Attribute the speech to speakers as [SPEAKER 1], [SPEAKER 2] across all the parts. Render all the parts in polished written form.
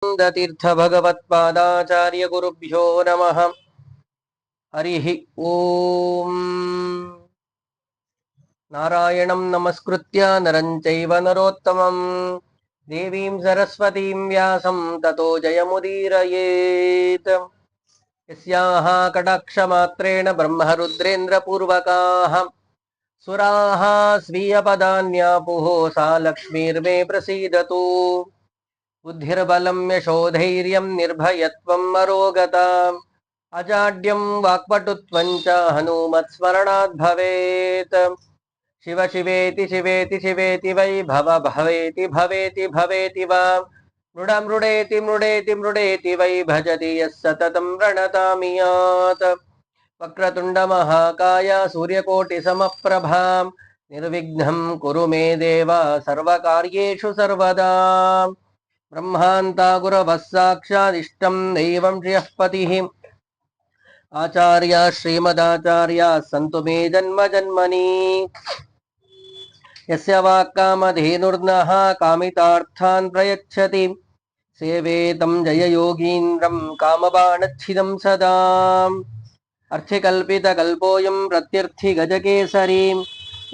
[SPEAKER 1] तीर्थ भगवत्पादाचार्य गुरुभ्यो नमः। हरिः ओम। नारायणं नमस्कृत्य नरं चैव नरोत्तमं देवीं सरस्वतीं व्यासं ततो जयमुदीरयेत्। यस्याः कटाक्षमात्रेण ब्रह्मरुद्रेन्द्रपूर्वकाः सुराः स्वीयपदान्यापुः सा लक्ष्मीर्मे प्रसीदतु। बुद्धिर्बलं यशोधैर्यं निर्भयत्वं मरोगता अजाड्यं वाक्पटुत्वं च हनुमत्स्मरणात् भवेत्। शिव शिवेति शिवेति शिवेति वै भव भवेति भवेति भवेति वा मृड मृडेति मृडेति मृडेति वै भजति यः सततं प्रणतामि यात्। वक्रतुण्ड महाकाय सूर्यकोटिसमप्रभा निर्विघ्नं कुरु मे देव सर्वकार्येषु सर्वदा। ब्रह्मान्ता गुरवः साक्षादिष्टं दैवं श्रियः पतिः आचार्य श्रीमदाचार्य सन्तु मे जन्म जन्मनि। यस्य वाक्कामधेनुर्नः कामितार्थान् प्रयच्छति सेवेतं जययोगीन्द्रं कामबाणच्छिदं सदा। अर्थिकल्पितकल्पोऽयं प्रत्यर्थि गजकेसरी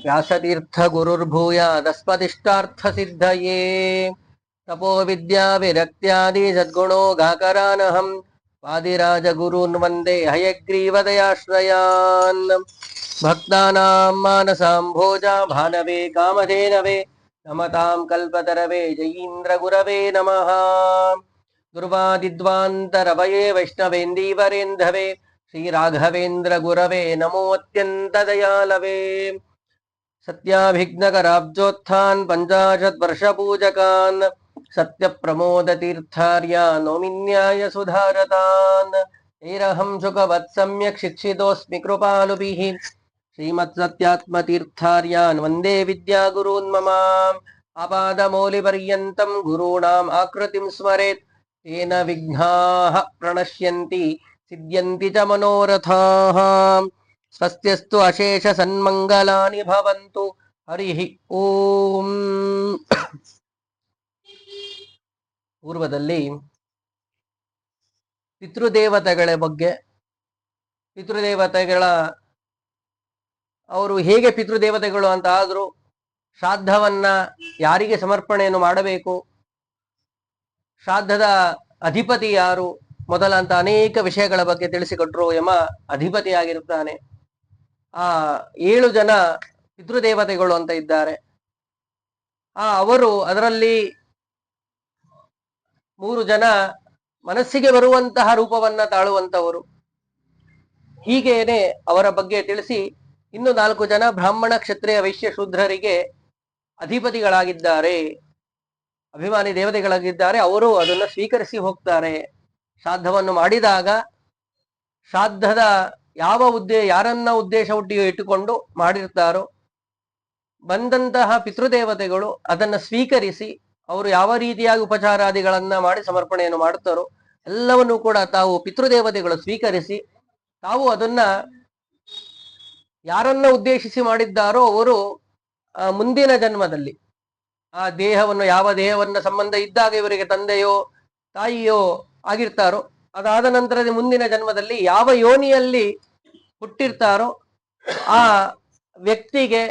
[SPEAKER 1] व्यासतीर्थगुरुर्भूयादस्मदिष्टार्थसिद्धये। तपो विद्या विरक्त्यादि सद्गुणो गाकरानहं वादिराजगुरून् वन्दे हयग्रीवदयाश्रयान्। भक्तानां मानसाम्भोजा भानवे कामधेनवे नमतां कल्पतरवे जयीन्द्रगुरवे नमः। दुर्वादिद्वान्तरवये वैष्णवेन्दीवरेन्धवे श्रीराघवेन्द्रगुरवे नमोऽत्यन्तदयालवे। सत्याभिघ्नकराब्जोत्थान् पञ्चाशद्वर्षपूजकान् सत्यप्रमोदतीर्थार्या नौमिन्याय सुधारतान्। ऐरहं सुखवत् सम्यक् शिक्षितोऽस्मि कृपालुभिः श्रीमत्सत्यात्मतीर्थार्यान् वन्दे विद्यागुरून् मम। आपादमौलिपर्यन्तं गुरूणाम् आकृतिं स्मरेत् तेन विघ्नाः प्रणश्यन्ति सिद्ध्यन्ति च मनोरथाः। स्वस्त्यस्तु अशेष सन्मंगलानि भवन्तु। हरिः ಓಂ। ಪೂರ್ವದಲ್ಲಿ ಪಿತೃದೇವತೆಗಳ ಬಗ್ಗೆ, ಪಿತೃದೇವತೆಗಳ ಅವರು ಹೇಗೆ ಪಿತೃದೇವತೆಗಳು ಅಂತ ಆದ್ರು, ಶ್ರಾದ್ದವನ್ನ ಯಾರಿಗೆ ಸಮರ್ಪಣೆಯನ್ನು ಮಾಡಬೇಕು, ಶ್ರಾದ್ದದ ಅಧಿಪತಿ ಯಾರು ಮೊದಲಂತ ಅನೇಕ ವಿಷಯಗಳ ಬಗ್ಗೆ ತಿಳಿಸಿಕೊಟ್ರು. ಯಮ ಅಧಿಪತಿಯಾಗಿರುತ್ತಾನೆ. ಆ 7 ಜನ ಪಿತೃದೇವತೆಗಳು ಅಂತ ಇದ್ದಾರೆ. ಅವರು ಅದರಲ್ಲಿ 3 ಜನ ಮನಸ್ಸಿಗೆ ಬರುವಂತಹ ರೂಪವನ್ನ ತಾಳುವಂತವರು. ಹೀಗೇನೆ ಅವರ ಬಗ್ಗೆ ತಿಳಿಸಿ ಇನ್ನು 4 ಜನ ಬ್ರಾಹ್ಮಣ ಕ್ಷತ್ರಿಯ ವೈಶ್ಯ ಶೂದ್ರರಿಗೆ ಅಧಿಪತಿಗಳಾಗಿದ್ದಾರೆ, ಅಭಿಮಾನಿ ದೇವತೆಗಳಾಗಿದ್ದಾರೆ. ಅವರು ಅದನ್ನು ಸ್ವೀಕರಿಸಿ ಹೋಗ್ತಾರೆ. ಶ್ರಾದ್ದವನ್ನು ಮಾಡಿದಾಗ ಶ್ರಾದ್ದದ ಯಾರನ್ನ ಉದ್ದೇಶ ಇಟ್ಟುಕೊಂಡು ಮಾಡಿರ್ತಾರೋ ಬಂದಂತಹ ಪಿತೃದೇವತೆಗಳು ಅದನ್ನ ಸ್ವೀಕರಿಸಿ ಅವರು ಯಾವ ರೀತಿಯಾಗಿ ಉಪಚಾರಾದಿಗಳನ್ನ ಮಾಡಿ ಸಮರ್ಪಣೆಯನ್ನು ಮಾಡುತ್ತಾರೋ ಎಲ್ಲವನ್ನೂ ಕೂಡ ತಾವು ಪಿತೃದೇವತೆಗಳು ಸ್ವೀಕರಿಸಿ ತಾವು ಅದನ್ನ ಯಾರನ್ನ ಉದ್ದೇಶಿಸಿ ಮಾಡಿದ್ದಾರೋ ಅವರು ಮುಂದಿನ ಜನ್ಮದಲ್ಲಿ ಆ ದೇಹವನ್ನು, ಯಾವ ದೇಹವನ್ನ ಸಂಬಂಧ ಇದ್ದಾಗ ಇವರಿಗೆ ತಂದೆಯೋ ತಾಯಿಯೋ ಆಗಿರ್ತಾರೋ ಅದಾದ ನಂತರದ ಮುಂದಿನ ಜನ್ಮದಲ್ಲಿ ಯಾವ ಯೋನಿಯಲ್ಲಿ ಹುಟ್ಟಿರ್ತಾರೋ ಆ ವ್ಯಕ್ತಿಗೆ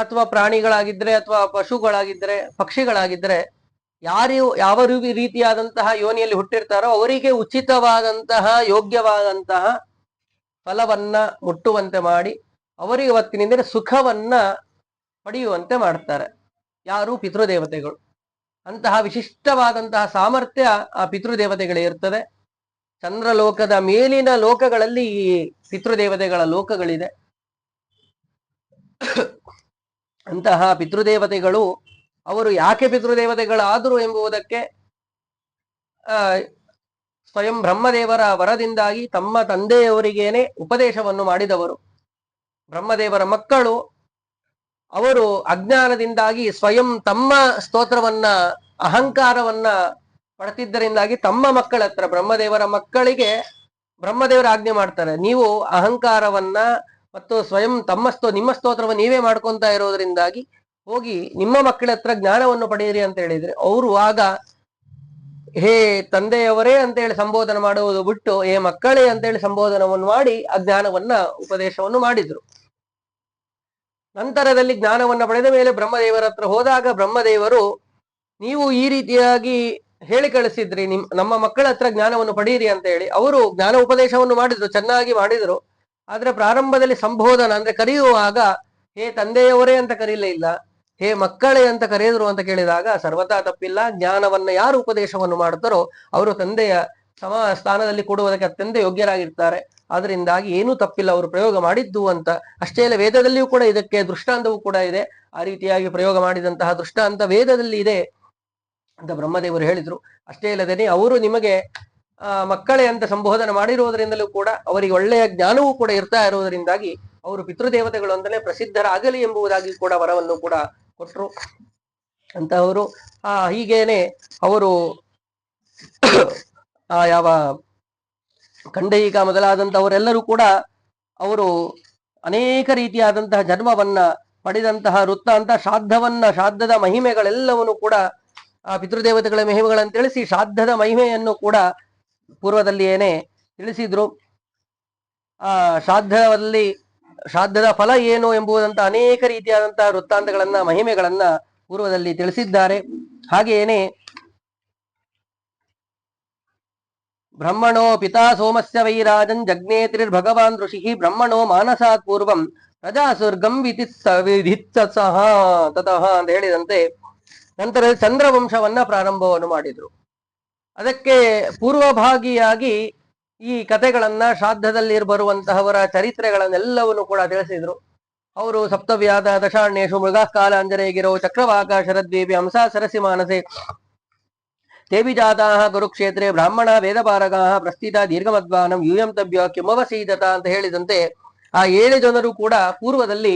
[SPEAKER 1] ಅಥವಾ ಪ್ರಾಣಿಗಳಾಗಿದ್ರೆ ಅಥವಾ ಪಶುಗಳಾಗಿದ್ರೆ ಪಕ್ಷಿಗಳಾಗಿದ್ರೆ ಯಾವ ರೀತಿಯಾದಂತಹ ಯೋನಿಯಲ್ಲಿ ಹುಟ್ಟಿರ್ತಾರೋ ಅವರಿಗೆ ಉಚಿತವಾದಂತಹ ಯೋಗ್ಯವಾದಂತಹ ಫಲವನ್ನ ಮುಟ್ಟುವಂತೆ ಮಾಡಿ ಅವರಿಗೆ ಅವತ್ತಿನಿಂದ ಸುಖವನ್ನ ಪಡೆಯುವಂತೆ ಮಾಡ್ತಾರೆ. ಯಾರು? ಪಿತೃದೇವತೆಗಳು. ಅಂತಹ ವಿಶಿಷ್ಟವಾದಂತಹ ಸಾಮರ್ಥ್ಯ ಆ ಪಿತೃದೇವತೆಗಳೇ ಇರ್ತದೆ. ಚಂದ್ರಲೋಕದ ಮೇಲಿನ ಲೋಕಗಳಲ್ಲಿ ಈ ಪಿತೃದೇವತೆಗಳ ಲೋಕಗಳಿದೆ. ಅಂತಹ ಪಿತೃದೇವತೆಗಳು ಅವರು ಯಾಕೆ ಪಿತೃದೇವತೆಗಳಾದರು ಎಂಬುದಕ್ಕೆ ಸ್ವಯಂ ಬ್ರಹ್ಮದೇವರ ವರದಿಂದಾಗಿ ತಮ್ಮ ತಂದೆಯವರಿಗೇನೆ ಉಪದೇಶವನ್ನು ಮಾಡಿದವರು. ಬ್ರಹ್ಮದೇವರ ಮಕ್ಕಳು ಅವರು ಅಜ್ಞಾನದಿಂದಾಗಿ ಸ್ವಯಂ ತಮ್ಮ ಸ್ತೋತ್ರವನ್ನ ಅಹಂಕಾರವನ್ನ ಪಡೆದಿದ್ದರಿಂದಾಗಿ ತಮ್ಮ ಮಕ್ಕಳ ಹತ್ರ ಬ್ರಹ್ಮದೇವರ ಮಕ್ಕಳಿಗೆ ಬ್ರಹ್ಮದೇವರ ಆಜ್ಞೆ ಮಾಡ್ತಾರೆ, ನೀವು ಅಹಂಕಾರವನ್ನ ಮತ್ತು ಸ್ವಯಂ ನಿಮ್ಮ ಸ್ತೋತ್ರವನ್ನು ನೀವೇ ಮಾಡ್ಕೊಂತ ಇರೋದ್ರಿಂದಾಗಿ ಹೋಗಿ ನಿಮ್ಮ ಮಕ್ಕಳ ಹತ್ರ ಜ್ಞಾನವನ್ನು ಪಡೆಯಿರಿ ಅಂತ ಹೇಳಿದ್ರೆ ಅವರು ಆಗ ಹೇ ತಂದೆಯವರೇ ಅಂತೇಳಿ ಸಂಬೋಧನೆ ಮಾಡುವುದು ಬಿಟ್ಟು ಹೇ ಮಕ್ಕಳೇ ಅಂತೇಳಿ ಸಂಬೋಧನವನ್ನು ಮಾಡಿ ಆ ಜ್ಞಾನವನ್ನ ಉಪದೇಶವನ್ನು ಮಾಡಿದ್ರು. ನಂತರದಲ್ಲಿ ಜ್ಞಾನವನ್ನ ಪಡೆದ ಮೇಲೆ ಬ್ರಹ್ಮದೇವರ ಹತ್ರ ಹೋದಾಗ ಬ್ರಹ್ಮದೇವರು, ನೀವು ಈ ರೀತಿಯಾಗಿ ಹೇಳಿ ಕಳಿಸಿದ್ರಿ, ನಮ್ಮ ಮಕ್ಕಳ ಹತ್ರ ಜ್ಞಾನವನ್ನು ಪಡೆಯಿರಿ ಅಂತ ಹೇಳಿ. ಅವರು ಜ್ಞಾನ ಉಪದೇಶವನ್ನು ಮಾಡಿದ್ರು, ಚೆನ್ನಾಗಿ ಮಾಡಿದ್ರು. ಆದ್ರೆ ಪ್ರಾರಂಭದಲ್ಲಿ ಸಂಬೋಧನ ಅಂದ್ರೆ ಕರೆಯುವಾಗ ಹೇ ತಂದೆಯವರೇ ಅಂತ ಕರೀಲೇ ಇಲ್ಲ, ಹೇ ಮಕ್ಕಳೇ ಅಂತ ಕರೆಯುದ್ರು ಅಂತ ಕೇಳಿದಾಗ ಸರ್ವತಾ ತಪ್ಪಿಲ್ಲ. ಜ್ಞಾನವನ್ನ ಯಾರು ಉಪದೇಶವನ್ನು ಮಾಡುತ್ತಾರೋ ಅವರು ತಂದೆಯ ಸ್ಥಾನದಲ್ಲಿ ಕೊಡುವುದಕ್ಕೆ ಅತ್ಯಂತ ಯೋಗ್ಯರಾಗಿರ್ತಾರೆ. ಅದರಿಂದಾಗಿ ಏನೂ ತಪ್ಪಿಲ್ಲ ಅವರು ಪ್ರಯೋಗ ಮಾಡಿದ್ದು ಅಂತ. ಅಷ್ಟೇ ಅಲ್ಲ, ವೇದದಲ್ಲಿಯೂ ಕೂಡ ಇದಕ್ಕೆ ದೃಷ್ಟಾಂತವೂ ಕೂಡ ಇದೆ. ಆ ರೀತಿಯಾಗಿ ಪ್ರಯೋಗ ಮಾಡಿದಂತಹ ದೃಷ್ಟಾಂತ ವೇದದಲ್ಲಿ ಇದೆ ಅಂತ ಬ್ರಹ್ಮದೇವರು ಹೇಳಿದ್ರು. ಅಷ್ಟೇ ಇಲ್ಲದೇನೆ ಅವರು ನಿಮಗೆ ಮಕ್ಕಳೇ ಅಂತ ಸಂಬೋಧನೆ ಮಾಡಿರುವುದರಿಂದಲೂ ಕೂಡ ಅವರಿಗೆ ಒಳ್ಳೆಯ ಜ್ಞಾನವೂ ಕೂಡ ಇರ್ತಾ ಇರುವುದರಿಂದಾಗಿ ಅವರು ಪಿತೃದೇವತೆಗಳು ಅಂತಲೇ ಪ್ರಸಿದ್ಧರಾಗಲಿ ಎಂಬುದಾಗಿ ಕೂಡ ವರವನ್ನು ಕೂಡ ಕೊಟ್ಟರು ಅಂತವರು. ಹೀಗೇನೆ ಅವರು ಯಾವ ಖಂಡಯಿಕ ಮೊದಲಾದಂತಹವರೆಲ್ಲರೂ ಕೂಡ ಅವರು ಅನೇಕ ರೀತಿಯಾದಂತಹ ಜನ್ಮವನ್ನ ಪಡೆದಂತಹ ವೃತ್ತಾಂತ ಶ್ರಾದ್ದದ ಮಹಿಮೆಗಳೆಲ್ಲವನ್ನು ಕೂಡ ಪಿತೃದೇವತೆಗಳ ಮಹಿಮೆಗಳನ್ನು ತಿಳಿಸಿ ಶ್ರಾದ್ದದ ಮಹಿಮೆಯನ್ನು ಕೂಡ ಪೂರ್ವದಲ್ಲಿಯೇನೆ ತಿಳಿಸಿದ್ರು. ಶ್ರಾದ್ದದ ಫಲ ಏನು ಎಂಬುದಂತ ಅನೇಕ ರೀತಿಯಾದಂತಹ ವೃತ್ತಾಂತಗಳನ್ನ ಮಹಿಮೆಗಳನ್ನ ಪೂರ್ವದಲ್ಲಿ ತಿಳಿಸಿದ್ದಾರೆ. ಹಾಗೆಯೇನೆ ಬ್ರಹ್ಮಣೋ ಪಿತಾ ಸೋಮಸ್ಯ ವೈರಾಜನ್ ಜಗ್ನೇತಿರ್ಭಗವಾನ್ ಋಷಿ ಬ್ರಹ್ಮಣೋ ಮಾನಸಾತ್ ಪೂರ್ವಂ ಪ್ರಜಾಸುರ್ಗಂ ವಿಧಿತ್ಸಹ ತತಃ ಅಂತ ಹೇಳಿದಂತೆ ನಂತರ ಚಂದ್ರವಂಶವನ್ನ ಪ್ರಾರಂಭವನ್ನು ಮಾಡಿದ್ರು. ಅದಕ್ಕೆ ಪೂರ್ವಭಾಗಿಯಾಗಿ ಈ ಕಥೆಗಳನ್ನ ಶ್ರಾದ್ದದಲ್ಲಿ ಬರುವಂತಹವರ ಚರಿತ್ರೆಗಳನ್ನೆಲ್ಲವನ್ನು ಕೂಡ ತಿಳಿಸಿದ್ರು. ಅವರು ಸಪ್ತವ್ಯಾದ ದಶಾಣ್ಯೇಶು ಮೃಗಾಕಾಲ ಅಂಜರೇಗಿರೋ ಚಕ್ರವಾಕ ಶರದ್ವೀಪಿ ಹಂಸ ಸರಸಿ ಮಾನಸೆ ತೇಬಿಜಾತಾ ಕುರುಕ್ಷೇತ್ರೆ ಬ್ರಾಹ್ಮಣ ವೇದಪಾರಗಾ ಪ್ರಸ್ಥಿತ ದೀರ್ಘಮದ್ವಾನಂ ಯೂಯಂ ತಭ್ಯ ಕಿಮವಸೀದತ ಅಂತ ಹೇಳಿದಂತೆ ಆ 7 ಜನರು ಕೂಡ ಪೂರ್ವದಲ್ಲಿ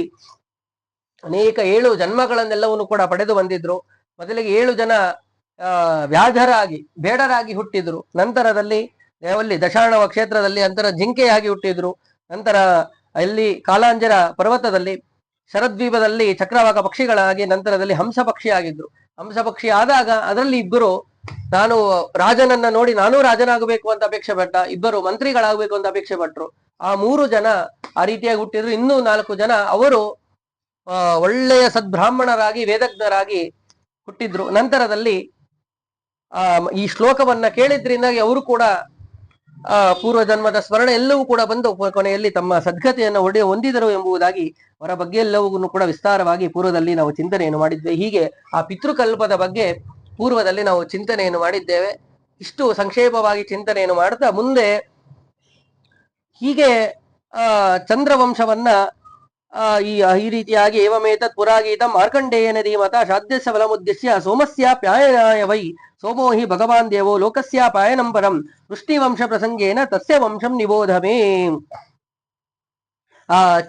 [SPEAKER 1] ಅನೇಕ 7 ಜನ್ಮಗಳನ್ನೆಲ್ಲವನ್ನು ಕೂಡ ಪಡೆದು ಬಂದಿದ್ರು. ಮೊದಲಿಗೆ 7 ಜನ ವ್ಯಾಧರಾಗಿ ಬೇಡರಾಗಿ ಹುಟ್ಟಿದ್ರು. ನಂತರದಲ್ಲಿ ದಶಾಣವ ಕ್ಷೇತ್ರದಲ್ಲಿ ನಂತರ ಜಿಂಕೆಯಾಗಿ ಹುಟ್ಟಿದ್ರು. ನಂತರ ಅಲ್ಲಿ ಕಾಲಾಂಜರ ಪರ್ವತದಲ್ಲಿ ಶರದ್ವೀಪದಲ್ಲಿ ಚಕ್ರವಾಕ ಪಕ್ಷಿಗಳಾಗಿ ನಂತರದಲ್ಲಿ ಹಂಸ ಪಕ್ಷಿಯಾಗಿದ್ರು. ಹಂಸ ಪಕ್ಷಿ ಆದಾಗ ಅದರಲ್ಲಿ ಇಬ್ಬರು ನಾನು ರಾಜನನ್ನ ನೋಡಿ ನಾನೂ ರಾಜನಾಗಬೇಕು ಅಂತ ಅಪೇಕ್ಷೆ ಪಟ್ಟ, ಇಬ್ಬರು ಮಂತ್ರಿಗಳಾಗಬೇಕು ಅಂತ ಅಪೇಕ್ಷೆ ಪಟ್ರು. ಆ 3 ಜನ ಆ ರೀತಿಯಾಗಿ ಹುಟ್ಟಿದ್ರು. ಇನ್ನೂ 4 ಜನ ಅವರು ಒಳ್ಳೆಯ ಸದ್ಬ್ರಾಹ್ಮಣರಾಗಿ ವೇದಜ್ಞರಾಗಿ ಹುಟ್ಟಿದ್ರು. ನಂತರದಲ್ಲಿ ಈ ಶ್ಲೋಕವನ್ನ ಕೇಳಿದ್ರಿಂದಾಗಿ ಅವರು ಕೂಡ ಪೂರ್ವ ಜನ್ಮದ ಸ್ಮರಣೆ ಎಲ್ಲವೂ ಕೂಡ ಬಂದು ಕೊನೆಯಲ್ಲಿ ತಮ್ಮ ಸದ್ಗತಿಯನ್ನು ಹೊಂದಿದರು ಎಂಬುದಾಗಿ ಅವರ ಬಗ್ಗೆ ಎಲ್ಲವೂ ಕೂಡ ವಿಸ್ತಾರವಾಗಿ ಪೂರ್ವದಲ್ಲಿ ನಾವು ಚಿಂತನೆಯನ್ನು ಮಾಡಿದ್ವಿ. ಹೀಗೆ ಆ ಪಿತೃಕಲ್ಪದ ಬಗ್ಗೆ ಪೂರ್ವದಲ್ಲಿ ನಾವು ಚಿಂತನೆಯನ್ನು ಮಾಡಿದ್ದೇವೆ. ಇಷ್ಟು ಸಂಕ್ಷೇಪವಾಗಿ ಚಿಂತನೆಯನ್ನು ಮಾಡ್ತಾ ಮುಂದೆ ಹೀಗೆ ಚಂದ್ರವಂಶವನ್ನ ಈ ರೀತಿಯಾಗಿ ಏವಮೇತತ್ ಪುರಾಗೀತ ಮಾರ್ಕಂಡೇಯನ ಧೀಮತ ಶ್ರಾದ್ದಸ್ಯ ಫಲಮುದ್ದೇಶ್ಯ ಸೋಮಸ್ಯ ಪ್ಯಾಯನಾಯ ವೈ ಸೋಮೋ ಹಿ ಭಗವಾನ್ ದೇವೋ ಲೋಕಸ್ಯ ಪಾಯನಂಪರಂ ವೃಷ್ಟಿವಂಶ ಪ್ರಸಂಗೇನ ತಸ್ಯ ವಂಶಂ ನಿಬೋಧಮೇ.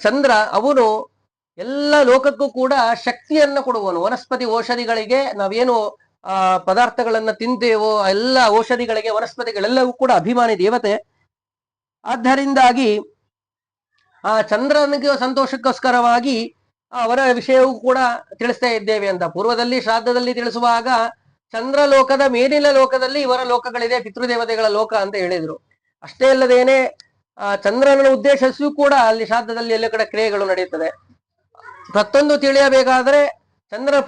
[SPEAKER 1] ಚಂದ್ರ ಅವನು ಎಲ್ಲ ಲೋಕಕ್ಕೂ ಕೂಡ ಶಕ್ತಿಯನ್ನ ಕೊಡುವನು. ವನಸ್ಪತಿ ಔಷಧಿಗಳಿಗೆ ನಾವೇನು ಪದಾರ್ಥಗಳನ್ನ ತಿಂತೇವೋ ಎಲ್ಲ ಔಷಧಿಗಳಿಗೆ ವನಸ್ಪತಿಗಳೆಲ್ಲವೂ ಕೂಡ ಅಭಿಮಾನಿ ದೇವತೆ. ಆದ್ದರಿಂದಾಗಿ ಆ ಚಂದ್ರನಿಗೆ ಸಂತೋಷಕ್ಕೋಸ್ಕರವಾಗಿ ಅವರ ವಿಷಯವೂ ಕೂಡ ತಿಳಿಸ್ತಾ ಇದ್ದೇವೆ ಅಂತ ಪೂರ್ವದಲ್ಲಿ ಶ್ರಾದ್ದದಲ್ಲಿ ತಿಳಿಸುವಾಗ ಚಂದ್ರ ಲೋಕದ ಮೇಲಿನ ಲೋಕದಲ್ಲಿ ಇವರ ಲೋಕಗಳಿದೆ, ಪಿತೃದೇವತೆಗಳ ಲೋಕ ಅಂತ ಹೇಳಿದ್ರು. ಅಷ್ಟೇ ಅಲ್ಲದೇನೆ ಚಂದ್ರನ ಉದ್ದೇಶಿಸಿಯೂ ಕೂಡ ಅಲ್ಲಿ ಶ್ರಾದ್ದದಲ್ಲಿ ಎಲ್ಲ ಕಡೆ ಕ್ರಿಯೆಗಳು ನಡೆಯುತ್ತದೆ. ಮತ್ತೊಂದು ತಿಳಿಯಬೇಕಾದ್ರೆ ಚಂದ್ರನ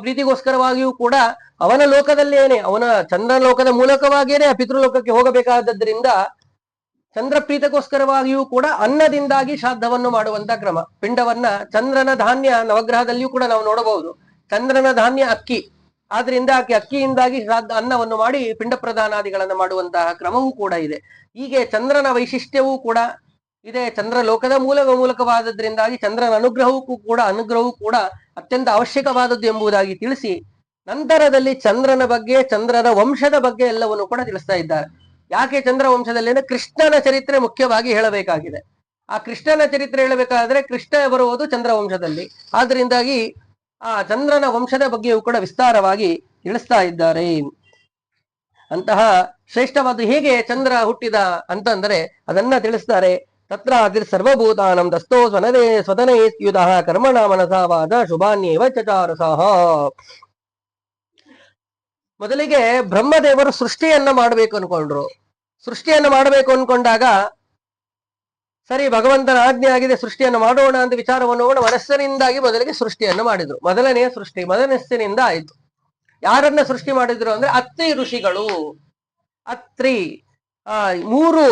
[SPEAKER 1] ಪ್ರೀತಿಗೋಸ್ಕರವಾಗಿಯೂ ಕೂಡ ಅವನ ಲೋಕದಲ್ಲೇನೆ ಅವನ ಚಂದ್ರ ಲೋಕದ ಮೂಲಕವಾಗಿಯೇ ಆ ಪಿತೃಲೋಕಕ್ಕೆ ಹೋಗಬೇಕಾದದ್ರಿಂದ ಚಂದ್ರ ಪ್ರೀತಕ್ಕೋಸ್ಕರವಾಗಿಯೂ ಕೂಡ ಅನ್ನದಿಂದಾಗಿ ಶ್ರಾದ್ದವನ್ನು ಮಾಡುವಂತ ಕ್ರಮ. ಪಿಂಡವನ್ನ ಚಂದ್ರನ ಧಾನ್ಯ ನವಗ್ರಹದಲ್ಲಿಯೂ ಕೂಡ ನಾವು ನೋಡಬಹುದು. ಚಂದ್ರನ ಧಾನ್ಯ ಅಕ್ಕಿ, ಆದ್ರಿಂದ ಅಕ್ಕಿಯಿಂದಾಗಿ ಶ್ರಾದ್ದ ಅನ್ನವನ್ನು ಮಾಡಿ ಪಿಂಡ ಪ್ರದಾನಾದಿಗಳನ್ನು ಮಾಡುವಂತಹ ಕ್ರಮವೂ ಕೂಡ ಇದೆ. ಹೀಗೆ ಚಂದ್ರನ ವೈಶಿಷ್ಟ್ಯವೂ ಕೂಡ ಇದೆ. ಚಂದ್ರ ಲೋಕದ ಮೂಲಕವಾದದ್ರಿಂದಾಗಿ ಚಂದ್ರನ ಅನುಗ್ರಹವೂ ಕೂಡ ಅತ್ಯಂತ ಅವಶ್ಯಕವಾದದ್ದು ಎಂಬುದಾಗಿ ತಿಳಿಸಿ ನಂತರದಲ್ಲಿ ಚಂದ್ರನ ಬಗ್ಗೆ ಚಂದ್ರನ ವಂಶದ ಬಗ್ಗೆ ಎಲ್ಲವನ್ನು ಕೂಡ ತಿಳಿಸ್ತಾ ಇದ್ದಾರೆ. ಯಾಕೆ ಚಂದ್ರ ವಂಶದಲ್ಲಿ ಅಂದ್ರೆ ಕೃಷ್ಣನ ಚರಿತ್ರೆ ಮುಖ್ಯವಾಗಿ ಹೇಳಬೇಕಾಗಿದೆ. ಆ ಕೃಷ್ಣನ ಚರಿತ್ರೆ ಹೇಳಬೇಕಾದ್ರೆ ಕೃಷ್ಣ ಬರುವುದು ಚಂದ್ರ ವಂಶದಲ್ಲಿ. ಆದ್ರಿಂದಾಗಿ ಆ ಚಂದ್ರನ ವಂಶದ ಬಗ್ಗೆಯೂ ಕೂಡ ವಿಸ್ತಾರವಾಗಿ ತಿಳಿಸ್ತಾ ಇದ್ದಾರೆ. ಅಂತಹ ಶ್ರೇಷ್ಠವಾದ ಹೇಗೆ ಚಂದ್ರ ಹುಟ್ಟಿದ ಅಂತಂದ್ರೆ ಅದನ್ನ ತಿಳಿಸ್ತಾರೆ. ತತ್ರ ಸರ್ವಭೂತಾನಂ ದಸ್ತೋ ಸ್ವದನೇ ಸ್ಯುತಃ ಕರ್ಮಣ ಮನಸಾವಾದ ಶುಭಾನ್ಯೇವ ಚಚಾರಸಃ. ಮೊದಲಿಗೆ ಬ್ರಹ್ಮದೇವರು ಸೃಷ್ಟಿಯನ್ನ ಮಾಡಬೇಕು ಅನ್ಕೊಂಡ್ರು. ಸೃಷ್ಟಿಯನ್ನ ಮಾಡಬೇಕು ಅನ್ಕೊಂಡಾಗ ಸರಿ ಭಗವಂತನ ಆಜ್ಞೆ ಆಗಿದೆ, ಸೃಷ್ಟಿಯನ್ನು ಮಾಡೋಣ ಅಂತ ವಿಚಾರವನ್ನು ಮನಸ್ಸಿನಿಂದಾಗಿ ಮೊದಲಿಗೆ ಸೃಷ್ಟಿಯನ್ನು ಮಾಡಿದ್ರು. ಮೊದಲನೆಯ ಸೃಷ್ಟಿ ಮನಸ್ಸಿನಿಂದ ಆಯ್ತು. ಯಾರನ್ನ ಸೃಷ್ಟಿ ಮಾಡಿದ್ರು ಅಂದ್ರೆ ಅತ್ರಿ ಋಷಿಗಳು. ಅತ್ರಿ ಮೂರು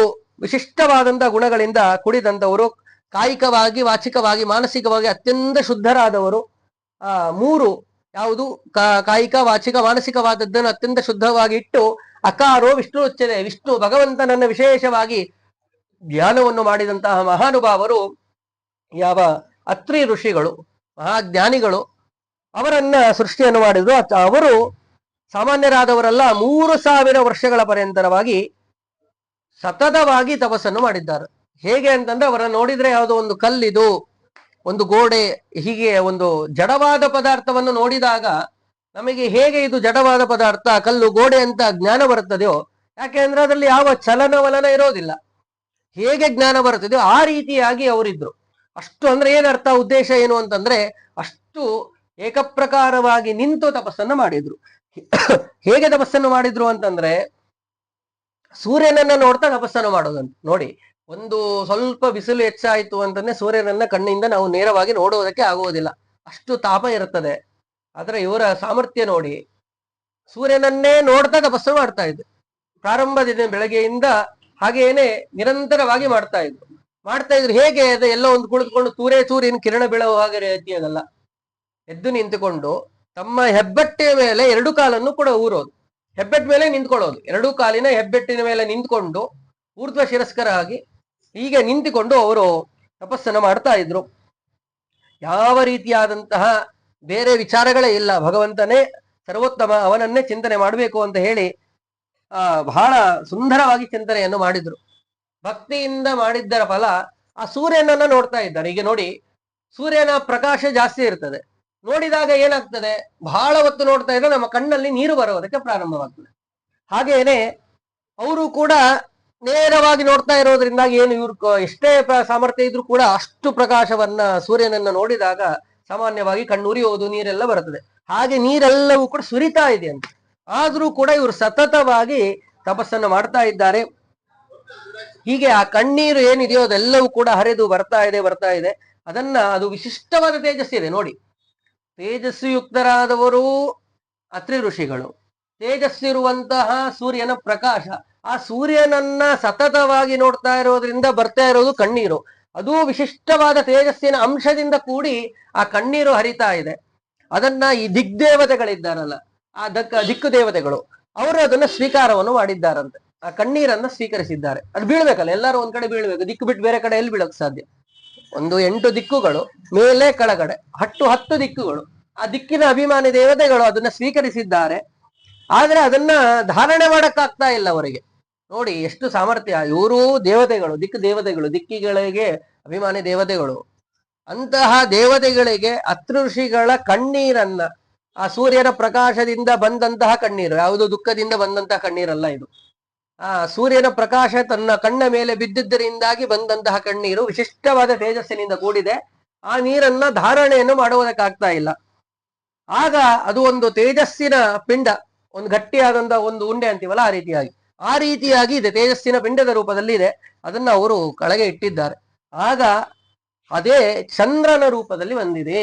[SPEAKER 1] ವಿಶಿಷ್ಟವಾದಂತಹ ಗುಣಗಳಿಂದ ಕೂಡಿದಂತವರು, ಕಾಯಿಕವಾಗಿ, ವಾಚಿಕವಾಗಿ, ಮಾನಸಿಕವಾಗಿ ಅತ್ಯಂತ ಶುದ್ಧರಾದವರು. ಮೂರು ಯಾವುದು ಕಾಯಿಕ, ವಾಚಿಕ, ಮಾನಸಿಕವಾದದ್ದನ್ನು ಅತ್ಯಂತ ಶುದ್ಧವಾಗಿ ಇಟ್ಟು ಅಕಾರೋ ವಿಷ್ಣು ಉಚ್ಯತೆ, ವಿಷ್ಣು ಭಗವಂತನನ್ನು ವಿಶೇಷವಾಗಿ ಧ್ಯಾನವನ್ನು ಮಾಡಿದಂತಹ ಮಹಾನುಭಾವರು ಯಾವ ಅತ್ರಿ ಋಷಿಗಳು, ಮಹಾಜ್ಞಾನಿಗಳು. ಅವರನ್ನ ಸೃಷ್ಟಿಯನ್ನು ಮಾಡಿದ್ರು. ಅವರು ಸಾಮಾನ್ಯರಾದವರಲ್ಲ, 3000 ವರ್ಷಗಳ ಪರ್ಯಂತರವಾಗಿ ಸತತವಾಗಿ ತಪಸ್ಸನ್ನು ಮಾಡಿದ್ದಾರೆ. ಹೇಗೆ ಅಂತಂದ್ರೆ ಅವರನ್ನು ನೋಡಿದ್ರೆ ಯಾವುದೋ ಒಂದು ಕಲ್ಲಿದು, ಒಂದು ಗೋಡೆ, ಹೀಗೆ ಒಂದು ಜಡವಾದ ಪದಾರ್ಥವನ್ನು ನೋಡಿದಾಗ ನಮಗೆ ಹೇಗೆ ಇದು ಜಡವಾದ ಪದಾರ್ಥ, ಕಲ್ಲು, ಗೋಡೆ ಅಂತ ಜ್ಞಾನ ಬರುತ್ತದೆಯೋ, ಯಾಕೆ ಅಂದ್ರೆ ಅದರಲ್ಲಿ ಯಾವ ಚಲನವಲನ ಇರೋದಿಲ್ಲ, ಹೇಗೆ ಜ್ಞಾನ ಬರುತ್ತದೆಯೋ ಆ ರೀತಿಯಾಗಿ ಅವರಿದ್ರು. ಅಷ್ಟು ಅಂದ್ರೆ ಏನರ್ಥ, ಉದ್ದೇಶ ಏನು ಅಂತಂದ್ರೆ ಅಷ್ಟು ಏಕಪ್ರಕಾರವಾಗಿ ನಿಂತು ತಪಸ್ಸನ್ನು ಮಾಡಿದ್ರು. ಹೇಗೆ ತಪಸ್ಸನ್ನು ಮಾಡಿದ್ರು ಅಂತಂದ್ರೆ ಸೂರ್ಯನನ್ನ ನೋಡ್ತಾ ತಪಸ್ಸನ್ನು ಮಾಡೋದಂತ. ನೋಡಿ, ಒಂದು ಸ್ವಲ್ಪ ಬಿಸಿಲು ಹೆಚ್ಚಾಯ್ತು ಅಂತಂದ್ರೆ ಸೂರ್ಯನನ್ನ ಕಣ್ಣಿಂದ ನಾವು ನೇರವಾಗಿ ನೋಡುವುದಕ್ಕೆ ಆಗುವುದಿಲ್ಲ, ಅಷ್ಟು ತಾಪ ಇರುತ್ತದೆ. ಆದ್ರೆ ಇವರ ಸಾಮರ್ಥ್ಯ ನೋಡಿ, ಸೂರ್ಯನನ್ನೇ ನೋಡ್ತಾ ತಪಸ್ಸು ಮಾಡ್ತಾ ಇದ್ರು. ಪ್ರಾರಂಭದಿಂದ ಬೆಳಗ್ಗೆಯಿಂದ ಹಾಗೇನೆ ನಿರಂತರವಾಗಿ ಮಾಡ್ತಾ ಇದ್ರು. ಹೇಗೆ ಅದು ಎಲ್ಲ ಒಂದು ಕುಳಿತುಕೊಂಡು ಸೂರ್ಯನ ಕಿರಣ ಬೀಳುವ ಹಾಗೆ ರೀತಿಯಾಗಲ್ಲ, ಎದ್ದು ನಿಂತುಕೊಂಡು ತಮ್ಮ ಹೆಬ್ಬೆಟ್ಟಿನ ಮೇಲೆ 2 ಕಾಲನ್ನು ಕೂಡ ಊರೋದು, ಹೆಬ್ಬೆಟ್ಟ ಮೇಲೆ ನಿಂತ್ಕೊಳ್ಳೋದು, 2 ಕಾಲಿನ ಹೆಬ್ಬೆಟ್ಟಿನ ಮೇಲೆ ನಿಂತ್ಕೊಂಡು ಊರ್ಧ್ವ ಶಿರಸ್ಕರ ಆಗಿ ಹೀಗೆ ನಿಂತುಕೊಂಡು ಅವರು ತಪಸ್ಸನ್ನು ಮಾಡ್ತಾ ಇದ್ರು. ಯಾವ ರೀತಿಯಾದಂತಹ ಬೇರೆ ವಿಚಾರಗಳೇ ಇಲ್ಲ, ಭಗವಂತನೇ ಸರ್ವೋತ್ತಮ, ಅವನನ್ನೇ ಚಿಂತನೆ ಮಾಡಬೇಕು ಅಂತ ಹೇಳಿ ಬಹಳ ಸುಂದರವಾಗಿ ಚಿಂತನೆಯನ್ನು ಮಾಡಿದ್ರು. ಭಕ್ತಿಯಿಂದ ಮಾಡಿದ್ದರ ಫಲ ಆ ಸೂರ್ಯನನ್ನ ನೋಡ್ತಾ ಇದ್ದಾರೆ. ಈಗ ನೋಡಿ, ಸೂರ್ಯನ ಪ್ರಕಾಶ ಜಾಸ್ತಿ ಇರ್ತದೆ, ನೋಡಿದಾಗ ಏನಾಗ್ತದೆ, ಬಹಳ ಹೊತ್ತು ನೋಡ್ತಾ ಇದ್ರೆ ನಮ್ಮ ಕಣ್ಣಲ್ಲಿ ನೀರು ಬರೋದಕ್ಕೆ ಪ್ರಾರಂಭವಾಗ್ತದೆ. ಹಾಗೇನೆ ಅವರು ಕೂಡ ನೇರವಾಗಿ ನೋಡ್ತಾ ಇರೋದ್ರಿಂದಾಗಿ ಏನು ಇವ್ರು ಎಷ್ಟೇ ಸಾಮರ್ಥ್ಯ ಇದ್ರೂ ಕೂಡ ಅಷ್ಟು ಪ್ರಕಾಶವನ್ನ ಸೂರ್ಯನನ್ನ ನೋಡಿದಾಗ ಸಾಮಾನ್ಯವಾಗಿ ಕಣ್ಣುರಿಯೋದು, ನೀರೆಲ್ಲ ಬರುತ್ತದೆ. ಹಾಗೆ ನೀರೆಲ್ಲವೂ ಕೂಡ ಸುರಿತಾ ಇದೆ ಅಂತ, ಆದ್ರೂ ಕೂಡ ಇವರು ಸತತವಾಗಿ ತಪಸ್ಸನ್ನು ಮಾಡ್ತಾ ಇದ್ದಾರೆ. ಹೀಗೆ ಆ ಕಣ್ಣೀರು ಏನಿದೆಯೋ ಅದೆಲ್ಲವೂ ಕೂಡ ಹರಿದು ಬರ್ತಾ ಇದೆ. ಅದು ವಿಶಿಷ್ಟವಾದ ತೇಜಸ್ಸಿದೆ ನೋಡಿ. ತೇಜಸ್ಸುಯುಕ್ತರಾದವರು ಅತ್ರಿ ಋಷಿಗಳು, ತೇಜಸ್ಸಿರುವಂತಹ ಸೂರ್ಯನ ಪ್ರಕಾಶ, ಆ ಸೂರ್ಯನನ್ನ ಸತತವಾಗಿ ನೋಡ್ತಾ ಇರೋದ್ರಿಂದ ಬರ್ತಾ ಇರೋದು ಕಣ್ಣೀರು. ಅದು ವಿಶಿಷ್ಟವಾದ ತೇಜಸ್ಸಿನ ಅಂಶದಿಂದ ಕೂಡಿ ಆ ಕಣ್ಣೀರು ಹರಿತಾ ಇದೆ. ಅದನ್ನ ಈ ದಿಗ್ದೇವತೆಗಳಿದ್ದಾರಲ್ಲ, ಆ ದಿಕ್ಕು ದೇವತೆಗಳು, ಅವರು ಅದನ್ನ ಸ್ವೀಕಾರವನ್ನು ಮಾಡಿದ್ದಾರಂತೆ. ಆ ಕಣ್ಣೀರನ್ನ ಸ್ವೀಕರಿಸಿದ್ದಾರೆ. ಅದು ಬೀಳ್ಬೇಕಲ್ಲ, ಎಲ್ಲರೂ ಒಂದ್ ಕಡೆ ಬೀಳ್ಬೇಕು, ದಿಕ್ಕು ಬಿಟ್ಟು ಬೇರೆ ಕಡೆ ಎಲ್ಲಿ ಬೀಳಕ್ ಸಾಧ್ಯ? ಒಂದು 8 ದಿಕ್ಕುಗಳು, ಮೇಲೆ ಕೆಳಗಡೆ 10 ದಿಕ್ಕುಗಳು, ಆ ದಿಕ್ಕಿನ ಅಭಿಮಾನಿ ದೇವತೆಗಳು ಅದನ್ನ ಸ್ವೀಕರಿಸಿದ್ದಾರೆ. ಆದ್ರೆ ಅದನ್ನ ಧಾರಣೆ ಮಾಡಕ್ಕಾಗ್ತಾ ಇಲ್ಲ ಅವರಿಗೆ. ನೋಡಿ ಎಷ್ಟು ಸಾಮರ್ಥ್ಯ, ಇವರು ದೇವತೆಗಳು, ದೇವತೆಗಳು, ದಿಕ್ಕಿಗಳಿಗೆ ಅಭಿಮಾನಿ ದೇವತೆಗಳು. ಅಂತಹ ದೇವತೆಗಳಿಗೆ ಅತ್ರಿ ಋಷಿಗಳ ಕಣ್ಣೀರನ್ನ, ಆ ಸೂರ್ಯನ ಪ್ರಕಾಶದಿಂದ ಬಂದಂತಹ ಕಣ್ಣೀರು, ಯಾವುದು ದುಃಖದಿಂದ ಬಂದಂತಹ ಕಣ್ಣೀರಲ್ಲ ಇದು. ಆ ಸೂರ್ಯನ ಪ್ರಕಾಶ ತನ್ನ ಕಣ್ಣ ಮೇಲೆ ಬಿದ್ದಿದ್ದರಿಂದಾಗಿ ಬಂದಂತಹ ಕಣ್ಣೀರು ವಿಶಿಷ್ಟವಾದ ತೇಜಸ್ಸಿನಿಂದ ಕೂಡಿದೆ. ಆ ನೀರನ್ನ ಧಾರಣೆಯನ್ನು ಮಾಡುವುದಕ್ಕಾಗ್ತಾ ಇಲ್ಲ. ಆಗ ಅದು ಒಂದು ತೇಜಸ್ಸಿನ ಪಿಂಡ, ಒಂದು ಗಟ್ಟಿಯಾದಂತಹ ಒಂದು ಉಂಡೆ ಅಂತೀವಲ್ಲ, ಆ ರೀತಿಯಾಗಿ ಇದೆ, ತೇಜಸ್ಸಿನ ಪಿಂಡದ ರೂಪದಲ್ಲಿ ಇದೆ. ಅದನ್ನ ಅವರು ಕೆಳಗೆ ಇಟ್ಟಿದ್ದಾರೆ. ಆಗ ಅದೇ ಚಂದ್ರನ ರೂಪದಲ್ಲಿ ಬಂದಿದೆ.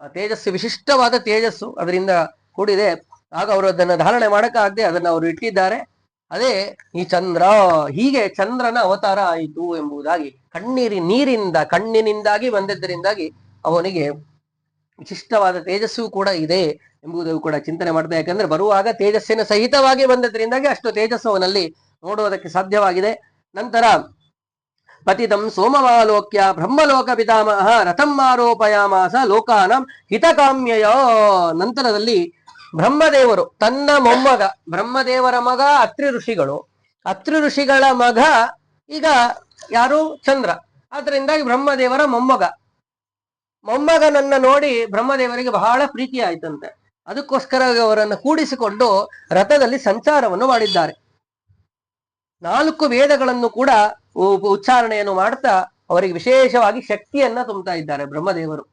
[SPEAKER 1] ಆ ತೇಜಸ್ಸು ವಿಶಿಷ್ಟವಾದ ತೇಜಸ್ಸು ಅದರಿಂದ ಕೂಡಿದೆ. ಆಗ ಅವರು ಅದನ್ನ ಧಾರಣೆ ಮಾಡಕ್ಕಾಗದೆ ಅದನ್ನ ಅವರು ಇಟ್ಟಿದ್ದಾರೆ. ಅದೇ ಈ ಚಂದ್ರ. ಹೀಗೆ ಚಂದ್ರನ ಅವತಾರ ಆಯಿತು ಎಂಬುದಾಗಿ, ಕಣ್ಣಿನಿಂದಾಗಿ ಬಂದಿದ್ದರಿಂದಾಗಿ ಅವನಿಗೆ ವಿಶಿಷ್ಟವಾದ ತೇಜಸ್ಸು ಕೂಡ ಇದೆ ಎಂಬುದು ಕೂಡ ಚಿಂತನೆ ಮಾಡ್ತಾ. ಯಾಕಂದ್ರೆ ಬರುವಾಗ ತೇಜಸ್ಸಿನ ಸಹಿತವಾಗಿ ಬಂದದ್ರಿಂದಾಗಿ ಅಷ್ಟು ತೇಜಸ್ಸು ಅವನಲ್ಲಿ ನೋಡುವುದಕ್ಕೆ ಸಾಧ್ಯವಾಗಿದೆ. ನಂತರ ಪತಿತಂ ಸೋಮಮಾಲೋಕ್ಯ ಬ್ರಹ್ಮಲೋಕ ಪಿತಾಮಹ ರಥಂ ಆರೋಪಯಾಮಾಸ ಲೋಕಾನಂ ಹಿತಕಾಮ್ಯಯ. ನಂತರದಲ್ಲಿ ಬ್ರಹ್ಮದೇವರು ತನ್ನ ಮೊಮ್ಮಗ, ಬ್ರಹ್ಮದೇವರ ಮಗ ಅತ್ರಿ ಋಷಿಗಳು, ಅತ್ರಿ ಋಷಿಗಳ ಮಗ ಈಗ ಯಾರು, ಚಂದ್ರ. ಆದ್ರಿಂದಾಗಿ ಬ್ರಹ್ಮದೇವರ ಮೊಮ್ಮಗನನ್ನ ನೋಡಿ ಬ್ರಹ್ಮದೇವರಿಗೆ ಬಹಳ ಪ್ರೀತಿ ಆಯ್ತಂತೆ. ಅದಕ್ಕೋಸ್ಕರ ಅವರನ್ನು ಕೂಡಿಸಿಕೊಂಡು ರಥದಲ್ಲಿ ಸಂಚಾರವನ್ನು ಮಾಡಿದ್ದಾರೆ. 4 ವೇದಗಳನ್ನು ಕೂಡ ಉಚ್ಚಾರಣೆಯನ್ನು ಮಾಡ್ತಾ ಅವರಿಗೆ ವಿಶೇಷವಾಗಿ ಶಕ್ತಿಯನ್ನ ತುಂಬುತ್ತಾ ಇದ್ದಾರೆ ಬ್ರಹ್ಮದೇವರು.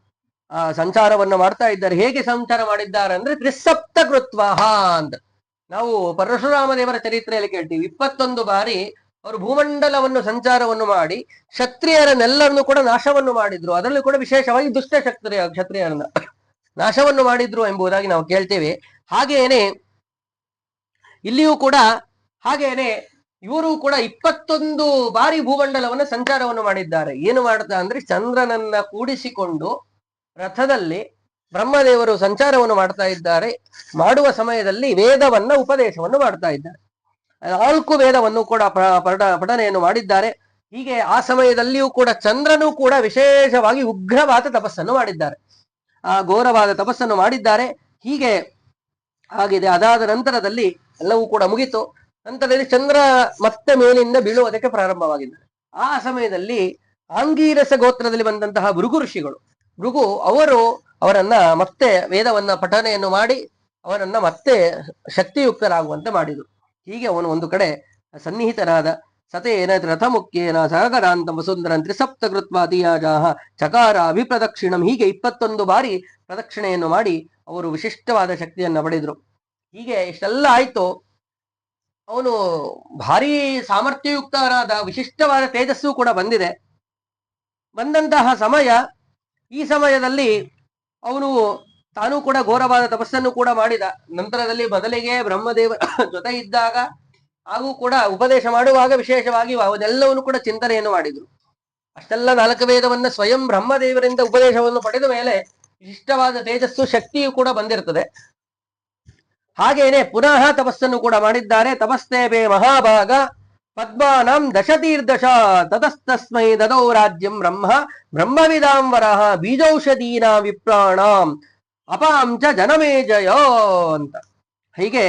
[SPEAKER 1] ಸಂಚಾರವನ್ನು ಮಾಡ್ತಾ ಇದ್ದಾರೆ. ಹೇಗೆ ಸಂಚಾರ ಮಾಡಿದ್ದಾರೆ ಅಂದ್ರೆ ತ್ರಿಸಪ್ತ ಕೃತ್ವಾಹ ಅಂತ, ನಾವು ಪರಶುರಾಮ ದೇವರ ಚರಿತ್ರೆಯಲ್ಲಿ ಕೇಳ್ತೀವಿ, 21 ಬಾರಿ ಅವರು ಭೂಮಂಡಲವನ್ನು ಸಂಚಾರವನ್ನು ಮಾಡಿ ಕ್ಷತ್ರಿಯರನ್ನೆಲ್ಲರನ್ನು ಕೂಡ ನಾಶವನ್ನು ಮಾಡಿದ್ರು. ಅದರಲ್ಲೂ ಕೂಡ ವಿಶೇಷವಾಗಿ ದುಷ್ಟ ಕ್ಷತ್ರಿಯರನ್ನ ನಾಶವನ್ನು ಮಾಡಿದ್ರು ಎಂಬುದಾಗಿ ನಾವು ಕೇಳ್ತೇವೆ. ಹಾಗೇನೆ ಇಲ್ಲಿಯೂ ಕೂಡ ಹಾಗೇನೆ ಇವರು ಕೂಡ 21 ಬಾರಿ ಭೂಮಂಡಲವನ್ನು ಸಂಚಾರವನ್ನು ಮಾಡಿದ್ದಾರೆ. ಏನು ಮಾಡ್ತಾ ಅಂದ್ರೆ ಚಂದ್ರನನ್ನ ಕೂಡಿಸಿಕೊಂಡು ರಥದಲ್ಲಿ ಬ್ರಹ್ಮದೇವರು ಸಂಚಾರವನ್ನು ಮಾಡ್ತಾ ಇದ್ದಾರೆ. ಮಾಡುವ ಸಮಯದಲ್ಲಿ ವೇದವನ್ನ ಉಪದೇಶವನ್ನು ಮಾಡ್ತಾ ಇದ್ದಾರೆ. 4 ವೇದವನ್ನು ಕೂಡ ಪಠನೆಯನ್ನು ಮಾಡಿದ್ದಾರೆ. ಹೀಗೆ ಆ ಸಮಯದಲ್ಲಿಯೂ ಕೂಡ ಚಂದ್ರನೂ ಕೂಡ ವಿಶೇಷವಾಗಿ ಉಗ್ರವಾದ ತಪಸ್ಸನ್ನು ಮಾಡಿದ್ದಾರೆ, ಆ ಘೋರವಾದ ತಪಸ್ಸನ್ನು ಮಾಡಿದ್ದಾರೆ. ಹೀಗೆ ಆಗಿದೆ. ಅದಾದ ನಂತರದಲ್ಲಿ ಎಲ್ಲವೂ ಕೂಡ ಮುಗಿತು. ನಂತರದಲ್ಲಿ ಚಂದ್ರ ಮತ್ತೆ ಮೇಲಿಂದ ಬೀಳುವುದಕ್ಕೆ ಪ್ರಾರಂಭವಾಗಿದ್ದಾರೆ. ಆ ಸಮಯದಲ್ಲಿ ಆಂಗೀರಸ ಗೋತ್ರದಲ್ಲಿ ಬಂದಂತಹ ಭೃಗು ಋಷಿಗಳು, ಅವರನ್ನ ಮತ್ತೆ ವೇದವನ್ನ ಪಠನೆಯನ್ನು ಮಾಡಿ ಅವರನ್ನ ಮತ್ತೆ ಶಕ್ತಿಯುಕ್ತರಾಗುವಂತೆ ಮಾಡಿದರು. ಹೀಗೆ ಅವನು ಒಂದು ಕಡೆ ಸನ್ನಿಹಿತನಾದ ಸತೇನ ರಥ ಮುಖ್ಯೇನ ಸಾಗರಾಂತ ವಸುಂಧರಂ ತ್ರಿಸಪ್ತ ಕೃತ್ವ ಅತಿಯಾಜಾಹ ಚಕಾರ ಅಭಿಪ್ರದಕ್ಷಿಣಂ. ಹೀಗೆ 21 ಬಾರಿ ಪ್ರದಕ್ಷಿಣೆಯನ್ನು ಮಾಡಿ ಅವರು ವಿಶಿಷ್ಟವಾದ ಶಕ್ತಿಯನ್ನ ಪಡೆದರು. ಹೀಗೆ ಇಷ್ಟೆಲ್ಲ ಆಯ್ತು. ಅವನು ಭಾರಿ ಸಾಮರ್ಥ್ಯಯುಕ್ತನಾದ ವಿಶಿಷ್ಟವಾದ ತೇಜಸ್ಸು ಕೂಡ ಬಂದಿದೆ. ಬಂದಂತಹ ಸಮಯ, ಈ ಸಮಯದಲ್ಲಿ ಅವನು ತಾನೂ ಕೂಡ ಘೋರವಾದ ತಪಸ್ಸನ್ನು ಕೂಡ ಮಾಡಿದ. ನಂತರದಲ್ಲಿ ಮೊದಲಿಗೆ ಬ್ರಹ್ಮದೇವ ಜೊತೆ ಇದ್ದಾಗ ಹಾಗೂ ಕೂಡ ಉಪದೇಶ ಮಾಡುವಾಗ ವಿಶೇಷವಾಗಿ ಅವನ್ನೆಲ್ಲವನ್ನು ಕೂಡ ಚಿಂತನೆಯನ್ನು ಮಾಡಿದ್ರು. ಅಷ್ಟೆಲ್ಲ 4 ವೇದವನ್ನ ಸ್ವಯಂ ಬ್ರಹ್ಮದೇವರಿಂದ ಉಪದೇಶವನ್ನು ಪಡೆದ ಮೇಲೆ ವಿಶಿಷ್ಟವಾದ ತೇಜಸ್ಸು ಶಕ್ತಿಯು ಕೂಡ ಬಂದಿರ್ತದೆ. ಹಾಗೇನೆ ಪುನಃ ತಪಸ್ಸನ್ನು ಕೂಡ ಮಾಡಿದ್ದಾರೆ. ತಪಸ್ತೇಪೆ ಮಹಾಭಾಗ ಪದ್ಮಾನಂ ದಶತೀರ್ದಶ ತತಸ್ತಸ್ಮೈ ದದೌ ರಾಜ್ಯಂ ಬ್ರಹ್ಮವಿದಾಂವರಃ ಬೀಜೌಷಧೀನಾ ವಿಪ್ರಾಣಾಂ ಅಪಾಂಚ ಜನಮೇಜಯ ಅಂತ. ಹೀಗೆ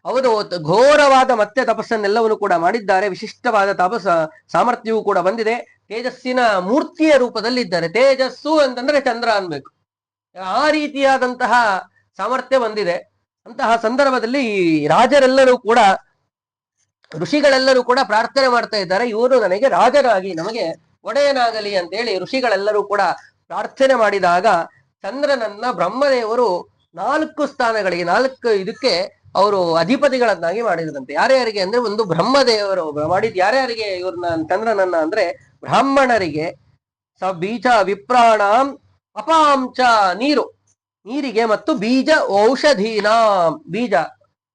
[SPEAKER 1] ಅವರು ಘೋರವಾದ ಮತ್ತೆ ತಪಸ್ಸನ್ನೆಲ್ಲವನ್ನು ಕೂಡ ಮಾಡಿದ್ದಾರೆ. ವಿಶಿಷ್ಟವಾದ ಸಾಮರ್ಥ್ಯವೂ ಕೂಡ ಬಂದಿದೆ. ತೇಜಸ್ಸಿನ ಮೂರ್ತಿಯ ರೂಪದಲ್ಲಿದ್ದಾರೆ. ತೇಜಸ್ಸು ಅಂತಂದ್ರೆ ಚಂದ್ರ ಅನ್ಬೇಕು, ಆ ರೀತಿಯಾದಂತಹ ಸಾಮರ್ಥ್ಯ ಬಂದಿದೆ. ಅಂತಹ ಸಂದರ್ಭದಲ್ಲಿ ರಾಜರೆಲ್ಲರೂ ಕೂಡ, ಋಷಿಗಳೆಲ್ಲರೂ ಕೂಡ ಪ್ರಾರ್ಥನೆ ಮಾಡ್ತಾ ಇದ್ದಾರೆ, ಇವರು ನನಗೆ ರಾಜರಾಗಿ ನಮಗೆ ಒಡೆಯನಾಗಲಿ ಅಂತೇಳಿ ಋಷಿಗಳೆಲ್ಲರೂ ಕೂಡ ಪ್ರಾರ್ಥನೆ ಮಾಡಿದಾಗ ಚಂದ್ರನನ್ನ ಬ್ರಹ್ಮದೇವರು 4 ಸ್ಥಾನಗಳಿಗೆ 4 ಇದಕ್ಕೆ ಅವರು ಅಧಿಪತಿಗಳನ್ನಾಗಿ ಮಾಡಿದ್ರಂತೆ. ಯಾರ್ಯಾರಿಗೆ ಅಂದ್ರೆ, ಒಂದು ಬ್ರಹ್ಮದೇವರು ಮಾಡಿದ್ ಯಾರ್ಯಾರಿಗೆ ಇವ್ರನ್ನ ಚಂದ್ರನನ್ನ ಅಂದ್ರೆ ಬ್ರಾಹ್ಮಣರಿಗೆ, ಬೀಜ ವಿಪ್ರಾಣಾಂ ಅಪಾಂಚ ನೀರಿಗೆ ಮತ್ತು ಬೀಜ ಔಷಧೀನ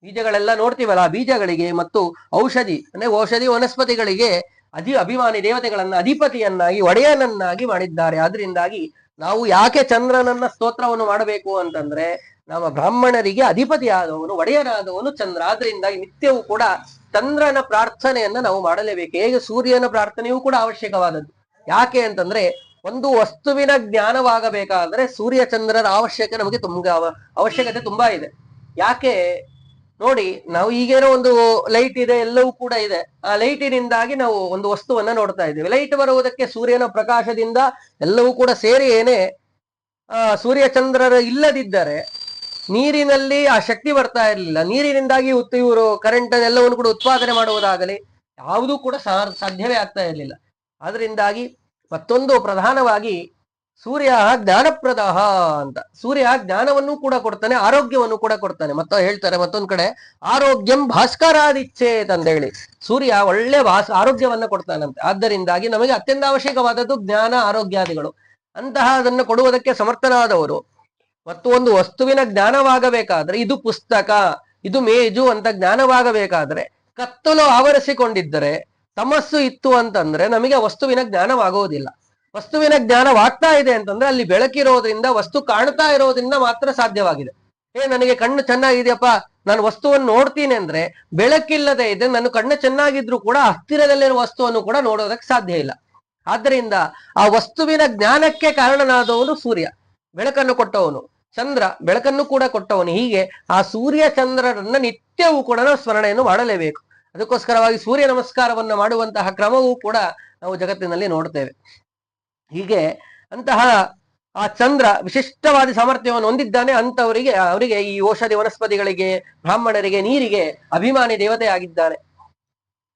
[SPEAKER 1] ಬೀಜಗಳೆಲ್ಲ ನೋಡ್ತೀವಲ್ಲ, ಬೀಜಗಳಿಗೆ ಮತ್ತು ಔಷಧಿ ಅಂದ್ರೆ ಔಷಧಿ ವನಸ್ಪತಿಗಳಿಗೆ ಅಭಿಮಾನಿ ದೇವತೆಗಳನ್ನ ಅಧಿಪತಿಯನ್ನಾಗಿ ಒಡೆಯನನ್ನಾಗಿ ಮಾಡಿದ್ದಾರೆ. ಆದ್ರಿಂದಾಗಿ ನಾವು ಯಾಕೆ ಚಂದ್ರನನ್ನ ಸ್ತೋತ್ರವನ್ನು ಮಾಡಬೇಕು ಅಂತಂದ್ರೆ, ನಮ್ಮ ಬ್ರಾಹ್ಮಣರಿಗೆ ಅಧಿಪತಿಯಾದವನು ಒಡೆಯನಾದವನು ಚಂದ್ರ. ಆದ್ರಿಂದಾಗಿ ನಿತ್ಯವೂ ಕೂಡ ಚಂದ್ರನ ಪ್ರಾರ್ಥನೆಯನ್ನ ನಾವು ಮಾಡಲೇಬೇಕು. ಹೇಗೆ ಸೂರ್ಯನ ಪ್ರಾರ್ಥನೆಯೂ ಕೂಡ ಅವಶ್ಯಕವಾದದ್ದು. ಯಾಕೆ ಅಂತಂದ್ರೆ, ಒಂದು ವಸ್ತುವಿನ ಜ್ಞಾನವಾಗಬೇಕಾದ್ರೆ ಸೂರ್ಯ ಚಂದ್ರರ ಅವಶ್ಯಕತೆ ತುಂಬಾ ಇದೆ. ಯಾಕೆ ನೋಡಿ, ನಾವು ಈಗೇನೋ ಒಂದು ಲೈಟ್ ಇದೆ, ಎಲ್ಲವೂ ಕೂಡ ಇದೆ. ಆ ಲೈಟಿನಿಂದಾಗಿ ನಾವು ಒಂದು ವಸ್ತುವನ್ನ ನೋಡ್ತಾ ಇದ್ದೇವೆ. ಲೈಟ್ ಬರುವುದಕ್ಕೆ ಸೂರ್ಯನ ಪ್ರಕಾಶದಿಂದ ಎಲ್ಲವೂ ಕೂಡ ಸೇರಿ ಏನೇ ಸೂರ್ಯ ಚಂದ್ರರ ಇಲ್ಲದಿದ್ದರೆ ನೀರಿನಲ್ಲಿ ಆ ಶಕ್ತಿ ಬರ್ತಾ ಇರಲಿಲ್ಲ. ನೀರಿನಿಂದಾಗಿ ಇವರು ಕರೆಂಟ್ ಎಲ್ಲವನ್ನು ಕೂಡ ಉತ್ಪಾದನೆ ಮಾಡುವುದಾಗಲಿ ಯಾವುದೂ ಕೂಡ ಸಾಧ್ಯವೇ ಆಗ್ತಾ ಇರಲಿಲ್ಲ. ಆದ್ರಿಂದಾಗಿ ಮತ್ತೊಂದು ಪ್ರಧಾನವಾಗಿ ಸೂರ್ಯ ಜ್ಞಾನಪ್ರದ ಅಂತ. ಸೂರ್ಯ ಜ್ಞಾನವನ್ನು ಕೂಡ ಕೊಡ್ತಾನೆ, ಆರೋಗ್ಯವನ್ನು ಕೂಡ ಕೊಡ್ತಾನೆ. ಹೇಳ್ತಾರೆ ಮತ್ತೊಂದ್ ಕಡೆ, ಆರೋಗ್ಯಂ ಭಾಸ್ಕರಾದಿಚ್ಛೇತ್ ಅಂತ ಹೇಳಿ ಸೂರ್ಯ ಒಳ್ಳೆ ಆರೋಗ್ಯವನ್ನ ಕೊಡ್ತಾನಂತೆ. ಆದ್ದರಿಂದಾಗಿ ನಮಗೆ ಅತ್ಯಂತ ಅವಶ್ಯಕವಾದದ್ದು ಜ್ಞಾನ, ಆರೋಗ್ಯಾದಿಗಳು. ಅಂತಹ ಅದನ್ನು ಕೊಡುವುದಕ್ಕೆ ಸಮರ್ಥನಾದವರು. ಮತ್ತು ಒಂದು ವಸ್ತುವಿನ ಜ್ಞಾನವಾಗಬೇಕಾದ್ರೆ, ಇದು ಪುಸ್ತಕ, ಇದು ಮೇಜು ಅಂತ ಜ್ಞಾನವಾಗಬೇಕಾದ್ರೆ ಕತ್ತಲು ಆವರಿಸಿಕೊಂಡಿದ್ದರೆ, ತಮಸ್ಸು ಇತ್ತು ಅಂತಂದ್ರೆ ನಮಗೆ ವಸ್ತುವಿನ ಜ್ಞಾನವಾಗುವುದಿಲ್ಲ. ವಸ್ತುವಿನ ಜ್ಞಾನವಾಗ್ತಾ ಇದೆ ಅಂತಂದ್ರೆ ಅಲ್ಲಿ ಬೆಳಕಿರೋದ್ರಿಂದ, ವಸ್ತು ಕಾಣ್ತಾ ಇರೋದ್ರಿಂದ ಮಾತ್ರ ಸಾಧ್ಯವಾಗಿದೆ. ನನಗೆ ಕಣ್ಣು ಚೆನ್ನಾಗಿದೆಯಪ್ಪ, ನಾನು ವಸ್ತುವನ್ನು ನೋಡ್ತೀನಿ ಅಂದ್ರೆ ಬೆಳಕಿಲ್ಲದೆ ಇದೆ, ನನ್ನ ಕಣ್ಣು ಚೆನ್ನಾಗಿದ್ರು ಕೂಡ ಹತ್ತಿರದಲ್ಲಿರುವ ವಸ್ತುವನ್ನು ಕೂಡ ನೋಡೋದಕ್ಕೆ ಸಾಧ್ಯ ಇಲ್ಲ. ಆದ್ದರಿಂದ ಆ ವಸ್ತುವಿನ ಜ್ಞಾನಕ್ಕೆ ಕಾರಣನಾದವನು ಸೂರ್ಯ, ಬೆಳಕನ್ನು ಕೊಟ್ಟವನು. ಚಂದ್ರ ಬೆಳಕನ್ನು ಕೂಡ ಕೊಟ್ಟವನು. ಹೀಗೆ ಆ ಸೂರ್ಯ ಚಂದ್ರರನ್ನ ನಿತ್ಯವೂ ಕೂಡ ನಾವು ಸ್ಮರಣೆಯನ್ನು ಮಾಡಲೇಬೇಕು. ಅದಕ್ಕೋಸ್ಕರವಾಗಿ ಸೂರ್ಯ ನಮಸ್ಕಾರವನ್ನು ಮಾಡುವಂತಹ ಕ್ರಮವೂ ಕೂಡ ನಾವು ಜಗತ್ತಿನಲ್ಲಿ ನೋಡ್ತೇವೆ. ಹೀಗೆ ಅಂತಹ ಆ ಚಂದ್ರ ವಿಶಿಷ್ಟವಾದ ಸಾಮರ್ಥ್ಯವನ್ನು ಹೊಂದಿದ್ದಾನೆ. ಅವರಿಗೆ ಈ ಔಷಧಿ ವನಸ್ಪತಿಗಳಿಗೆ, ಬ್ರಾಹ್ಮಣರಿಗೆ, ನೀರಿಗೆ ಅಭಿಮಾನಿ ದೇವತೆ ಆಗಿದ್ದಾನೆ.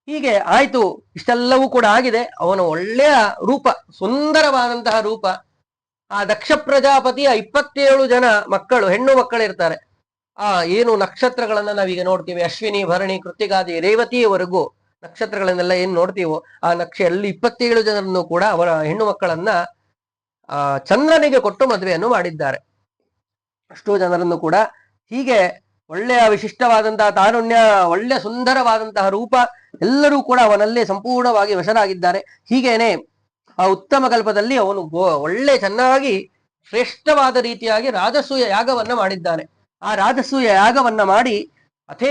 [SPEAKER 1] ಹೀಗೆ ಆಯ್ತು, ಇಷ್ಟೆಲ್ಲವೂ ಕೂಡ ಆಗಿದೆ. ಅವನ ಒಳ್ಳೆಯ ರೂಪ, ಸುಂದರವಾದಂತಹ ರೂಪ. ಆ ದಕ್ಷ ಪ್ರಜಾಪತಿಯ 27 ಜನ ಮಕ್ಕಳು, ಹೆಣ್ಣು ಮಕ್ಕಳಿರ್ತಾರೆ. ಆ ಏನು ನಕ್ಷತ್ರಗಳನ್ನ ನಾವೀಗ ನೋಡ್ತೀವಿ, ಅಶ್ವಿನಿ ಭರಣಿ ಕೃತ್ತಿಗಾದಿ ರೇವತಿಯವರೆಗೂ ನಕ್ಷತ್ರಗಳನ್ನೆಲ್ಲ ಏನ್ ನೋಡ್ತೀವೋ ಆ ಎಲ್ಲ 27 ಜನರನ್ನು ಕೂಡ ಅವರ ಹೆಣ್ಣು ಮಕ್ಕಳನ್ನ ಚಂದ್ರನಿಗೆ ಕೊಟ್ಟು ಮದುವೆಯನ್ನು ಮಾಡಿದ್ದಾರೆ. ಅಷ್ಟೋ ಜನರನ್ನು ಕೂಡ ಹೀಗೆ ಒಳ್ಳೆಯ ವಿಶಿಷ್ಟವಾದಂತಹ ತಾರುಣ್ಯ, ಒಳ್ಳೆಯ ಸುಂದರವಾದಂತಹ ರೂಪ, ಎಲ್ಲರೂ ಕೂಡ ಅವನಲ್ಲಿ ಸಂಪೂರ್ಣವಾಗಿ ವಶರಾಗಿದ್ದಾರೆ. ಹೀಗೇನೆ ಆ ಉತ್ತಮ ಕಲ್ಪದಲ್ಲಿ ಅವನು ಒಳ್ಳೆ ಚೆನ್ನಾಗಿ ಶ್ರೇಷ್ಠವಾದ ರೀತಿಯಾಗಿ ರಾಜಸೂಯ ಯಾಗವನ್ನ ಮಾಡಿದ್ದಾನೆ. ಆ ರಾಜಸೂಯ ಯಾಗವನ್ನ ಮಾಡಿ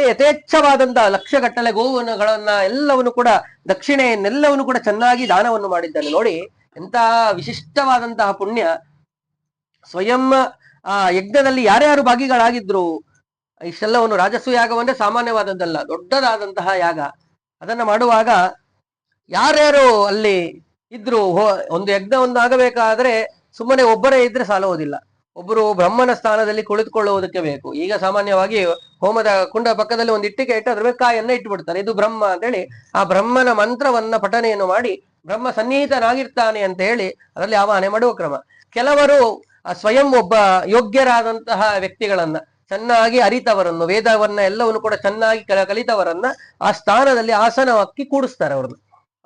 [SPEAKER 1] ಯಥೇಚ್ಛವಾದಂತಹ ಲಕ್ಷಗಟ್ಟಲೆ ಗೋವುಗಳನ್ನ ಎಲ್ಲವನ್ನು ಕೂಡ ದಕ್ಷಿಣೆಯನ್ನೆಲ್ಲವನ್ನು ಕೂಡ ಚೆನ್ನಾಗಿ ದಾನವನ್ನು ಮಾಡಿದ್ದಾನೆ. ನೋಡಿ ಎಂತಹ ವಿಶಿಷ್ಟವಾದಂತಹ ಪುಣ್ಯ. ಸ್ವಯಂ ಆ ಯಜ್ಞದಲ್ಲಿ ಯಾರ್ಯಾರು ಭಾಗಿಗಳಾಗಿದ್ರು, ಇಷ್ಟೆಲ್ಲವನ್ನು ರಾಜಸೂಯ ಯಾಗವನ್ನೇ ಸಾಮಾನ್ಯವಾದದ್ದಲ್ಲ, ದೊಡ್ಡದಾದಂತಹ ಯಾಗ. ಅದನ್ನ ಮಾಡುವಾಗ ಯಾರ್ಯಾರು ಅಲ್ಲಿ ಇದ್ರು, ಒಂದು ಯಜ್ಞವನ್ನು ಆಗಬೇಕಾದ್ರೆ ಸುಮ್ಮನೆ ಒಬ್ಬರೇ ಇದ್ರೆ ಸಾಲುವುದಿಲ್ಲ, ಒಬ್ಬರು ಬ್ರಹ್ಮನ ಸ್ಥಾನದಲ್ಲಿ ಕುಳಿತುಕೊಳ್ಳುವುದಕ್ಕೆ ಬೇಕು. ಈಗ ಸಾಮಾನ್ಯವಾಗಿ ಹೋಮದ ಕುಂಡ ಪಕ್ಕದಲ್ಲಿ ಒಂದು ಇಟ್ಟಿಗೆ ಇಟ್ಟು ಅದ್ರ ಮೇಲೆ ಕಾಯನ್ನ ಇಟ್ಟುಬಿಡ್ತಾರೆ, ಇದು ಬ್ರಹ್ಮ ಅಂತೇಳಿ ಆ ಬ್ರಹ್ಮನ ಮಂತ್ರವನ್ನ ಪಠನೆಯನ್ನು ಮಾಡಿ ಬ್ರಹ್ಮ ಸನ್ನಿಹಿತನಾಗಿರ್ತಾನೆ ಅಂತ ಹೇಳಿ ಅದರಲ್ಲಿ ಆವಾಹನೆ ಮಾಡುವ ಕ್ರಮ. ಕೆಲವರು ಸ್ವಯಂ ಒಬ್ಬ ಯೋಗ್ಯರಾದಂತಹ ವ್ಯಕ್ತಿಗಳನ್ನ, ಚೆನ್ನಾಗಿ ಅರಿತವರನ್ನು, ವೇದವನ್ನ ಎಲ್ಲವನ್ನು ಕೂಡ ಚೆನ್ನಾಗಿ ಕಲಿತವರನ್ನ ಆ ಸ್ಥಾನದಲ್ಲಿ ಆಸನವಾಗಿ ಕೂಡಿಸ್ತಾರೆ.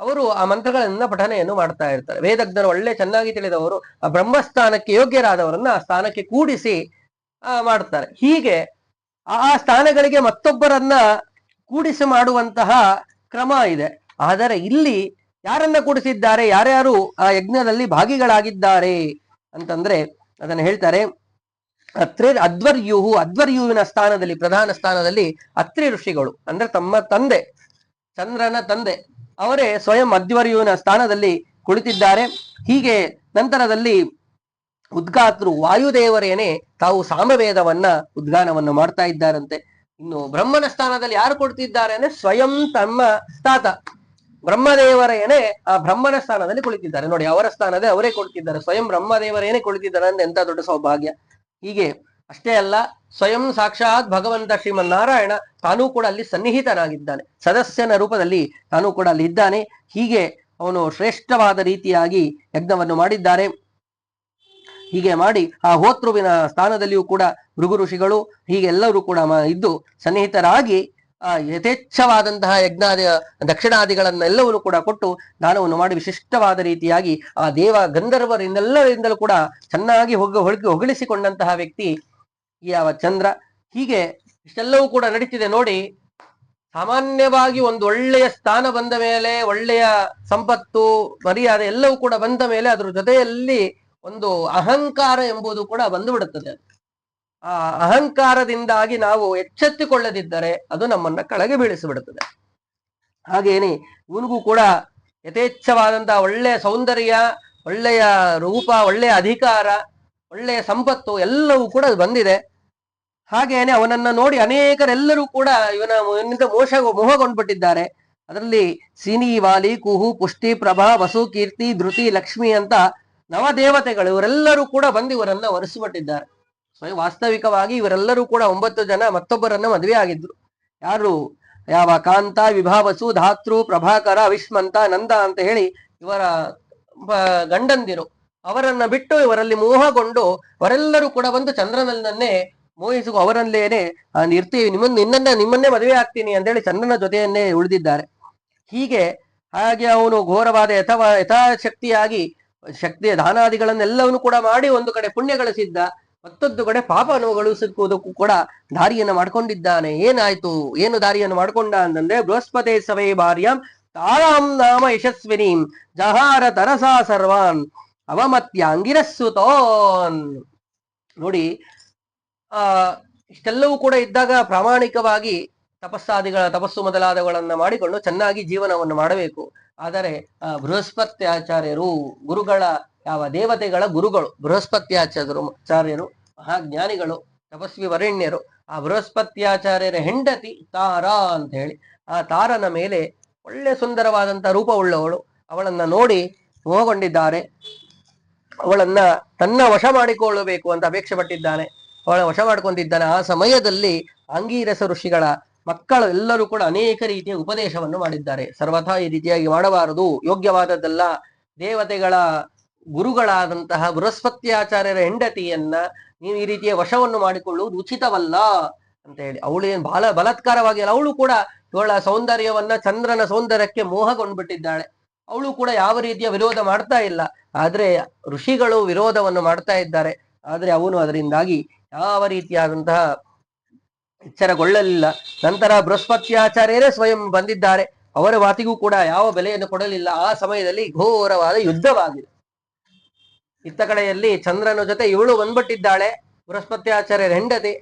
[SPEAKER 1] ಅವರು ಆ ಮಂತ್ರಗಳನ್ನ ಪಠನೆಯನ್ನು ಮಾಡ್ತಾ ಇರ್ತಾರೆ. ವೇದಜ್ಞರು ಒಳ್ಳೆ ಚೆನ್ನಾಗಿ ತಿಳಿದವರು ಆ ಬ್ರಹ್ಮಸ್ಥಾನಕ್ಕೆ ಯೋಗ್ಯರಾದವರನ್ನ ಆ ಸ್ಥಾನಕ್ಕೆ ಕೂಡಿಸಿ ಮಾಡ್ತಾರೆ. ಹೀಗೆ ಆ ಸ್ಥಾನಗಳಿಗೆ ಮತ್ತೊಬ್ಬರನ್ನ ಕೂಡಿಸಿ ಮಾಡುವಂತಹ ಕ್ರಮ ಇದೆ. ಆದರೆ ಇಲ್ಲಿ ಯಾರನ್ನ ಕೂಡಿಸಿದ್ದಾರೆ, ಯಾರ್ಯಾರು ಆ ಯಜ್ಞದಲ್ಲಿ ಭಾಗಿಗಳಾಗಿದ್ದಾರೆ ಅಂತಂದ್ರೆ ಅದನ್ನ ಹೇಳ್ತಾರೆ. ಅಧ್ವರ್ಯುವಿನ ಸ್ಥಾನದಲ್ಲಿ, ಪ್ರಧಾನ ಸ್ಥಾನದಲ್ಲಿ ಅತ್ರಿ ಋಷಿಗಳು ಅಂದ್ರೆ ತಮ್ಮ ತಂದೆ, ಚಂದ್ರನ ತಂದೆ, ಅವರೇ ಸ್ವಯಂ ಅಧ್ವರ್ಯುವಿನ ಸ್ಥಾನದಲ್ಲಿ ಕುಳಿತಿದ್ದಾರೆ. ಹೀಗೆ ನಂತರದಲ್ಲಿ ಉದ್ಗಾತರು ವಾಯುದೇವರೇನೆ ತಾವು ಸಾಮವೇದವನ್ನ ಉದ್ಗಾನವನ್ನು ಮಾಡ್ತಾ ಇದ್ದಾರಂತೆ. ಇನ್ನು ಬ್ರಹ್ಮನ ಸ್ಥಾನದಲ್ಲಿ ಯಾರು ಕೊಡ್ತಿದ್ದಾರೆ ಅಂದ್ರೆ ಸ್ವಯಂ ತಮ್ಮ ತಾತ ಬ್ರಹ್ಮದೇವರೇನೆ ಆ ಬ್ರಹ್ಮನ ಸ್ಥಾನದಲ್ಲಿ ಕುಳಿತಿದ್ದಾರೆ. ನೋಡಿ, ಅವರ ಸ್ಥಾನದಲ್ಲಿ ಅವರೇ ಕೊಡ್ತಿದ್ದಾರೆ, ಸ್ವಯಂ ಬ್ರಹ್ಮದೇವರೇನೆ ಕುಳಿತಿದ್ದಾರೆ ಅಂದ್ರೆ ಎಂತ ದೊಡ್ಡ ಸೌಭಾಗ್ಯ. ಹೀಗೆ ಅಷ್ಟೇ ಅಲ್ಲ, ಸ್ವಯಂ ಸಾಕ್ಷಾತ್ ಭಗವಂತ ಶ್ರೀಮನ್ನಾರಾಯಣ ತಾನೂ ಕೂಡ ಅಲ್ಲಿ ಸನ್ನಿಹಿತನಾಗಿದ್ದಾನೆ, ಸದಸ್ಯನ ರೂಪದಲ್ಲಿ ತಾನೂ ಕೂಡ ಅಲ್ಲಿ ಇದ್ದಾನೆ. ಹೀಗೆ ಅವನು ಶ್ರೇಷ್ಠವಾದ ರೀತಿಯಾಗಿ ಯಜ್ಞವನ್ನು ಮಾಡಿದ್ದಾರೆ. ಹೀಗೆ ಮಾಡಿ ಆ ಹೋತೃವಿನ ಸ್ಥಾನದಲ್ಲಿಯೂ ಕೂಡ ಭೃಗು ಋಷಿಗಳು ಹೀಗೆ ಎಲ್ಲರೂ ಕೂಡ ಇದ್ದು ಸನ್ನಿಹಿತರಾಗಿ ಯಥೇಚ್ಛವಾದಂತಹ ಯಜ್ಞಾದಿ ದಕ್ಷಿಣಾದಿಗಳನ್ನೆಲ್ಲವನ್ನು ಕೂಡ ಕೊಟ್ಟು ದಾನವನ್ನು ಮಾಡಿ ವಿಶಿಷ್ಟವಾದ ರೀತಿಯಾಗಿ ಆ ದೇವ ಗಂಧರ್ವರಿಂದೆಲ್ಲರಿಂದಲೂ ಕೂಡ ಚೆನ್ನಾಗಿ ಹೊಗಳಿಸಿಕೊಂಡಂತಹ ವ್ಯಕ್ತಿ ಯಾವ ಚಂದ್ರ. ಹೀಗೆ ಇಷ್ಟೆಲ್ಲವೂ ಕೂಡ ನಡೀತಿದೆ ನೋಡಿ. ಸಾಮಾನ್ಯವಾಗಿ ಒಂದು ಒಳ್ಳೆಯ ಸ್ಥಾನ ಬಂದ ಮೇಲೆ, ಒಳ್ಳೆಯ ಸಂಪತ್ತು ಮರ್ಯಾದೆ ಎಲ್ಲವೂ ಕೂಡ ಬಂದ ಮೇಲೆ ಅದ್ರ ಜೊತೆಯಲ್ಲಿ ಒಂದು ಅಹಂಕಾರ ಎಂಬುದು ಕೂಡ ಬಂದು ಬಿಡುತ್ತದೆ. ಆ ಅಹಂಕಾರದಿಂದಾಗಿ ನಾವು ಎಚ್ಚೆತ್ತುಕೊಳ್ಳದಿದ್ದರೆ ಅದು ನಮ್ಮನ್ನ ಕೆಳಗೆ ಬೀಳಿಸಿಬಿಡುತ್ತದೆ. ಹಾಗೇನೆ ಇವನಿಗೂ ಕೂಡ ಯಥೇಚ್ಛವಾದಂತಹ ಒಳ್ಳೆಯ ಸೌಂದರ್ಯ, ಒಳ್ಳೆಯ ರೂಪ, ಒಳ್ಳೆಯ ಅಧಿಕಾರ, ಒಳ್ಳೆಯ ಸಂಪತ್ತು ಎಲ್ಲವೂ ಕೂಡ ಬಂದಿದೆ. ಹಾಗೇನೆ ಅವನನ್ನ ನೋಡಿ ಅನೇಕರೆಲ್ಲರೂ ಕೂಡ ಇವನಿಂದ ಮೋಹಗೊಂಡ್ಬಿಟ್ಟಿದ್ದಾರೆ. ಅದರಲ್ಲಿ ಸಿನಿ, ವಾಲಿ, ಕುಹು, ಪುಷ್ಟಿ, ಪ್ರಭಾ, ವಸು, ಕೀರ್ತಿ, ಧೃತಿ, ಲಕ್ಷ್ಮಿ ಅಂತ ನವದೇವತೆಗಳು ಇವರೆಲ್ಲರೂ ಕೂಡ ಬಂದು ಇವರನ್ನ ವರಿಸಿಬಿಟ್ಟಿದ್ದಾರೆ. ವಾಸ್ತವಿಕವಾಗಿ ಇವರೆಲ್ಲರೂ ಕೂಡ 9 ಜನ ಮತ್ತೊಬ್ಬರನ್ನ ಮದುವೆ ಆಗಿದ್ರು. ಯಾರು? ಯಾವ ಕಾಂತ, ವಿಭಾವಸು, ಧಾತೃ, ಪ್ರಭಾಕರ, ಅವಿಷ್ಮಂತ, ನಂದ ಅಂತ ಹೇಳಿ ಇವರ ಗಂಡಂದಿರು. ಅವರನ್ನ ಬಿಟ್ಟು ಇವರಲ್ಲಿ ಮೋಹಗೊಂಡು ಅವರೆಲ್ಲರೂ ಕೂಡ ಬಂದು ಚಂದ್ರನನ್ನೇ ಮೋಹಿಸುವ, ಅವರಲ್ಲೇನೆ ಇರ್ತೀವಿ, ನಿಮ್ಮನ್ನೇ ಮದುವೆ ಆಗ್ತೀನಿ ಅಂತ ಹೇಳಿ ಚಂದ್ರನ ಜೊತೆಯನ್ನೇ ಉಳಿದಿದ್ದಾರೆ. ಹಾಗೆ ಅವನು ಘೋರವಾದ ಯಥಾಶಕ್ತಿಯಾಗಿ ಶಕ್ತಿಯ ದಾನಾದಿಗಳನ್ನೆಲ್ಲವನ್ನು ಕೂಡ ಮಾಡಿ ಒಂದು ಕಡೆ ಪುಣ್ಯ ಗಳಿಸಿದ್ದ, ಮತ್ತೊಂದು ಕಡೆ ಪಾಪ ಅನುಭವಿಸುವುದಕ್ಕೂ ಕೂಡ ದಾರಿಯನ್ನು ಮಾಡ್ಕೊಂಡಿದ್ದಾನೆ. ಏನು ದಾರಿಯನ್ನು ಮಾಡ್ಕೊಂಡ ಅಂತಂದ್ರೆ ಬೃಹಸ್ಪತಿ ಸವೇ ಭಾರ್ಯಾಂ ತಾರಾಂ ನಾಮ ಯಶಸ್ವಿನೀಂ ಜಹಾರ ತರಸಾ ಸರ್ವಾನ್ ಅವಮತ್ಯ ಅಂಗಿರಸ್ಸುತೋನ್. ನೋಡಿ, ಇಷ್ಟೆಲ್ಲವೂ ಕೂಡ ಇದ್ದಾಗ ಪ್ರಾಮಾಣಿಕವಾಗಿ ತಪಸ್ಸು ಮೊದಲಾದವುಗಳನ್ನ ಮಾಡಿಕೊಂಡು ಚೆನ್ನಾಗಿ ಜೀವನವನ್ನು ಮಾಡಬೇಕು. ಆದರೆ ಬೃಹಸ್ಪತ್ಯಾಚಾರ್ಯರು, ಗುರುಗಳ ಯಾವ ದೇವತೆಗಳ ಗುರುಗಳು ಬೃಹಸ್ಪತ್ಯಾಚಾರ್ಯರು, ಮಹಾಜ್ಞಾನಿಗಳು, ತಪಸ್ವಿ ವರೆಣ್ಯರು, ಆ ಬೃಹಸ್ಪತ್ಯಾಚಾರ್ಯರ ಹೆಂಡತಿ ತಾರಾ ಅಂತ ಹೇಳಿ, ಆ ತಾರನ ಮೇಲೆ ಒಳ್ಳೆ ಸುಂದರವಾದಂತ ರೂಪವುಳ್ಳವಳು, ಅವಳನ್ನ ನೋಡಿ ಮೋಹಗೊಂಡಿದ್ದಾರೆ. ಅವಳನ್ನ ತನ್ನ ವಶ ಮಾಡಿಕೊಳ್ಳಬೇಕು ಅಂತ ಅಪೇಕ್ಷೆ ಪಟ್ಟಿದ್ದಾನೆ, ಅವಳ ವಶ ಮಾಡ್ಕೊಂಡಿದ್ದಾನೆ. ಆ ಸಮಯದಲ್ಲಿ ಅಂಗೀರಸ ಋಷಿಗಳ ಮಕ್ಕಳು ಎಲ್ಲರೂ ಕೂಡ ಅನೇಕ ರೀತಿಯ ಉಪದೇಶವನ್ನು ಮಾಡಿದ್ದಾರೆ. ಸರ್ವಥಾ ಈ ರೀತಿಯಾಗಿ ಮಾಡಬಾರದು, ಯೋಗ್ಯವಾದದ್ದಲ್ಲ, ದೇವತೆಗಳ ಗುರುಗಳಾದಂತಹ ಬೃಹಸ್ಪತ್ಯಾಚಾರ್ಯರ ಹೆಂಡತಿಯನ್ನ ನೀವು ಈ ರೀತಿಯ ವಶವನ್ನು ಮಾಡಿಕೊಳ್ಳುವುದು ಉಚಿತವಲ್ಲ ಅಂತ ಹೇಳಿ. ಅವಳು ಏನ್ ಬಲಾತ್ಕಾರವಾಗಿ ಅಲ್ಲ, ಅವಳು ಕೂಡ ಇವಳ ಸೌಂದರ್ಯವನ್ನ ಚಂದ್ರನ ಸೌಂದರ್ಯಕ್ಕೆ ಮೋಹಗೊಂಡ್ಬಿಟ್ಟಿದ್ದಾಳೆ. ಅವಳು ಕೂಡ ಯಾವ ರೀತಿಯ ವಿರೋಧ ಮಾಡ್ತಾ ಇಲ್ಲ. ಆದ್ರೆ ಋಷಿಗಳು ವಿರೋಧವನ್ನು ಮಾಡ್ತಾ ಇದ್ದಾರೆ. ಆದ್ರೆ ಅವನು ಅದರಿಂದಾಗಿ ಯಾವ ರೀತಿಯಾದಂತಹ ಎಚ್ಚರಗೊಳ್ಳಲಿಲ್ಲ. ನಂತರ ಬೃಹಸ್ಪತ್ಯಾಚಾರ್ಯರೇ ಸ್ವಯಂ ಬಂದಿದ್ದಾರೆ. ಅವರ ಮಾತಿಗೂ ಕೂಡ ಯಾವ ಬೆಲೆಯನ್ನು ಕೊಡಲಿಲ್ಲ. ಆ ಸಮಯದಲ್ಲಿ ಘೋರವಾದ ಯುದ್ಧವಾಗಿದೆ. ಇತ್ತ ಕಡೆಯಲ್ಲಿ ಚಂದ್ರನ ಜೊತೆ ಇವಳು ಬಂದ್ಬಿಟ್ಟಿದ್ದಾಳೆ, ಬೃಹಸ್ಪತ್ಯಾಚಾರ್ಯರ ಹೆಂಡತಿ.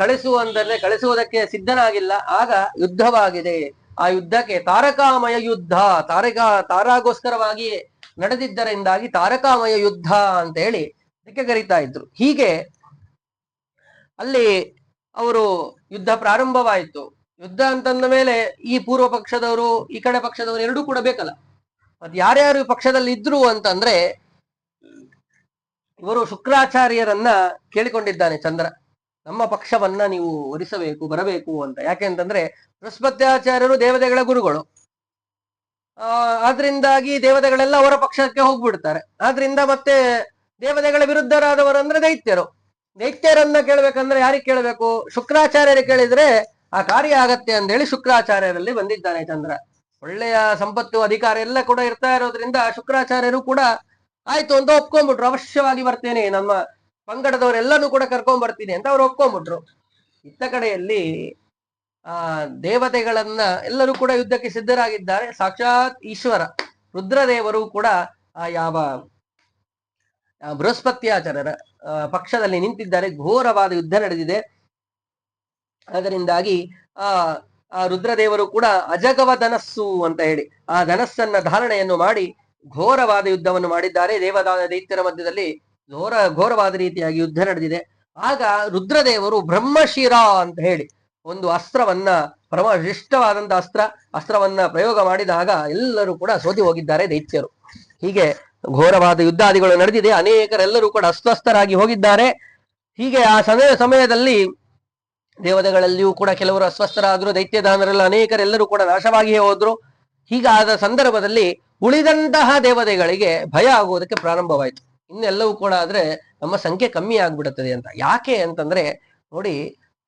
[SPEAKER 1] ಕಳಿಸುವುದಕ್ಕೆ ಸಿದ್ಧನಾಗಿಲ್ಲ. ಆಗ ಯುದ್ಧವಾಗಿದೆ. ಆ ಯುದ್ಧಕ್ಕೆ ತಾರಕಾಮಯ ಯುದ್ಧ, ತಾರಾಗೋಸ್ಕರವಾಗಿ ನಡೆದಿದ್ದರಿಂದಾಗಿ ತಾರಕಾಮಯ ಯುದ್ಧ ಅಂತ ಹೇಳಿ ಅದಕ್ಕೆ ಕರೀತಾ ಇದ್ರು. ಹೀಗೆ ಅಲ್ಲಿ ಅವರು ಯುದ್ಧ ಪ್ರಾರಂಭವಾಯಿತು. ಯುದ್ಧ ಅಂತಂದ ಮೇಲೆ ಈ ಪೂರ್ವ ಪಕ್ಷದವರು ಈ ಕಡೆ ಪಕ್ಷದವರು ಎರಡೂ ಕೂಡ ಬೇಕಲ್ಲ. ಮತ್ ಯಾರ್ಯಾರು ಪಕ್ಷದಲ್ಲಿ ಇದ್ರು ಅಂತಂದ್ರೆ ಇವರು ಶುಕ್ರಾಚಾರ್ಯರನ್ನ ಕೇಳಿಕೊಂಡಿದ್ದಾನೆ ಚಂದ್ರ, ನಮ್ಮ ಪಕ್ಷವನ್ನ ನೀವು ಒರಿಸಬೇಕು, ಬರಬೇಕು ಅಂತ. ಯಾಕೆ ಅಂತಂದ್ರೆ ಬೃಹಸ್ಪತ್ಯಾಚಾರ್ಯರು ದೇವತೆಗಳ ಗುರುಗಳು. ಆದ್ರಿಂದಾಗಿ ದೇವತೆಗಳೆಲ್ಲ ಅವರ ಪಕ್ಷಕ್ಕೆ ಹೋಗ್ಬಿಡ್ತಾರೆ. ಆದ್ರಿಂದ ಮತ್ತೆ ದೇವತೆಗಳ ವಿರುದ್ಧರಾದವರಂದ್ರೆ ದೈತ್ಯರನ್ನ ಕೇಳ್ಬೇಕಂದ್ರೆ ಯಾರಿಗೆ ಕೇಳಬೇಕು? ಶುಕ್ರಾಚಾರ್ಯರಿಗೆ ಕೇಳಿದ್ರೆ ಆ ಕಾರ್ಯ ಆಗತ್ತೆ ಅಂತ ಹೇಳಿ ಶುಕ್ರಾಚಾರ್ಯರಲ್ಲಿ ಬಂದಿದ್ದಾನೆ ಚಂದ್ರ. ಒಳ್ಳೆಯ ಸಂಪತ್ತು ಅಧಿಕಾರ ಎಲ್ಲ ಕೂಡ ಇರ್ತಾ ಇರೋದ್ರಿಂದ ಶುಕ್ರಾಚಾರ್ಯರು ಕೂಡ ಆಯ್ತು ಅಂತ ಒಪ್ಕೊಂಡ್ಬಿಟ್ರು. ಅವಶ್ಯವಾಗಿ ಬರ್ತೇನೆ, ನಮ್ಮ ಪಂಗಡದವರೆಲ್ಲನೂ ಕೂಡ ಕರ್ಕೊಂಡ್ ಬರ್ತೀನಿ ಅಂತ ಅವ್ರು ಒಪ್ಕೊಂಡ್ಬಿಟ್ರು. ಇತ್ತ ಕಡೆಯಲ್ಲಿ ದೇವತೆಗಳನ್ನ ಎಲ್ಲರೂ ಕೂಡ ಯುದ್ಧಕ್ಕೆ ಸಿದ್ಧರಾಗಿದ್ದಾರೆ. ಸಾಕ್ಷಾತ್ ಈಶ್ವರ ರುದ್ರದೇವರು ಕೂಡ ಯಾವ ಬೃಹಸ್ಪತ್ಯಾಚಾರ್ಯರ ಪಕ್ಷದಲ್ಲಿ ನಿಂತಿದ್ದಾರೆ. ಘೋರವಾದ ಯುದ್ಧ ನಡೆದಿದೆ. ಅದರಿಂದಾಗಿ ಆ ರುದ್ರದೇವರು ಕೂಡ ಅಜಗವ ಧನಸ್ಸು ಅಂತ ಹೇಳಿ ಆ ಧನಸ್ಸನ್ನ ಧಾರಣೆಯನ್ನು ಮಾಡಿ ಘೋರವಾದ ಯುದ್ಧವನ್ನು ಮಾಡಿದ್ದಾರೆ. ದೈತ್ಯರ ಮಧ್ಯದಲ್ಲಿ ಘೋರವಾದ ರೀತಿಯಾಗಿ ಯುದ್ಧ ನಡೆದಿದೆ. ಆಗ ರುದ್ರದೇವರು ಬ್ರಹ್ಮಶಿರ ಅಂತ ಹೇಳಿ ಒಂದು ಅಸ್ತ್ರವನ್ನ, ಪರಮ ವಿಶಿಷ್ಟವಾದಂತಹ ಅಸ್ತ್ರವನ್ನ ಪ್ರಯೋಗ ಮಾಡಿದಾಗ ಎಲ್ಲರೂ ಕೂಡ ಸೋತಿ ಹೋಗಿದ್ದಾರೆ ದೈತ್ಯರು. ಹೀಗೆ ಘೋರವಾದ ಯುದ್ಧಾದಿಗಳು ನಡೆದಿದೆ. ಅನೇಕರೆಲ್ಲರೂ ಕೂಡ ಅಸ್ವಸ್ಥರಾಗಿ ಹೋಗಿದ್ದಾರೆ. ಹೀಗೆ ಆ ಸಮಯದಲ್ಲಿ ದೇವತೆಗಳಲ್ಲಿಯೂ ಕೂಡ ಕೆಲವರು ಅಸ್ವಸ್ಥರಾದ್ರು, ದೈತ್ಯದಾನರೆಲ್ಲ ಅನೇಕರೆಲ್ಲರೂ ಕೂಡ ನಾಶವಾಗಿಯೇ ಹೋದ್ರು. ಹೀಗಾದ ಸಂದರ್ಭದಲ್ಲಿ ಉಳಿದಂತಹ ದೇವತೆಗಳಿಗೆ ಭಯ ಆಗುವುದಕ್ಕೆ ಪ್ರಾರಂಭವಾಯಿತು. ಇನ್ನೆಲ್ಲವೂ ಕೂಡ ಆದ್ರೆ ನಮ್ಮ ಸಂಖ್ಯೆ ಕಮ್ಮಿ ಆಗ್ಬಿಡುತ್ತದೆ ಅಂತ. ಯಾಕೆ ಅಂತಂದ್ರೆ ನೋಡಿ,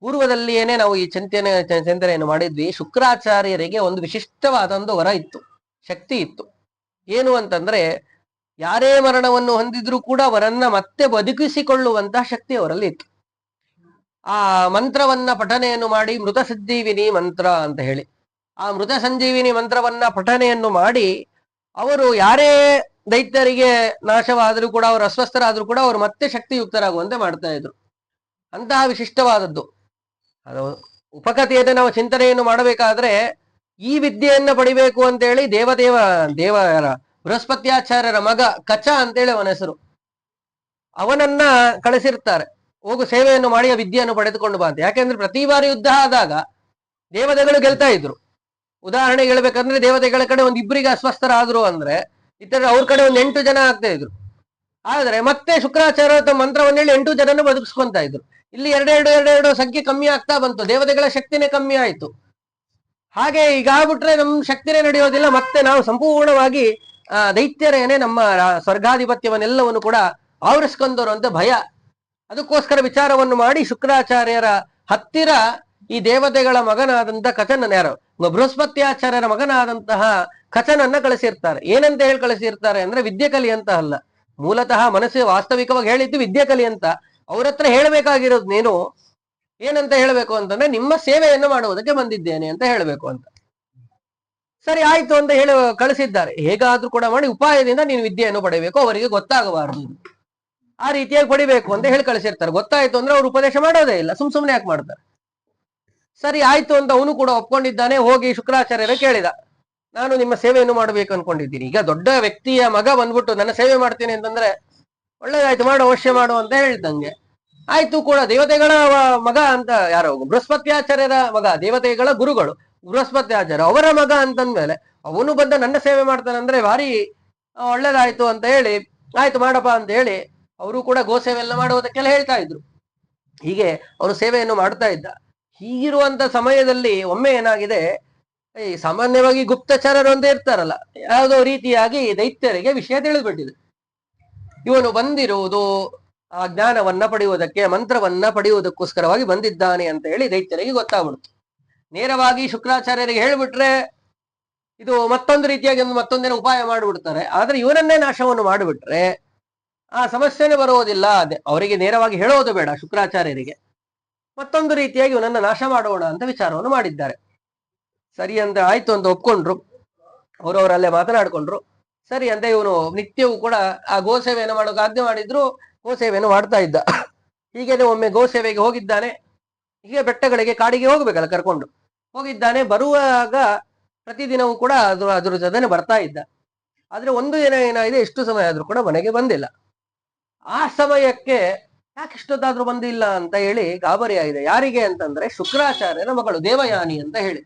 [SPEAKER 1] ಪೂರ್ವದಲ್ಲಿಯೇನೆ ನಾವು ಈ ಚಿಂತನೆಯನ್ನು ಮಾಡಿದ್ವಿ. ಶುಕ್ರಾಚಾರ್ಯರಿಗೆ ಒಂದು ವಿಶಿಷ್ಟವಾದ ವರ ಇತ್ತು, ಶಕ್ತಿ ಇತ್ತು. ಏನು ಅಂತಂದ್ರೆ ಯಾರೇ ಮರಣವನ್ನು ಹೊಂದಿದ್ರು ಕೂಡ ಅವರನ್ನ ಮತ್ತೆ ಬದುಕಿಸಿಕೊಳ್ಳುವಂತಹ ಶಕ್ತಿ ಅವರಲ್ಲಿ ಇತ್ತು. ಆ ಮಂತ್ರವನ್ನ ಪಠನೆಯನ್ನು ಮಾಡಿ, ಮೃತ ಸಂಜೀವಿನಿ ಮಂತ್ರ ಅಂತ ಹೇಳಿ ಆ ಮೃತ ಸಂಜೀವಿನಿ ಮಂತ್ರವನ್ನ ಪಠನೆಯನ್ನು ಮಾಡಿ ಅವರು ಯಾರೇ ದೈತ್ಯರಿಗೆ ನಾಶವಾದರೂ ಕೂಡ, ಅವರು ಅಸ್ವಸ್ಥರಾದ್ರೂ ಕೂಡ ಅವರು ಮತ್ತೆ ಶಕ್ತಿಯುಕ್ತರಾಗುವಂತೆ ಮಾಡ್ತಾ ಇದ್ರು. ಅಂತಹ ವಿಶಿಷ್ಟವಾದದ್ದು ಅದು ಉಪಕಥೆಯನ್ನೇ ನಾವು ಚಿಂತನೆಯನ್ನು ಮಾಡಬೇಕಾದ್ರೆ ಈ ವಿದ್ಯೆಯನ್ನ ಪಡಿಬೇಕು ಅಂತೇಳಿ ದೇವರ ಬೃಹಸ್ಪತ್ಯಾಚಾರ್ಯರ ಮಗ ಕಚ ಅಂತೇಳಿ ಅವನ ಹೆಸರು, ಅವನನ್ನ ಕಳಿಸಿರ್ತಾರೆ. ಹೋಗು ಸೇವೆಯನ್ನು ಮಾಡಿ ಆ ವಿದ್ಯೆಯನ್ನು ಪಡೆದುಕೊಂಡು ಬಾ ಅಂತ. ಯಾಕೆಂದ್ರೆ ಪ್ರತಿ ಬಾರಿ ಯುದ್ಧ ಆದಾಗ ದೇವತೆಗಳು ಗೆಲ್ತಾ ಇದ್ರು. ಉದಾಹರಣೆಗೆ ಹೇಳ್ಬೇಕಂದ್ರೆ ದೇವತೆಗಳ ಕಡೆ ಒಂದ್ ಇಬ್ಬರಿಗೆ ಅಸ್ವಸ್ಥರಾದ್ರು ಅಂದ್ರೆ ಇತರ ಅವ್ರ ಕಡೆ ಒಂದ್ 8 ಜನ ಆಗ್ತಾ ಇದ್ರು. ಆದ್ರೆ ಮತ್ತೆ ಶುಕ್ರಾಚಾರ್ಯ ತಮ್ಮ ಮಂತ್ರವನ್ನು ಹೇಳಿ 8 ಜನನ ಬದುಕಿಸ್ಕೊಂತ ಇದ್ರು. ಇಲ್ಲಿ ಎರಡೆರಡು ಸಂಖ್ಯೆ ಕಮ್ಮಿ ಆಗ್ತಾ ಬಂತು, ದೇವತೆಗಳ ಶಕ್ತಿನೇ ಕಮ್ಮಿ ಆಯ್ತು. ಹಾಗೆ ಈಗ ಆಗ್ಬಿಟ್ರೆ ನಮ್ ಶಕ್ತಿನೇ ನಡೆಯೋದಿಲ್ಲ, ಮತ್ತೆ ನಾವು ಸಂಪೂರ್ಣವಾಗಿ ದೈತ್ಯರೇನೆ ನಮ್ಮ ಸ್ವರ್ಗಾಧಿಪತ್ಯವನ್ನೆಲ್ಲವನ್ನು ಕೂಡ ಆವರಿಸ್ಕೊಂಡರು ಅಂತ ಭಯ. ಅದಕ್ಕೋಸ್ಕರ ವಿಚಾರವನ್ನು ಮಾಡಿ ಶುಕ್ರಾಚಾರ್ಯರ ಹತ್ತಿರ ಈ ದೇವತೆಗಳ ಮಗನಾದಂತಹ ಕಚನನ್ನ, ಯಾರು ಬೃಹಸ್ಪತ್ಯಾಚಾರ್ಯರ ಮಗನಾದಂತಹ ಕಚನನ್ನ ಕಳಿಸಿರ್ತಾರೆ. ಏನಂತ ಹೇಳಿ ಕಳಿಸಿರ್ತಾರೆ ಅಂದ್ರೆ ವಿದ್ಯೆ ಕಲಿ ಅಂತ ಅಲ್ಲ, ಮೂಲತಃ ಮನಸ್ಸು ವಾಸ್ತವಿಕವಾಗಿ ಹೇಳಿದ್ದು ವಿದ್ಯೆ ಕಲಿ ಅಂತ. ಅವ್ರ ಹತ್ರ ಹೇಳ್ಬೇಕಾಗಿರೋದು ನೀನು ಏನಂತ ಹೇಳ್ಬೇಕು ಅಂತಂದ್ರೆ ನಿಮ್ಮ ಸೇವೆಯನ್ನು ಮಾಡುವುದಕ್ಕೆ ಬಂದಿದ್ದೇನೆ ಅಂತ ಹೇಳ್ಬೇಕು ಅಂತ. ಸರಿ ಆಯ್ತು ಅಂತ ಹೇಳಿ ಕಳಿಸಿದ್ದಾರೆ. ಹೇಗಾದ್ರೂ ಕೂಡ ಮಾಡಿ ಉಪಾಯದಿಂದ ನೀನು ವಿದ್ಯೆಯನ್ನು ಪಡಿಬೇಕು, ಅವರಿಗೆ ಗೊತ್ತಾಗಬಾರದು, ಆ ರೀತಿಯಾಗಿ ಪಡಿಬೇಕು ಅಂತ ಹೇಳಿ ಕಳಿಸಿರ್ತಾರೆ. ಗೊತ್ತಾಯ್ತು ಅಂದ್ರೆ ಅವ್ರು ಉಪದೇಶ ಮಾಡೋದೇ ಇಲ್ಲ, ಸುಮ್ನೆ ಯಾಕೆ ಮಾಡ್ತಾರೆ. ಸರಿ ಆಯ್ತು ಅಂತ ಅವನು ಕೂಡ ಒಪ್ಕೊಂಡಿದ್ದಾನೆ. ಹೋಗಿ ಶುಕ್ರಾಚಾರ್ಯರ ಕೇಳಿದ, ನಾನು ನಿಮ್ಮ ಸೇವೆಯನ್ನು ಮಾಡಬೇಕು ಅನ್ಕೊಂಡಿದ್ದೀನಿ. ಈಗ ದೊಡ್ಡ ವ್ಯಕ್ತಿಯ ಮಗ ಬಂದ್ಬಿಟ್ಟು ನನ್ನ ಸೇವೆ ಮಾಡ್ತೀನಿ ಅಂತಂದ್ರೆ ಒಳ್ಳೇದಾಯ್ತು, ಮಾಡು, ಅವಶ್ಯ ಮಾಡು ಅಂತ ಹೇಳ್ದಂಗೆ ಆಯ್ತು. ಕೂಡ ದೇವತೆಗಳ ಮಗ ಅಂತ, ಯಾರೋ ಬೃಹಸ್ಪತ್ಯಾಚಾರ್ಯರ ಮಗ, ದೇವತೆಗಳ ಗುರುಗಳು ಬೃಹಸ್ಪತ್ಯಾಚಾರ್ಯ, ಅವರ ಮಗ ಅಂತಂದ್ಮೇಲೆ ಅವನು ಬಂದ ನನ್ನ ಸೇವೆ ಮಾಡ್ತಾನಂದ್ರೆ ಭಾರಿ ಒಳ್ಳೇದಾಯ್ತು ಅಂತ ಹೇಳಿ ಆಯ್ತು ಮಾಡಪ್ಪ ಅಂತ ಹೇಳಿ ಅವರು ಕೂಡ ಗೋಸೇವೆ ಎಲ್ಲ ಮಾಡುವುದಕ್ಕೆಲ್ಲ ಹೇಳ್ತಾ ಇದ್ರು. ಹೀಗೆ ಅವರು ಸೇವೆಯನ್ನು ಮಾಡ್ತಾ ಇದ್ದ. ಹೀಗಿರುವಂತ ಸಮಯದಲ್ಲಿ ಒಮ್ಮೆ ಏನಾಗಿದೆ, ಈ ಸಾಮಾನ್ಯವಾಗಿ ಗುಪ್ತಚರರು ಅಂತ ಇರ್ತಾರಲ್ಲ, ಯಾವುದೋ ರೀತಿಯಾಗಿ ದೈತ್ಯರಿಗೆ ವಿಷಯ ತಿಳಿದ್ಬಿಟ್ಟಿದೆ. ಇವನು ಬಂದಿರುವುದು ಆ ಜ್ಞಾನವನ್ನ ಪಡೆಯುವುದಕ್ಕೆ, ಮಂತ್ರವನ್ನ ಪಡೆಯುವುದಕ್ಕೋಸ್ಕರವಾಗಿ ಬಂದಿದ್ದಾನೆ ಅಂತ ಹೇಳಿ ದೈತ್ಯರಿಗೆ ಗೊತ್ತಾಗ್ಬಿಡ್ತು. ನೇರವಾಗಿ ಶುಕ್ರಾಚಾರ್ಯರಿಗೆ ಹೇಳ್ಬಿಟ್ರೆ ಇದು ಮತ್ತೊಂದು ರೀತಿಯಾಗಿ ಮತ್ತೊಂದೇನೋ ಉಪಾಯ ಮಾಡಿಬಿಡ್ತಾರೆ. ಆದ್ರೆ ಇವನನ್ನೇ ನಾಶವನ್ನು ಮಾಡಿಬಿಟ್ರೆ ಆ ಸಮಸ್ಯೆನೇ ಬರುವುದಿಲ್ಲ. ಅದೇ ಅವರಿಗೆ ನೇರವಾಗಿ ಹೇಳೋದು ಬೇಡ, ಶುಕ್ರಾಚಾರ್ಯರಿಗೆ ಮತ್ತೊಂದು ರೀತಿಯಾಗಿ ಇವನನ್ನ ನಾಶ ಮಾಡೋಣ ಅಂತ ವಿಚಾರವನ್ನು ಮಾಡಿದ್ದಾರೆ. ಸರಿ ಅಂತ ಆಯ್ತು ಅಂತ ಒಪ್ಕೊಂಡ್ರು. ಅವರವರಲ್ಲೇ ಮಾತನಾಡ್ಕೊಂಡ್ರು. ಸರಿ ಅಂತ ಇವನು ನಿತ್ಯವೂ ಕೂಡ ಆ ಗೋಸೇವೆಯನ್ನು ಮಾಡೋಕೆ ಆಜ್ಞೆ ಮಾಡಿದ್ರು. ಗೋಸೇವೆಯನ್ನು ಮಾಡ್ತಾ ಇದ್ದ. ಹೀಗೇನೆ ಒಮ್ಮೆ ಗೋಸೇವೆಗೆ ಹೋಗಿದ್ದಾನೆ. ಹೀಗೆ ಬೆಟ್ಟಗಳಿಗೆ, ಕಾಡಿಗೆ ಹೋಗ್ಬೇಕಲ್ಲ, ಕರ್ಕೊಂಡು ಹೋಗಿದ್ದಾನೆ. ಬರುವಾಗ ಪ್ರತಿದಿನವೂ ಕೂಡ ಅದ್ರ ಜೊತೆನೆ ಬರ್ತಾ ಇದ್ದ. ಆದ್ರೆ ಒಂದು ದಿನ ಏನಾಗಿದೆ, ಎಷ್ಟು ಸಮಯ ಆದ್ರೂ ಕೂಡ ಮನೆಗೆ ಬಂದಿಲ್ಲ. ಆ ಸಮಯಕ್ಕೆ ಯಾಕೆಷ್ಟೊತ್ತಾದ್ರೂ ಬಂದಿಲ್ಲ ಅಂತ ಹೇಳಿ ಗಾಬರಿ ಆಗಿದೆ. ಯಾರಿಗೆ ಅಂತಂದ್ರೆ ಶುಕ್ರಾಚಾರ್ಯನ ಮಗಳು ದೇವಯಾನಿ ಅಂತ ಹೇಳಿ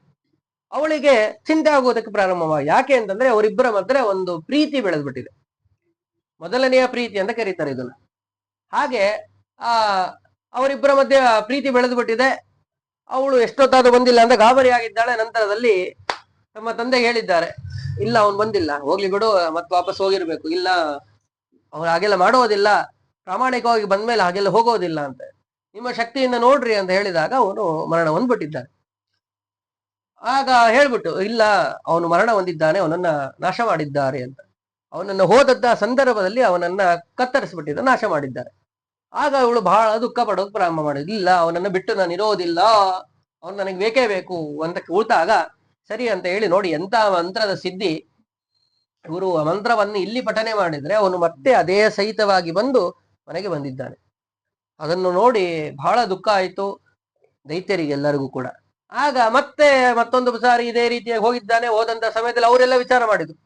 [SPEAKER 1] ಅವಳಿಗೆ ಚಿಂತೆ ಆಗುವುದಕ್ಕೆ ಪ್ರಾರಂಭವಾಗಿ. ಯಾಕೆ ಅಂತಂದ್ರೆ ಅವರಿಬ್ಬರ ಮಧ್ಯೆ ಒಂದು ಪ್ರೀತಿ ಬೆಳೆದ್ಬಿಟ್ಟಿದೆ. ಮೊದಲನೆಯ ಪ್ರೀತಿ ಅಂತ ಕರೀತಾರೆ ಇದನ್ನ. ಹಾಗೆ ಆ ಅವರಿಬ್ಬರ ಮಧ್ಯೆ ಪ್ರೀತಿ ಬೆಳೆದು ಬಿಟ್ಟಿದೆ. ಅವಳು ಎಷ್ಟೊತ್ತಾದ್ರೂ ಬಂದಿಲ್ಲ ಅಂತ ಗಾಬರಿ ಆಗಿದ್ದಾಳೆ. ನಂತರದಲ್ಲಿ ತಮ್ಮ ತಂದೆ ಹೇಳಿದ್ದಾರೆ, ಇಲ್ಲ ಅವನು ಬಂದಿಲ್ಲ, ಹೋಗ್ಲಿ ಬಿಡು, ಮತ್ತೆ ವಾಪಸ್ ಹೋಗಿರ್ಬೇಕು, ಇಲ್ಲ ಅವ್ರು ಹಾಗೆಲ್ಲ ಮಾಡೋದಿಲ್ಲ, ಪ್ರಾಮಾಣಿಕವಾಗಿ ಬಂದ್ಮೇಲೆ ಹಾಗೆಲ್ಲ ಹೋಗೋದಿಲ್ಲ ಅಂತ, ನಿಮ್ಮ ಶಕ್ತಿಯಿಂದ ನೋಡ್ರಿ ಅಂತ ಹೇಳಿದಾಗ ಅವನು ಮರಣ ಹೊಂದ್ಬಿಟ್ಟಿದ್ದಾನೆ. ಆಗ ಹೇಳ್ಬಿಟ್ಟು, ಇಲ್ಲ ಅವನು ಮರಣ ಹೊಂದಿದ್ದಾನೆ, ಅವನನ್ನ ನಾಶ ಮಾಡಿದ್ದಾರೆ ಅಂತ. ಅವನನ್ನ ಹೋದದ್ದ ಸಂದರ್ಭದಲ್ಲಿ ಅವನನ್ನ ಕತ್ತರಿಸ್ಬಿಟ್ಟಿದ್ದ, ನಾಶ ಮಾಡಿದ್ದಾರೆ. ಆಗ ಅವಳು ಬಹಳ ದುಃಖ ಪಡೋಕೆ ಪ್ರಾರಂಭ ಮಾಡಿದ್ಲು. ಇಲ್ಲ, ಅವನನ್ನ ಬಿಟ್ಟು ನಾನು ಇರೋದಿಲ್ಲ, ಅವನು ನನಗೆ ಬೇಕೇ ಬೇಕು ಅಂತ ಕೂತಾಗ, ಸರಿ ಅಂತ ಹೇಳಿ ನೋಡಿ ಎಂತ ಮಂತ್ರದ ಸಿದ್ಧಿ. ಇವರು ಆ ಮಂತ್ರವನ್ನು ಇಲ್ಲಿ ಪಠನೆ ಮಾಡಿದ್ರೆ ಅವನು ಮತ್ತೆ ಅದೇ ಸಹಿತವಾಗಿ ಬಂದು ಮನೆಗೆ ಬಂದಿದ್ದಾನೆ. ಅದನ್ನು ನೋಡಿ ಬಹಳ ದುಃಖ ಆಯಿತು ದೈತ್ಯರಿಗೆಲ್ಲರಿಗೂ ಕೂಡ. ಆಗ ಮತ್ತೆ ಮತ್ತೊಂದು ಸಾರಿ ಇದೇ ರೀತಿಯಾಗಿ ಹೋಗಿದ್ದಾನೆ. ಹೋದಂತ ಸಮಯದಲ್ಲಿ ಅವರೆಲ್ಲ ವಿಚಾರ ಮಾಡಿದ್ರು,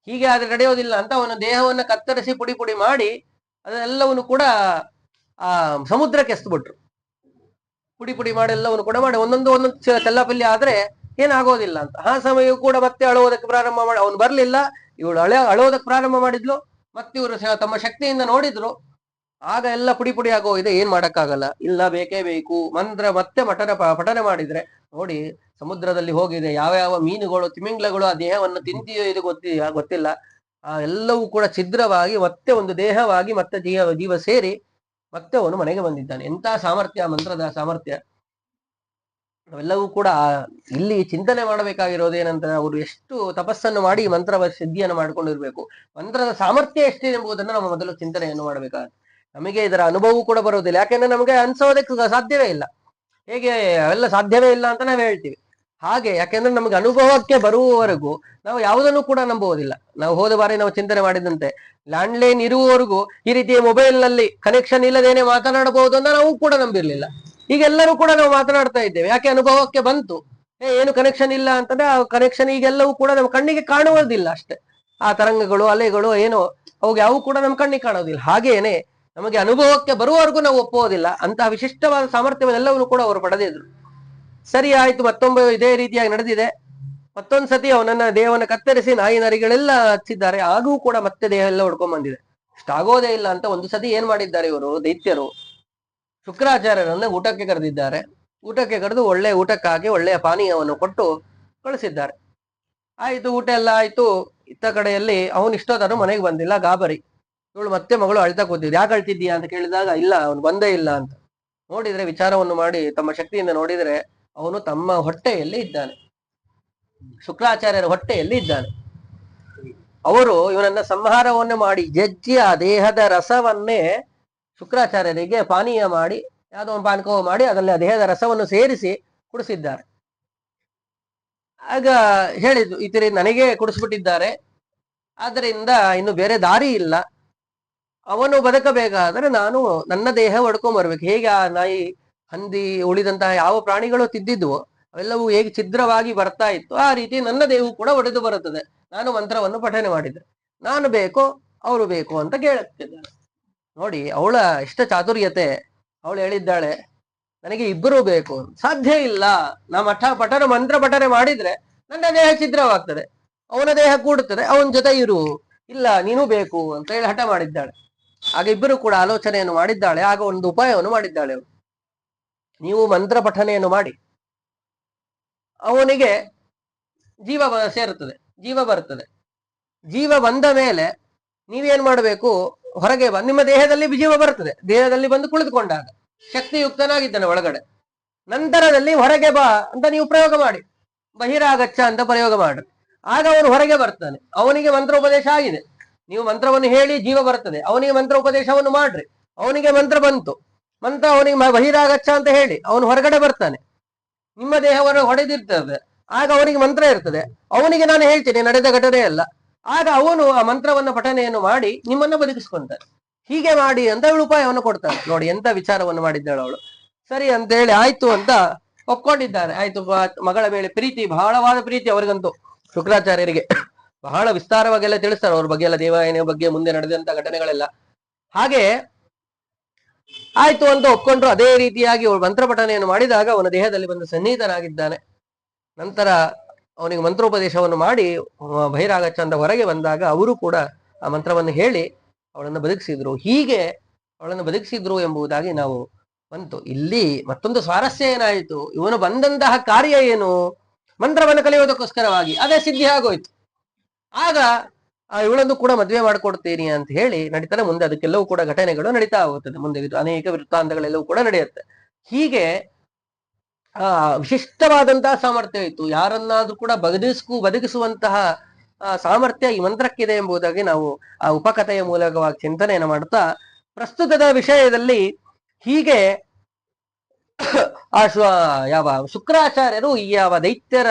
[SPEAKER 1] ಹೀಗೆ ಆದ್ರೆ ನಡೆಯೋದಿಲ್ಲ ಅಂತ ಅವನ ದೇಹವನ್ನ ಕತ್ತರಿಸಿ ಪುಡಿ ಪುಡಿ ಮಾಡಿ ಅದೆಲ್ಲವನ್ನು ಕೂಡ ಆ ಸಮುದ್ರಕ್ಕೆ ಎಸ್ಬಿಟ್ರು. ಪುಡಿ ಪುಡಿ ಮಾಡಿ ಎಲ್ಲವನ್ನು ಕೂಡ ಮಾಡಿ ಒಂದೊಂದು ಚೆಲ್ಲಪಲ್ಲಿ ಆದ್ರೆ ಏನಾಗೋದಿಲ್ಲ ಅಂತ. ಆ ಸಮಯ ಕೂಡ ಮತ್ತೆ ಅಳುವುದಕ್ಕೆ ಪ್ರಾರಂಭ ಮಾಡಿ, ಅವನು ಬರ್ಲಿಲ್ಲ, ಇವಳು ಅಳೋದಕ್ಕೆ ಪ್ರಾರಂಭ ಮಾಡಿದ್ಲು. ಮತ್ತೆ ಇವರು ತಮ್ಮ ಶಕ್ತಿಯಿಂದ ನೋಡಿದ್ರು. ಆಗ ಎಲ್ಲ ಪುಡಿ ಪುಡಿ ಆಗೋಗಿದೆ, ಏನ್ ಮಾಡಕ್ಕಾಗಲ್ಲ, ಇಲ್ಲ ಬೇಕೇ ಬೇಕು. ಮಂತ್ರ ಮತ್ತೆ ಪಠನೆ ಮಾಡಿದ್ರೆ ನೋಡಿ ಸಮುದ್ರದಲ್ಲಿ ಹೋಗಿದೆ, ಯಾವ ಯಾವ ಮೀನುಗಳು ತಿಮಿಂಗ್ಲಗಳು ಆ ದೇಹವನ್ನು ತಿಂತಿಯೋ ಇದು ಗೊತ್ತಿಲ್ಲ. ಆ ಎಲ್ಲವೂ ಕೂಡ ಛಿದ್ರವಾಗಿ ಮತ್ತೆ ಒಂದು ದೇಹವಾಗಿ ಮತ್ತೆ ಜೀವ ಸೇರಿ ಮತ್ತೆ ಅವನು ಮನೆಗೆ ಬಂದಿದ್ದಾನೆ. ಎಂತ ಸಾಮರ್ಥ್ಯ, ಮಂತ್ರದ ಸಾಮರ್ಥ್ಯ. ನಾವೆಲ್ಲವೂ ಕೂಡ ಇಲ್ಲಿ ಚಿಂತನೆ ಮಾಡಬೇಕಾಗಿರೋದೇನಂತ, ಅವರು ಎಷ್ಟು ತಪಸ್ಸನ್ನು ಮಾಡಿ ಮಂತ್ರ ಸಿದ್ಧಿಯನ್ನು ಮಾಡ್ಕೊಂಡಿರ್ಬೇಕು, ಮಂತ್ರದ ಸಾಮರ್ಥ್ಯ ಎಷ್ಟಿದೆ ಎಂಬುದನ್ನು ನಮ್ಮ ಮೊದಲು ಚಿಂತನೆಯನ್ನು ಮಾಡಬೇಕಾಗುತ್ತೆ. ನಮಗೆ ಇದರ ಅನುಭವ ಕೂಡ ಬರುವುದಿಲ್ಲ, ಯಾಕೆಂದ್ರೆ ನಮಗೆ ಅನ್ಸೋದಕ್ಕೆ ಸಾಧ್ಯವೇ ಇಲ್ಲ. ಹೇಗೆ ಅವೆಲ್ಲ ಸಾಧ್ಯವೇ ಇಲ್ಲ ಅಂತ ನಾವು ಹೇಳ್ತೀವಿ. ಹಾಗೆ ಯಾಕೆಂದ್ರೆ ನಮಗೆ ಅನುಭವಕ್ಕೆ ಬರುವವರೆಗೂ ನಾವು ಯಾವುದನ್ನು ಕೂಡ ನಂಬುವುದಿಲ್ಲ. ನಾವು ಹೋದ ಬಾರಿ ನಾವು ಚಿಂತನೆ ಮಾಡಿದಂತೆ ಲ್ಯಾಂಡ್ಲೈನ್ ಇರುವವರೆಗೂ ಈ ರೀತಿಯ ಮೊಬೈಲ್ ನಲ್ಲಿ ಕನೆಕ್ಷನ್ ಇಲ್ಲದೇನೆ ಮಾತನಾಡಬಹುದು ಅಂತ ನಾವು ಕೂಡ ನಂಬಿರ್ಲಿಲ್ಲ. ಈಗೆಲ್ಲರೂ ಕೂಡ ನಾವು ಮಾತನಾಡ್ತಾ ಇದ್ದೇವೆ, ಯಾಕೆ ಅನುಭವಕ್ಕೆ ಬಂತು. ಏನು ಕನೆಕ್ಷನ್ ಇಲ್ಲ ಅಂತಂದ್ರೆ ಆ ಕನೆಕ್ಷನ್ ಈಗೆಲ್ಲವೂ ಕೂಡ ನಮ್ಮ ಕಣ್ಣಿಗೆ ಕಾಣುವುದಿಲ್ಲ ಅಷ್ಟೇ. ಆ ತರಂಗಗಳು, ಅಲೆಗಳು ಏನೋ ಅವು ಯಾವು ಕೂಡ ನಮ್ಮ ಕಣ್ಣಿಗೆ ಕಾಣೋದಿಲ್ಲ. ಹಾಗೇನೆ ನಮಗೆ ಅನುಭವಕ್ಕೆ ಬರುವವರೆಗೂ ನಾವು ಒಪ್ಪುವುದಿಲ್ಲ. ಅಂತಹ ವಿಶಿಷ್ಟವಾದ ಸಾಮರ್ಥ್ಯವೆಲ್ಲವನ್ನು ಕೂಡ ಅವರು ಪಡೆದಿದ್ರು. ಸರಿ ಆಯ್ತು, ಮತ್ತೊಮ್ಮೆ ಇದೇ ರೀತಿಯಾಗಿ ನಡೆದಿದೆ. ಮತ್ತೊಂದ್ ಸತಿ ಅವನನ್ನ ದೇಹವನ್ನು ಕತ್ತರಿಸಿ ನಾಯಿ ನರಿಗಳೆಲ್ಲ ಹಚ್ಚಿದ್ದಾರೆ. ಆಗೂ ಕೂಡ ಮತ್ತೆ ದೇಹ ಎಲ್ಲ ಹೊಡ್ಕೊಂಡ್ ಬಂದಿದೆ. ಇಷ್ಟಾಗೋದೇ ಇಲ್ಲ ಅಂತ ಒಂದು ಸತಿ ಏನ್ ಮಾಡಿದ್ದಾರೆ ಇವರು ದೈತ್ಯರು, ಶುಕ್ರಾಚಾರ್ಯರನ್ನ ಊಟಕ್ಕೆ ಕರೆದಿದ್ದಾರೆ. ಊಟಕ್ಕೆ ಕರೆದು ಒಳ್ಳೆ ಊಟಕ್ಕಾಗಿ ಒಳ್ಳೆಯ ಪಾನೀಯವನ್ನು ಕೊಟ್ಟು ಕಳಿಸಿದ್ದಾರೆ. ಆಯ್ತು, ಊಟ ಎಲ್ಲ ಆಯ್ತು. ಇತ್ತ ಕಡೆಯಲ್ಲಿ ಅವನು ಇಷ್ಟೊತ್ತಾದ್ರೂ ಮನೆಗೆ ಬಂದಿಲ್ಲ, ಗಾಬರಿ. ಇವಳು ಮತ್ತೆ ಮಗಳು ಅಳ್ತಾ ಕೂತಿದ್ದೆ. ಯಾಕೆ ಅಳ್ತಿದ್ದೀಯಾ ಅಂತ ಕೇಳಿದಾಗ, ಇಲ್ಲ ಅವನು ಬಂದೇ ಇಲ್ಲ ಅಂತ. ನೋಡಿದ್ರೆ ವಿಚಾರವನ್ನು ಮಾಡಿ ತಮ್ಮ ಶಕ್ತಿಯಿಂದ ನೋಡಿದ್ರೆ ಅವನು ತಮ್ಮ ಹೊಟ್ಟೆಯಲ್ಲಿ ಇದ್ದಾನೆ, ಶುಕ್ರಾಚಾರ್ಯರ ಹೊಟ್ಟೆಯಲ್ಲಿ ಇದ್ದಾನೆ. ಅವರು ಇವನನ್ನ ಸಂಹಾರವನ್ನು ಮಾಡಿ ಜಜ್ಜಿ ಆ ದೇಹದ ರಸವನ್ನೇ ಶುಕ್ರಾಚಾರ್ಯರಿಗೆ ಪಾನೀಯ ಮಾಡಿ, ಯಾವುದೋ ಒಂದು ಪಾನಕ ಮಾಡಿ ಅದರಲ್ಲಿ ಆ ದೇಹದ ರಸವನ್ನು ಸೇರಿಸಿ ಕುಡಿಸಿದ್ದಾರೆ. ಆಗ ಹೇಳಿದ್ರು, ಈ ತೀರಿ ನನಗೆ ಕುಡಿಸ್ಬಿಟ್ಟಿದ್ದಾರೆ, ಆದ್ದರಿಂದ ಇನ್ನು ಬೇರೆ ದಾರಿ ಇಲ್ಲ. ಅವನು ಬದುಕಬೇಕಾದ್ರೆ ನಾನು ನನ್ನ ದೇಹ ಹೊಡ್ಕೊಂಡ್ ಬರ್ಬೇಕು. ಹೇಗೆ ಆ ನಾಯಿ, ಹಂದಿ, ಉಳಿದಂತಹ ಯಾವ ಪ್ರಾಣಿಗಳು ತಿದ್ದಿದ್ವು ಅವೆಲ್ಲವೂ ಹೇಗೆ ಛಿದ್ರವಾಗಿ ಬರ್ತಾ ಇತ್ತು, ಆ ರೀತಿ ನನ್ನ ದೇಹವು ಕೂಡ ಒಡೆದು ಬರುತ್ತದೆ. ನಾನು ಮಂತ್ರವನ್ನು ಪಠನೆ ಮಾಡಿದ್ರೆ ನಾನು ಬೇಕು, ಅವರು ಬೇಕು ಅಂತ ಕೇಳುತ್ತಿದ್ದಾನೆ. ನೋಡಿ ಅವಳ ಇಷ್ಟ ಚಾತುರ್ಯತೆ. ಅವಳು ಹೇಳಿದ್ದಾಳೆ, ನನಗೆ ಇಬ್ಬರು ಬೇಕು, ಸಾಧ್ಯ ಇಲ್ಲ. ನಾ ಪಠನ ಮಂತ್ರ ಪಠನೆ ಮಾಡಿದ್ರೆ ನನ್ನ ದೇಹ ಛಿದ್ರವಾಗ್ತದೆ, ಅವನ ದೇಹ ಕೂಡುತ್ತದೆ, ಅವನ ಜೊತೆ ಇರು, ಇಲ್ಲ ನೀನು ಬೇಕು ಅಂತ ಹೇಳಿ ಹಠ ಮಾಡಿದ್ದಾಳೆ. ಆಗ ಇಬ್ಬರು ಕೂಡ ಆಲೋಚನೆಯನ್ನು ಮಾಡಿದ್ದಾಳೆ. ಆಗ ಒಂದು ಉಪಾಯವನ್ನು ಮಾಡಿದ್ದಾಳೆ ಅವಳು, ನೀವು ಮಂತ್ರ ಪಠನೆಯನ್ನು ಮಾಡಿ ಅವನಿಗೆ ಜೀವ ಸೇರುತ್ತದೆ, ಜೀವ ಬರುತ್ತದೆ. ಜೀವ ಬಂದ ಮೇಲೆ ನೀವೇನ್ ಮಾಡಬೇಕು, ಹೊರಗೆ ನಿಮ್ಮ ದೇಹದಲ್ಲಿ ಜೀವ ಬರ್ತದೆ, ದೇಹದಲ್ಲಿ ಬಂದು ಕುಳಿತುಕೊಂಡಾಗ ಶಕ್ತಿಯುಕ್ತನಾಗಿದ್ದಾನೆ ಒಳಗಡೆ. ನಂತರದಲ್ಲಿ ಹೊರಗೆ ಬಾ ಅಂತ ನೀವು ಪ್ರಯೋಗ ಮಾಡಿ, ಬಹಿರಾಗಚ್ಚ ಅಂತ ಪ್ರಯೋಗ ಮಾಡ್ರಿ. ಆಗ ಅವನು ಹೊರಗೆ ಬರ್ತಾನೆ. ಅವನಿಗೆ ಮಂತ್ರೋಪದೇಶ ಆಗಿದೆ, ನೀವು ಮಂತ್ರವನ್ನು ಹೇಳಿ ಜೀವ ಬರ್ತದೆ. ಅವನಿಗೆ ಮಂತ್ರ ಉಪದೇಶವನ್ನು ಮಾಡ್ರಿ, ಅವನಿಗೆ ಮಂತ್ರ ಬಂತು, ಮಂತ್ರ ಅವನಿಗೆ ಬಹಿರಾಗಚ್ಚ ಅಂತ ಹೇಳಿ ಅವನು ಹೊರಗಡೆ ಬರ್ತಾನೆ. ನಿಮ್ಮ ದೇಹವನ್ನು ಹೊಡೆದಿರ್ತದೆ, ಆಗ ಅವನಿಗೆ ಮಂತ್ರ ಇರ್ತದೆ, ಅವನಿಗೆ ನಾನು ಹೇಳ್ತೇನೆ ನಡೆದ ಘಟನೆ ಅಲ್ಲ. ಆಗ ಅವನು ಆ ಮಂತ್ರವನ್ನ ಪಠನೆಯನ್ನು ಮಾಡಿ ನಿಮ್ಮನ್ನ ಬದುಕಿಸ್ಕೊಂತಾನೆ. ಹೀಗೆ ಮಾಡಿ ಅಂತ ಅವಳು ಉಪಾಯವನ್ನು ಕೊಡ್ತಾನೆ. ನೋಡಿ ಎಂತ ವಿಚಾರವನ್ನು ಮಾಡಿದ್ದಾಳು ಅವಳು. ಸರಿ ಅಂತ ಹೇಳಿ ಆಯ್ತು ಅಂತ ಒಪ್ಕೊಂಡಿದ್ದಾರೆ. ಆಯ್ತು, ಮಗಳ ಮೇಲೆ ಪ್ರೀತಿ, ಬಹಳವಾದ ಪ್ರೀತಿ ಅವರಿಗಂತೂ. ಶುಕ್ರಾಚಾರ್ಯರಿಗೆ ಬಹಳ ವಿಸ್ತಾರವಾಗೆಲ್ಲ ತಿಳಿಸ್ತಾರೆ ಅವ್ರ ಬಗ್ಗೆ ಎಲ್ಲ, ದೇವಾಯನ ಬಗ್ಗೆ ಮುಂದೆ ನಡೆದಂತ ಘಟನೆಗಳೆಲ್ಲ. ಹಾಗೆ ಆಯ್ತು ಅಂತ ಒಪ್ಕೊಂಡ್ರು. ಅದೇ ರೀತಿಯಾಗಿ ಅವಳು ಮಂತ್ರ ಪಠನೆಯನ್ನು ಮಾಡಿದಾಗ ಅವನ ದೇಹದಲ್ಲಿ ಬಂದು ಸನ್ನಿಹಿತನಾಗಿದ್ದಾನೆ. ನಂತರ ಅವನಿಗೆ ಮಂತ್ರೋಪದೇಶವನ್ನು ಮಾಡಿ ಬಹಿರಾಗಚ್ಚ ಅಂತ ಹೊರಗೆ ಬಂದಾಗ ಅವರು ಕೂಡ ಆ ಮಂತ್ರವನ್ನು ಹೇಳಿ ಅವಳನ್ನು ಬದುಕಿಸಿದ್ರು. ಹೀಗೆ ಅವಳನ್ನು ಬದುಕಿಸಿದ್ರು ಎಂಬುದಾಗಿ ನಾವು ಬಂತು. ಇಲ್ಲಿ ಮತ್ತೊಂದು ಸ್ವಾರಸ್ಯ ಏನಾಯಿತು, ಇವನು ಬಂದಂತಹ ಕಾರ್ಯ ಏನು, ಮಂತ್ರವನ್ನು ಕಲಿಯೋದಕ್ಕೋಸ್ಕರವಾಗಿ, ಅದೇ ಸಿದ್ಧಿ ಆಗೋಯ್ತು. ಆಗ ಇವಳನ್ನು ಕೂಡ ಮದುವೆ ಮಾಡಿಕೊಡ್ತೀನಿ ಅಂತ ಹೇಳಿ ನಡೀತಾನೆ. ಮುಂದೆ ಅದಕ್ಕೆಲ್ಲವೂ ಕೂಡ ಘಟನೆಗಳು ನಡೀತಾ ಹೋಗುತ್ತದೆ. ಮುಂದೆ ಅನೇಕ ವೃತ್ತಾಂತಗಳೆಲ್ಲವೂ ಕೂಡ ನಡೆಯುತ್ತೆ. ಹೀಗೆ ವಿಶಿಷ್ಟವಾದಂತಹ ಸಾಮರ್ಥ್ಯ ಇತ್ತು. ಯಾರನ್ನಾದ್ರೂ ಕೂಡ ಬದುಕಿಸುವಂತಹ ಸಾಮರ್ಥ್ಯ ಈ ಮಂತ್ರಕ್ಕಿದೆ ಎಂಬುದಾಗಿ ನಾವು ಆ ಉಪಕಥೆಯ ಮೂಲಕವಾಗಿ ಚಿಂತನೆಯನ್ನು ಮಾಡುತ್ತಾ, ಪ್ರಸ್ತುತದ ವಿಷಯದಲ್ಲಿ ಹೀಗೆ ಯಾವ ಶುಕ್ರಾಚಾರ್ಯರು ಈ ಯಾವ ದೈತ್ಯರ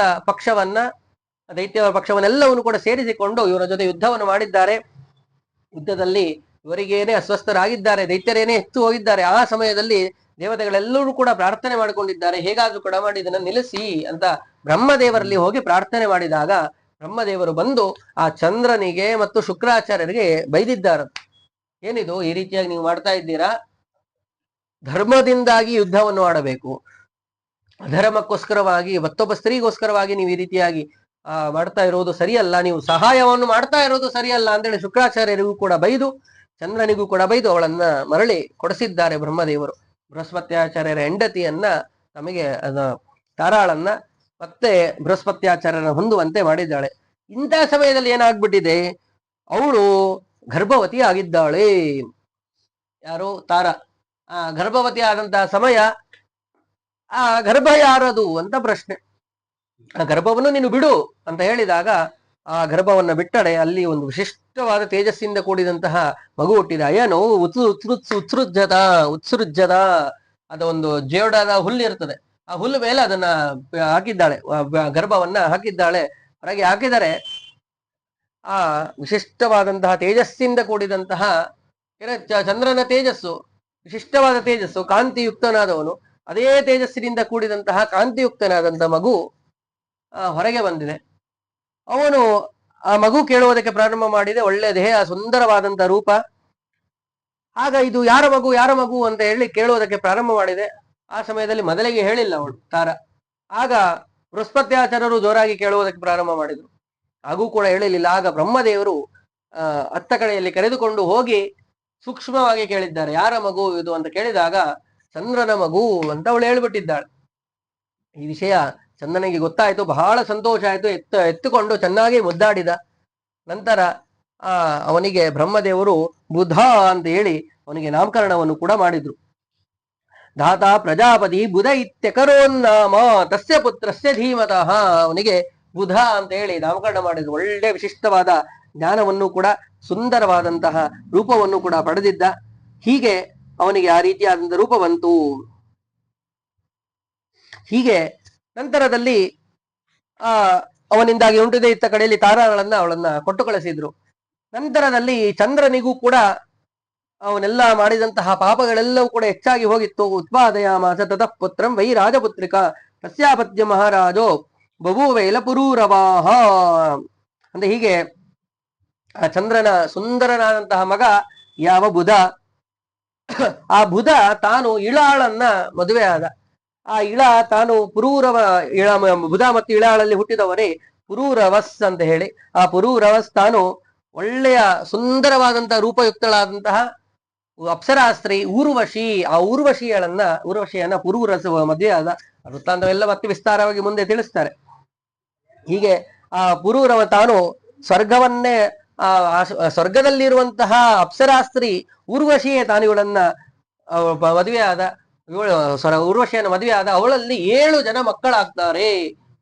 [SPEAKER 1] ಪಕ್ಷವನ್ನೆಲ್ಲವನ್ನು ಕೂಡ ಸೇರಿಸಿಕೊಂಡು ಇವರ ಜೊತೆ ಯುದ್ಧವನ್ನು ಮಾಡಿದ್ದಾರೆ. ಯುದ್ಧದಲ್ಲಿ ಇವರಿಗೇನೆ ಅಸ್ವಸ್ಥರಾಗಿದ್ದಾರೆ, ದೈತ್ಯರೇನೇ ಹೆಚ್ಚು ಹೋಗಿದ್ದಾರೆ. ಆ ಸಮಯದಲ್ಲಿ ದೇವತೆಗಳೆಲ್ಲರೂ ಕೂಡ ಪ್ರಾರ್ಥನೆ ಮಾಡಿಕೊಂಡಿದ್ದಾರೆ, ಹೇಗಾದ್ರೂ ಕೂಡ ಮಾಡಿ ಇದನ್ನ ನಿಲ್ಲಿಸಿ ಅಂತ ಬ್ರಹ್ಮದೇವರಲ್ಲಿ ಹೋಗಿ ಪ್ರಾರ್ಥನೆ ಮಾಡಿದಾಗ ಬ್ರಹ್ಮದೇವರು ಬಂದು ಆ ಚಂದ್ರನಿಗೆ ಮತ್ತು ಶುಕ್ರಾಚಾರ್ಯರಿಗೆ ಬೈದಿದ್ದಾರೆ. ಏನಿದು, ಈ ರೀತಿಯಾಗಿ ನೀವು ಮಾಡ್ತಾ ಇದ್ದೀರಾ, ಧರ್ಮದಿಂದಾಗಿ ಯುದ್ಧವನ್ನು ಆಡಬೇಕು, ಅಧರ್ಮಕ್ಕೋಸ್ಕರವಾಗಿ ಮತ್ತೊಬ್ಬ ಸ್ತ್ರೀಗೋಸ್ಕರವಾಗಿ ನೀವು ಈ ರೀತಿಯಾಗಿ ಮಾಡ್ತಾ ಇರೋದು ಸರಿಯಲ್ಲ, ನೀವು ಸಹಾಯವನ್ನು ಮಾಡ್ತಾ ಇರೋದು ಸರಿಯಲ್ಲ ಅಂತೇಳಿ ಶುಕ್ರಾಚಾರ್ಯರಿಗೂ ಕೂಡ ಬೈದು, ಚಂದ್ರನಿಗೂ ಕೂಡ ಬೈದು ಅವಳನ್ನ ಮರಳಿ ಕೊಡಿಸಿದ್ದಾರೆ ಬ್ರಹ್ಮದೇವರು. ಬೃಹಸ್ಪತ್ಯಾಚಾರ್ಯರ ಹೆಂಡತಿಯನ್ನ ನಮಗೆ ತಾರಾಳನ್ನ ಮತ್ತೆ ಬೃಹಸ್ಪತ್ಯಾಚಾರ್ಯರ ಹೊಂದುವಂತೆ ಮಾಡಿದ್ದಾಳೆ. ಇಂಥ ಸಮಯದಲ್ಲಿ ಏನಾಗ್ಬಿಟ್ಟಿದೆ, ಅವಳು ಗರ್ಭವತಿ ಆಗಿದ್ದಾಳೆ. ಯಾರು? ತಾರ. ಗರ್ಭವತಿ ಆದಂತಹ ಸಮಯ, ಆ ಗರ್ಭ ಯಾರದು ಅಂತ ಪ್ರಶ್ನೆ. ಆ ಗರ್ಭವನ್ನು ನೀನು ಬಿಡು ಅಂತ ಹೇಳಿದಾಗ ಆ ಗರ್ಭವನ್ನ ಬಿಟ್ಟಡೆ ಅಲ್ಲಿ ಒಂದು ವಿಶಿಷ್ಟವಾದ ತೇಜಸ್ಸಿಂದ ಕೂಡಿದಂತಹ ಮಗು ಹುಟ್ಟಿದ. ಏನು ಉತ್ಸೃಜ್ಯದ ಅದ ಒಂದು ಜೇಡಾದ ಹುಲ್ಲು ಇರ್ತದೆ, ಆ ಹುಲ್ಲು ಮೇಲೆ ಅದನ್ನ ಹಾಕಿದ್ದಾಳೆ, ಗರ್ಭವನ್ನ ಹಾಕಿದ್ದಾಳೆ. ಹೊರಗೆ ಹಾಕಿದರೆ ಆ ವಿಶಿಷ್ಟವಾದಂತಹ ತೇಜಸ್ಸಿಂದ ಕೂಡಿದಂತಹ ಚಂದ್ರನ ತೇಜಸ್ಸು, ವಿಶಿಷ್ಟವಾದ ತೇಜಸ್ಸು, ಕಾಂತಿಯುಕ್ತನಾದವನು, ಅದೇ ತೇಜಸ್ಸಿನಿಂದ ಕೂಡಿದಂತಹ ಕಾಂತಿಯುಕ್ತನಾದಂತಹ ಮಗು ಹೊರಗೆ ಬಂದಿದೆ. ಅವನು ಆ ಮಗು ಕೇಳುವುದಕ್ಕೆ ಪ್ರಾರಂಭ ಮಾಡಿದೆ. ಒಳ್ಳೆ ದೇಹ, ಸುಂದರವಾದಂತಹ ರೂಪ. ಆಗ ಇದು ಯಾರ ಮಗು ಅಂತ ಹೇಳಿ ಕೇಳುವುದಕ್ಕೆ ಪ್ರಾರಂಭ ಮಾಡಿದೆ. ಆ ಸಮಯದಲ್ಲಿ ಮೊದಲಿಗೆ ಹೇಳಿಲ್ಲ ಅವಳು ತಾರ. ಆಗ ಬೃಹಸ್ಪತ್ಯಾಚಾರ್ಯರು ಜೋರಾಗಿ ಕೇಳುವುದಕ್ಕೆ ಪ್ರಾರಂಭ ಮಾಡಿದ್ರು, ಹಾಗೂ ಕೂಡ ಹೇಳಿರಲಿಲ್ಲ. ಆಗ ಬ್ರಹ್ಮದೇವರು ಅತ್ತ ಕಡೆಯಲ್ಲಿ ಕರೆದುಕೊಂಡು ಹೋಗಿ ಸೂಕ್ಷ್ಮವಾಗಿ ಕೇಳಿದ್ದಾರೆ, ಯಾರ ಮಗು ಇದು ಅಂತ ಕೇಳಿದಾಗ ಚಂದ್ರನ ಮಗು ಅಂತ ಅವಳು ಹೇಳ್ಬಿಟ್ಟಿದ್ದಾಳೆ. ಈ ವಿಷಯ ಚಂದ್ರನಿಗೆ ಗೊತ್ತಾಯ್ತು, ಬಹಳ ಸಂತೋಷ ಆಯ್ತು. ಎತ್ತುಕೊಂಡು ಚೆನ್ನಾಗಿ ಮುದ್ದಾಡಿದ. ನಂತರ ಅವನಿಗೆ ಬ್ರಹ್ಮದೇವರು ಬುಧ ಅಂತ ಹೇಳಿ ಅವನಿಗೆ ನಾಮಕರಣವನ್ನು ಕೂಡ ಮಾಡಿದ್ರು. ಧಾತಾ ಪ್ರಜಾಪತಿ ಬುಧ ಇತ್ಯಕರೋನ್ನಾಮ ತಸ್ಯ ಪುತ್ರಸ್ಯ ಧೀಮತಃ. ಅವನಿಗೆ ಬುಧ ಅಂತ ಹೇಳಿ ನಾಮಕರಣ ಮಾಡಿದ್ರು. ಒಳ್ಳೆ ವಿಶಿಷ್ಟವಾದ ಜ್ಞಾನವನ್ನು ಕೂಡ, ಸುಂದರವಾದಂತಹ ರೂಪವನ್ನು ಕೂಡ ಪಡೆದಿದ್ದ. ಹೀಗೆ ಅವನಿಗೆ ಆ ರೀತಿಯಾದಂತಹ ರೂಪ ಬಂತು. ಹೀಗೆ ನಂತರದಲ್ಲಿ ಅವನಿಂದಾಗಿ ಉಂಟಿದೆ ಇತ್ತ ಕಡೆಯಲ್ಲಿ ತಾರಾಗಳನ್ನ ಅವಳನ್ನ ಕೊಟ್ಟು ಕಳಿಸಿದ್ರು. ನಂತರದಲ್ಲಿ ಚಂದ್ರನಿಗೂ ಕೂಡ ಅವನೆಲ್ಲ ಮಾಡಿದಂತಹ ಪಾಪಗಳೆಲ್ಲವೂ ಕೂಡ ಹೆಚ್ಚಾಗಿ ಹೋಗಿತ್ತು. ಉತ್ಪಾದಯಾಮಾಸ ತತಃ ಪುತ್ರಂ ವೈ ರಾಜಪುತ್ರಿಕ ತಸ್ಯಾಪತ್ಯ ಮಹಾರಾಜೋ ಬಭೂವೈಲ ಪುರೂರವಾಹ ಅಂತ. ಹೀಗೆ ಆ ಚಂದ್ರನ ಸುಂದರನಾದಂತಹ ಮಗ ಯಾವ ಬುಧ, ಆ ಬುಧ ತಾನು ಇಳಾಳನ್ನ ಮದುವೆ ಆದ. ಆ ಇಳ ತಾನು ಪುರೂರವ ಬುಧ ಮತ್ತು ಇಳಾಳಲ್ಲಿ ಹುಟ್ಟಿದವರೇ ಪುರೂರವಸ್ ಅಂತ ಹೇಳಿ. ಆ ಪುರೂರವಸ್ ತಾನು ಒಳ್ಳೆಯ ಸುಂದರವಾದಂತಹ ರೂಪಯುಕ್ತಳಾದಂತಹ ಅಪ್ಸರಾಸ್ತ್ರೀ ಊರ್ವಶಿ. ಆ ಊರ್ವಶಿಯನ್ನ ಪುರೂರಸ ಮದುವೆ ಆದ. ವೃತ್ತಾಂತವೆಲ್ಲ ಮತ್ತೆ ವಿಸ್ತಾರವಾಗಿ ಮುಂದೆ ತಿಳಿಸ್ತಾರೆ. ಹೀಗೆ ಆ ಪುರೂರವ ತಾನು ಸ್ವರ್ಗವನ್ನೇ ಸ್ವರ್ಗದಲ್ಲಿರುವಂತಹ ಅಪ್ಸರಾಸ್ತ್ರೀ ಊರ್ವಶಿಯೇ ತಾನು ಇವಳನ್ನ ಮದುವೆ ಆದ, ಊರ್ವಶಿಯನ್ನು ಮದುವೆ ಆದ. ಅವಳಲ್ಲಿ 7 ಜನ ಮಕ್ಕಳಾಗ್ತಾರೆ.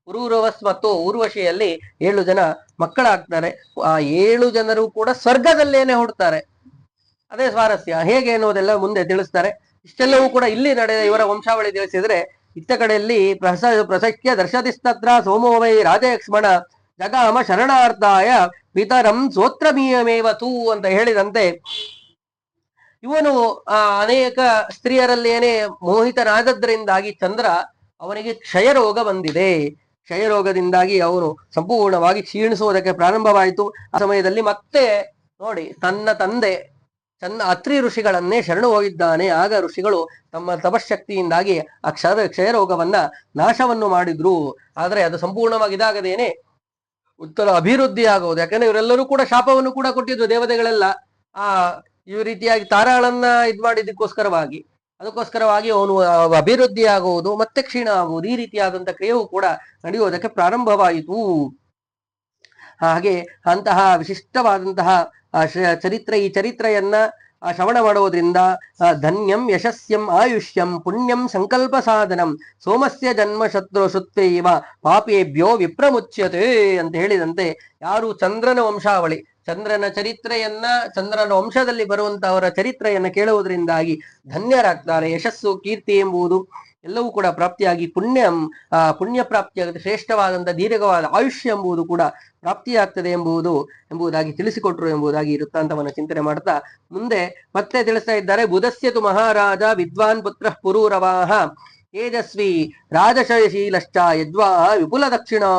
[SPEAKER 1] ಪುರೂರವಸ್ ಮತ್ತು ಊರ್ವಶಿಯಲ್ಲಿ 7 ಜನ ಮಕ್ಕಳಾಗ್ತಾರೆ. ಆ 7 ಜನರು ಕೂಡ ಸ್ವರ್ಗದಲ್ಲೇನೆ ಹುಡ್ತಾರೆ. ಅದೇ ಸ್ವಾರಸ್ಯ. ಹೇಗೆ ಅನ್ನೋದೆಲ್ಲ ಮುಂದೆ ತಿಳಿಸ್ತಾರೆ. ಇಷ್ಟೆಲ್ಲವೂ ಕೂಡ ಇಲ್ಲಿ ನಡೆದ ಇವರ ವಂಶಾವಳಿ ತಿಳಿಸಿದ್ರೆ, ಇತ್ತ ಕಡೆಯಲ್ಲಿ ಪ್ರಸಖ್ಯ ದರ್ಶತಿಸ್ತತ್ರ ಸೋಮೋ ವೈ ರಾಜಯಕ್ಷ್ಮಣ ಜಗಾಮ ಶರಣಾರ್ಥಾಯ ಪಿತರಂ ಸೋತ್ರಮೀಯಮೇವ ತೂ ಅಂತ ಹೇಳಿದಂತೆ, ಇವನು ಅನೇಕ ಸ್ತ್ರೀಯರಲ್ಲೇನೆ ಮೋಹಿತನಾದದ್ರಿಂದಾಗಿ ಚಂದ್ರ ಅವನಿಗೆ ಕ್ಷಯರೋಗ ಬಂದಿದೆ. ಕ್ಷಯರೋಗದಿಂದಾಗಿ ಅವನು ಸಂಪೂರ್ಣವಾಗಿ ಕ್ಷೀಣಿಸುವುದಕ್ಕೆ ಪ್ರಾರಂಭವಾಯಿತು. ಆ ಸಮಯದಲ್ಲಿ ಮತ್ತೆ ನೋಡಿ, ತನ್ನ ತಂದೆ ಅತ್ರಿ ಋಷಿಗಳನ್ನೇ ಶರಣು ಹೋಗಿದ್ದಾನೆ. ಆಗ ಋಷಿಗಳು ತಮ್ಮ ತಪಶಕ್ತಿಯಿಂದಾಗಿ ಆ ಕ್ಷಯರೋಗವನ್ನ ನಾಶವನ್ನು ಮಾಡಿದ್ರು. ಆದ್ರೆ ಅದು ಸಂಪೂರ್ಣವಾಗಿ ಇದಾಗದೇನೆ ಉತ್ತರ ಅಭಿವೃದ್ಧಿ ಆಗುವುದು. ಯಾಕಂದ್ರೆ ಇವರೆಲ್ಲರೂ ಕೂಡ ಶಾಪವನ್ನು ಕೂಡ ಕೊಟ್ಟಿದ್ರು ದೇವತೆಗಳೆಲ್ಲ. ಈ ರೀತಿಯಾಗಿ ತಾರಾಳನ್ನ ಮಾಡಿದ್ದಕ್ಕೋಸ್ಕರವಾಗಿ, ಅದಕ್ಕೋಸ್ಕರವಾಗಿ ಅವನು ಅಭಿವೃದ್ಧಿ ಆಗುವುದು ಮತ್ತೆ ಕ್ಷೀಣ ಆಗುವುದು, ಈ ರೀತಿಯಾದಂತಹ ಕ್ರಿಯೆಯೂ ಕೂಡ ನಡೆಯುವುದಕ್ಕೆ ಪ್ರಾರಂಭವಾಯಿತು. ಹಾಗೆ ಅಂತಹ ವಿಶಿಷ್ಟವಾದಂತಹ ಚರಿತ್ರೆ, ಈ ಚರಿತ್ರೆಯನ್ನ ಶ್ರವಣ ಮಾಡುವುದರಿಂದ ಧನ್ಯಂ ಯಶಸ್ಯಂ ಆಯುಷ್ಯಂ ಪುಣ್ಯಂ ಸಂಕಲ್ಪ ಸಾಧನಂ ಸೋಮಸ್ಯ ಜನ್ಮ ಶತ್ರು ಶುತ್ವೈವ ಪಾಪೇಭ್ಯೋ ವಿಪ್ರಮುಚ್ಯತೆ ಅಂತ ಹೇಳಿದಂತೆ, ಯಾರು ಚಂದ್ರನ ವಂಶಾವಳಿ, ಚಂದ್ರನ ಚರಿತ್ರೆಯನ್ನ, ಚಂದ್ರನ ವಂಶದಲ್ಲಿ ಬರುವಂತಹವರ ಚರಿತ್ರೆಯನ್ನ ಕೇಳುವುದರಿಂದಾಗಿ ಧನ್ಯರಾಗ್ತಾರೆ. ಯಶಸ್ಸು, ಕೀರ್ತಿ ಎಂಬುದು ಎಲ್ಲವೂ ಕೂಡ ಪ್ರಾಪ್ತಿಯಾಗಿ ಪುಣ್ಯ ಪ್ರಾಪ್ತಿಯಾಗುತ್ತೆ. ಶ್ರೇಷ್ಠವಾದಂತಹ ದೀರ್ಘವಾದ ಆಯುಷ್ಯ ಎಂಬುದು ಕೂಡ ಪ್ರಾಪ್ತಿಯಾಗ್ತದೆ ಎಂಬುದಾಗಿ ತಿಳಿಸಿಕೊಟ್ರು ಎಂಬುದಾಗಿ ವೃತ್ತಾಂತವನ್ನು ಚಿಂತನೆ ಮಾಡ್ತಾ ಮುಂದೆ ಮತ್ತೆ ತಿಳಿಸ್ತಾ ಇದ್ದಾರೆ. ಬುಧಸ್ಯತು ಮಹಾರಾಜ ವಿದ್ವಾನ್ ಪುತ್ರ ಪುರೂರವಾಹ ತೇಜಸ್ವಿ ರಾಜಶಯಶೀಲಶ್ಚ ಯದ್ವಾ ವಿಪುಲ ದಕ್ಷಿಣಾ.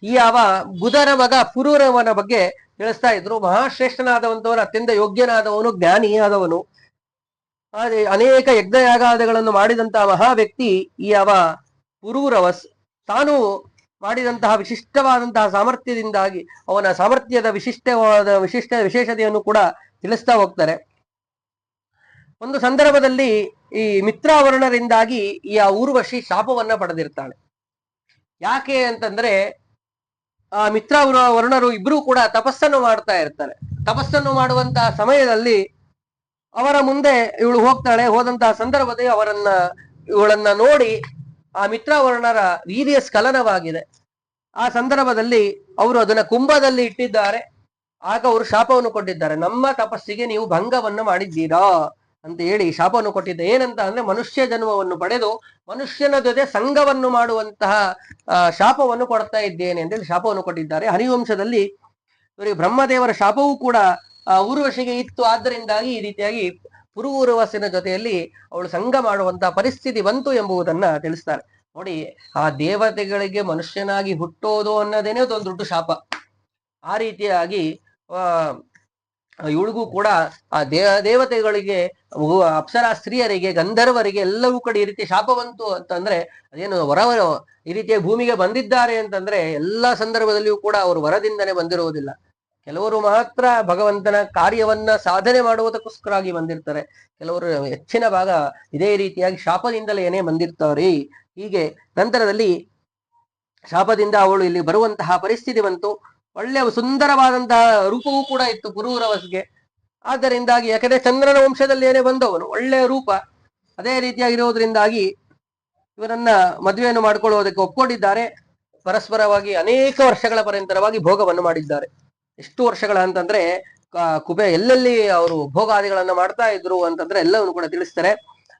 [SPEAKER 1] ಈ ಬುಧನ ಮಗ ಪುರೂರವನ ಬಗ್ಗೆ ತಿಳಿಸ್ತಾ ಇದ್ರು. ಮಹಾಶ್ರೇಷ್ಠನಾದವಂತವನು, ಅತ್ಯಂತ ಯೋಗ್ಯನಾದವನು, ಜ್ಞಾನಿಯಾದವನು, ಅನೇಕ ಯಜ್ಞಯಾಗಾದಿಗಳನ್ನು ಮಾಡಿದಂತಹ ಮಹಾ ವ್ಯಕ್ತಿ ಈ ಪುರೂರವಸ್. ತಾನು ಮಾಡಿದಂತಹ ವಿಶಿಷ್ಟವಾದಂತಹ ಸಾಮರ್ಥ್ಯದಿಂದಾಗಿ ಅವನ ಸಾಮರ್ಥ್ಯದ ವಿಶೇಷತೆಯನ್ನು ಕೂಡ ತಿಳಿಸ್ತಾ ಹೋಗ್ತಾರೆ. ಒಂದು ಸಂದರ್ಭದಲ್ಲಿ ಈ ಮಿತ್ರಾವರ್ಣರಿಂದಾಗಿ ಈ ಊರ್ವಶಿ ಶಾಪವನ್ನ ಪಡೆದಿರ್ತಾಳೆ. ಯಾಕೆ ಅಂತಂದ್ರೆ, ಆ ಮಿತ್ರಾವರ್ಣರು ಇಬ್ರು ಕೂಡ ತಪಸ್ಸನ್ನು ಮಾಡ್ತಾ ಇರ್ತಾರೆ. ತಪಸ್ಸನ್ನು ಮಾಡುವಂತಹ ಸಮಯದಲ್ಲಿ ಅವರ ಮುಂದೆ ಇವಳು ಹೋಗ್ತಾಳೆ. ಹೋದಂತಹ ಸಂದರ್ಭದಲ್ಲಿ ಇವಳನ್ನ ನೋಡಿ ಆ ಮಿತ್ರಾವರ್ಣರ ವೀರ್ಯ ಸ್ಖಲನವಾಗಿದೆ. ಆ ಸಂದರ್ಭದಲ್ಲಿ ಅವರು ಅದನ್ನ ಕುಂಭದಲ್ಲಿ ಇಟ್ಟಿದ್ದಾರೆ. ಆಗ ಅವರು ಶಾಪವನ್ನು ಕೊಟ್ಟಿದ್ದಾರೆ. ನಮ್ಮ ತಪಸ್ಸಿಗೆ ನೀವು ಭಂಗವನ್ನು ಮಾಡಿದ್ದೀರಾ ಅಂತ ಹೇಳಿ ಶಾಪವನ್ನು ಕೊಟ್ಟಿದ್ದ. ಏನಂತ ಅಂದ್ರೆ, ಮನುಷ್ಯ ಜನ್ಮವನ್ನು ಪಡೆದು ಮನುಷ್ಯನ ಜೊತೆ ಸಂಘವನ್ನು ಮಾಡುವಂತಹ ಶಾಪವನ್ನು ಕೊಡ್ತಾ ಇದ್ದೇನೆ ಅಂತೇಳಿ ಶಾಪವನ್ನು ಕೊಟ್ಟಿದ್ದಾರೆ. ಹರಿವಂಶದಲ್ಲಿ ಇವರಿಗೆ ಬ್ರಹ್ಮದೇವರ ಶಾಪವೂ ಕೂಡ ಊರ್ವಶಿಗೆ ಇತ್ತು. ಆದ್ದರಿಂದಾಗಿ ಈ ರೀತಿಯಾಗಿ ಪುರೂರವಸಿನ ಜೊತೆಯಲ್ಲಿ ಅವಳು ಸಂಘ ಮಾಡುವಂತಹ ಪರಿಸ್ಥಿತಿ ಬಂತು ಎಂಬುದನ್ನ ತಿಳಿಸ್ತಾರೆ. ನೋಡಿ, ಆ ದೇವತೆಗಳಿಗೆ ಮನುಷ್ಯನಾಗಿ ಹುಟ್ಟೋದು ಅನ್ನೋದೇನೆ ಒಂದು ದೊಡ್ಡ ಶಾಪ. ಆ ರೀತಿಯಾಗಿ ಇವಳಿಗೂ ಕೂಡ ಆ ದೇವತೆಗಳಿಗೆ, ಅಪ್ಸರಾ ಸ್ತ್ರೀಯರಿಗೆ, ಗಂಧರ್ವರಿಗೆ ಎಲ್ಲವೂ ಕಡೆ ಈ ರೀತಿ ಶಾಪ ಬಂತು ಅಂತಂದ್ರೆ, ಅದೇನು ಈ ರೀತಿಯ ಭೂಮಿಗೆ ಬಂದಿದ್ದಾರೆ ಅಂತಂದ್ರೆ ಎಲ್ಲಾ ಸಂದರ್ಭದಲ್ಲಿಯೂ ಕೂಡ ಅವರು ವರದಿಂದನೇ ಬಂದಿರುವುದಿಲ್ಲ. ಕೆಲವರು ಮಾತ್ರ ಭಗವಂತನ ಕಾರ್ಯವನ್ನ ಸಾಧನೆ ಮಾಡುವುದಕ್ಕೋಸ್ಕರವಾಗಿ ಬಂದಿರ್ತಾರೆ. ಕೆಲವರು ಹೆಚ್ಚಿನ ಭಾಗ ಇದೇ ರೀತಿಯಾಗಿ ಶಾಪದಿಂದಲೇ ಬಂದಿರ್ತಾರೆ. ಹೀಗೆ ನಂತರದಲ್ಲಿ ಶಾಪದಿಂದ ಅವಳು ಇಲ್ಲಿ ಬರುವಂತಹ ಪರಿಸ್ಥಿತಿ ಬಂತು. ಒಳ್ಳೆಯ ಸುಂದರವಾದಂತಹ ರೂಪವೂ ಕೂಡ ಇತ್ತು ಪುರೂರವಸ್ಗೆ. ಆದ್ದರಿಂದಾಗಿ, ಯಾಕಂದ್ರೆ ಚಂದ್ರನ ವಂಶದಲ್ಲಿ ಬಂದವನು, ಒಳ್ಳೆಯ ರೂಪ, ಅದೇ ರೀತಿಯಾಗಿರೋದ್ರಿಂದಾಗಿ ಇವರನ್ನ ಮದುವೆಯನ್ನು ಮಾಡಿಕೊಳ್ಳುವುದಕ್ಕೆ ಒಪ್ಕೊಂಡಿದ್ದಾರೆ. ಪರಸ್ಪರವಾಗಿ ಅನೇಕ ವರ್ಷಗಳ ಪರ್ಯಂತರವಾಗಿ ಭೋಗವನ್ನು ಮಾಡಿದ್ದಾರೆ. ಎಷ್ಟು ವರ್ಷಗಳ ಅಂತಂದ್ರೆ, ಎಲ್ಲೆಲ್ಲಿ ಅವರು ಭೋಗಾದಿಗಳನ್ನ ಮಾಡ್ತಾ ಇದ್ರು ಅಂತಂದ್ರೆ ಎಲ್ಲವನ್ನು ಕೂಡ ತಿಳಿಸ್ತಾರೆ.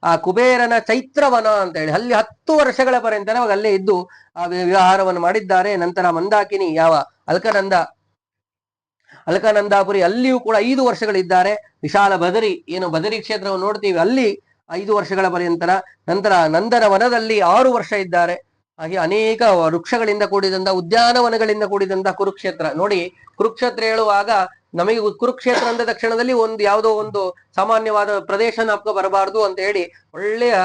[SPEAKER 1] ಆ ಕುಬೇರನ ಚೈತ್ರವನ ಅಂತ ಹೇಳಿ ಅಲ್ಲಿ 10 ವರ್ಷಗಳ ಪರ್ಯಂತರವಾಗಿ ಅಲ್ಲೇ ಇದ್ದು ಆ ವ್ಯವಹಾರವನ್ನು ಮಾಡಿದ್ದಾರೆ. ನಂತರ ಮಂದಾಕಿನಿ ಅಲ್ಕನಂದಾಪುರಿ ಅಲ್ಲಿಯೂ ಕೂಡ 5 ವರ್ಷಗಳಿದ್ದಾರೆ. ವಿಶಾಲ ಬದರಿ ಕ್ಷೇತ್ರವನ್ನು ನೋಡ್ತೀವಿ, ಅಲ್ಲಿ 5 ವರ್ಷಗಳ ಪರ್ಯಂತರ. ನಂತರ ನಂದನ ವನದಲ್ಲಿ 6 ವರ್ಷ ಇದ್ದಾರೆ. ಹಾಗೆ ಅನೇಕ ವೃಕ್ಷಗಳಿಂದ ಕೂಡಿದಂತ, ಉದ್ಯಾನವನಗಳಿಂದ ಕೂಡಿದಂತ ಕುರುಕ್ಷೇತ್ರ. ನೋಡಿ, ಕುರುಕ್ಷೇತ್ರ ಹೇಳುವಾಗ ನಮಗೆ ಕುರುಕ್ಷೇತ್ರ ಅಂದ ತಕ್ಷಣದಲ್ಲಿ ಯಾವುದೋ ಒಂದು ಸಾಮಾನ್ಯವಾದ ಪ್ರದೇಶ ನಾಪ್ಕ ಬರಬಾರದು ಅಂತ ಹೇಳಿ ಒಳ್ಳೆಯ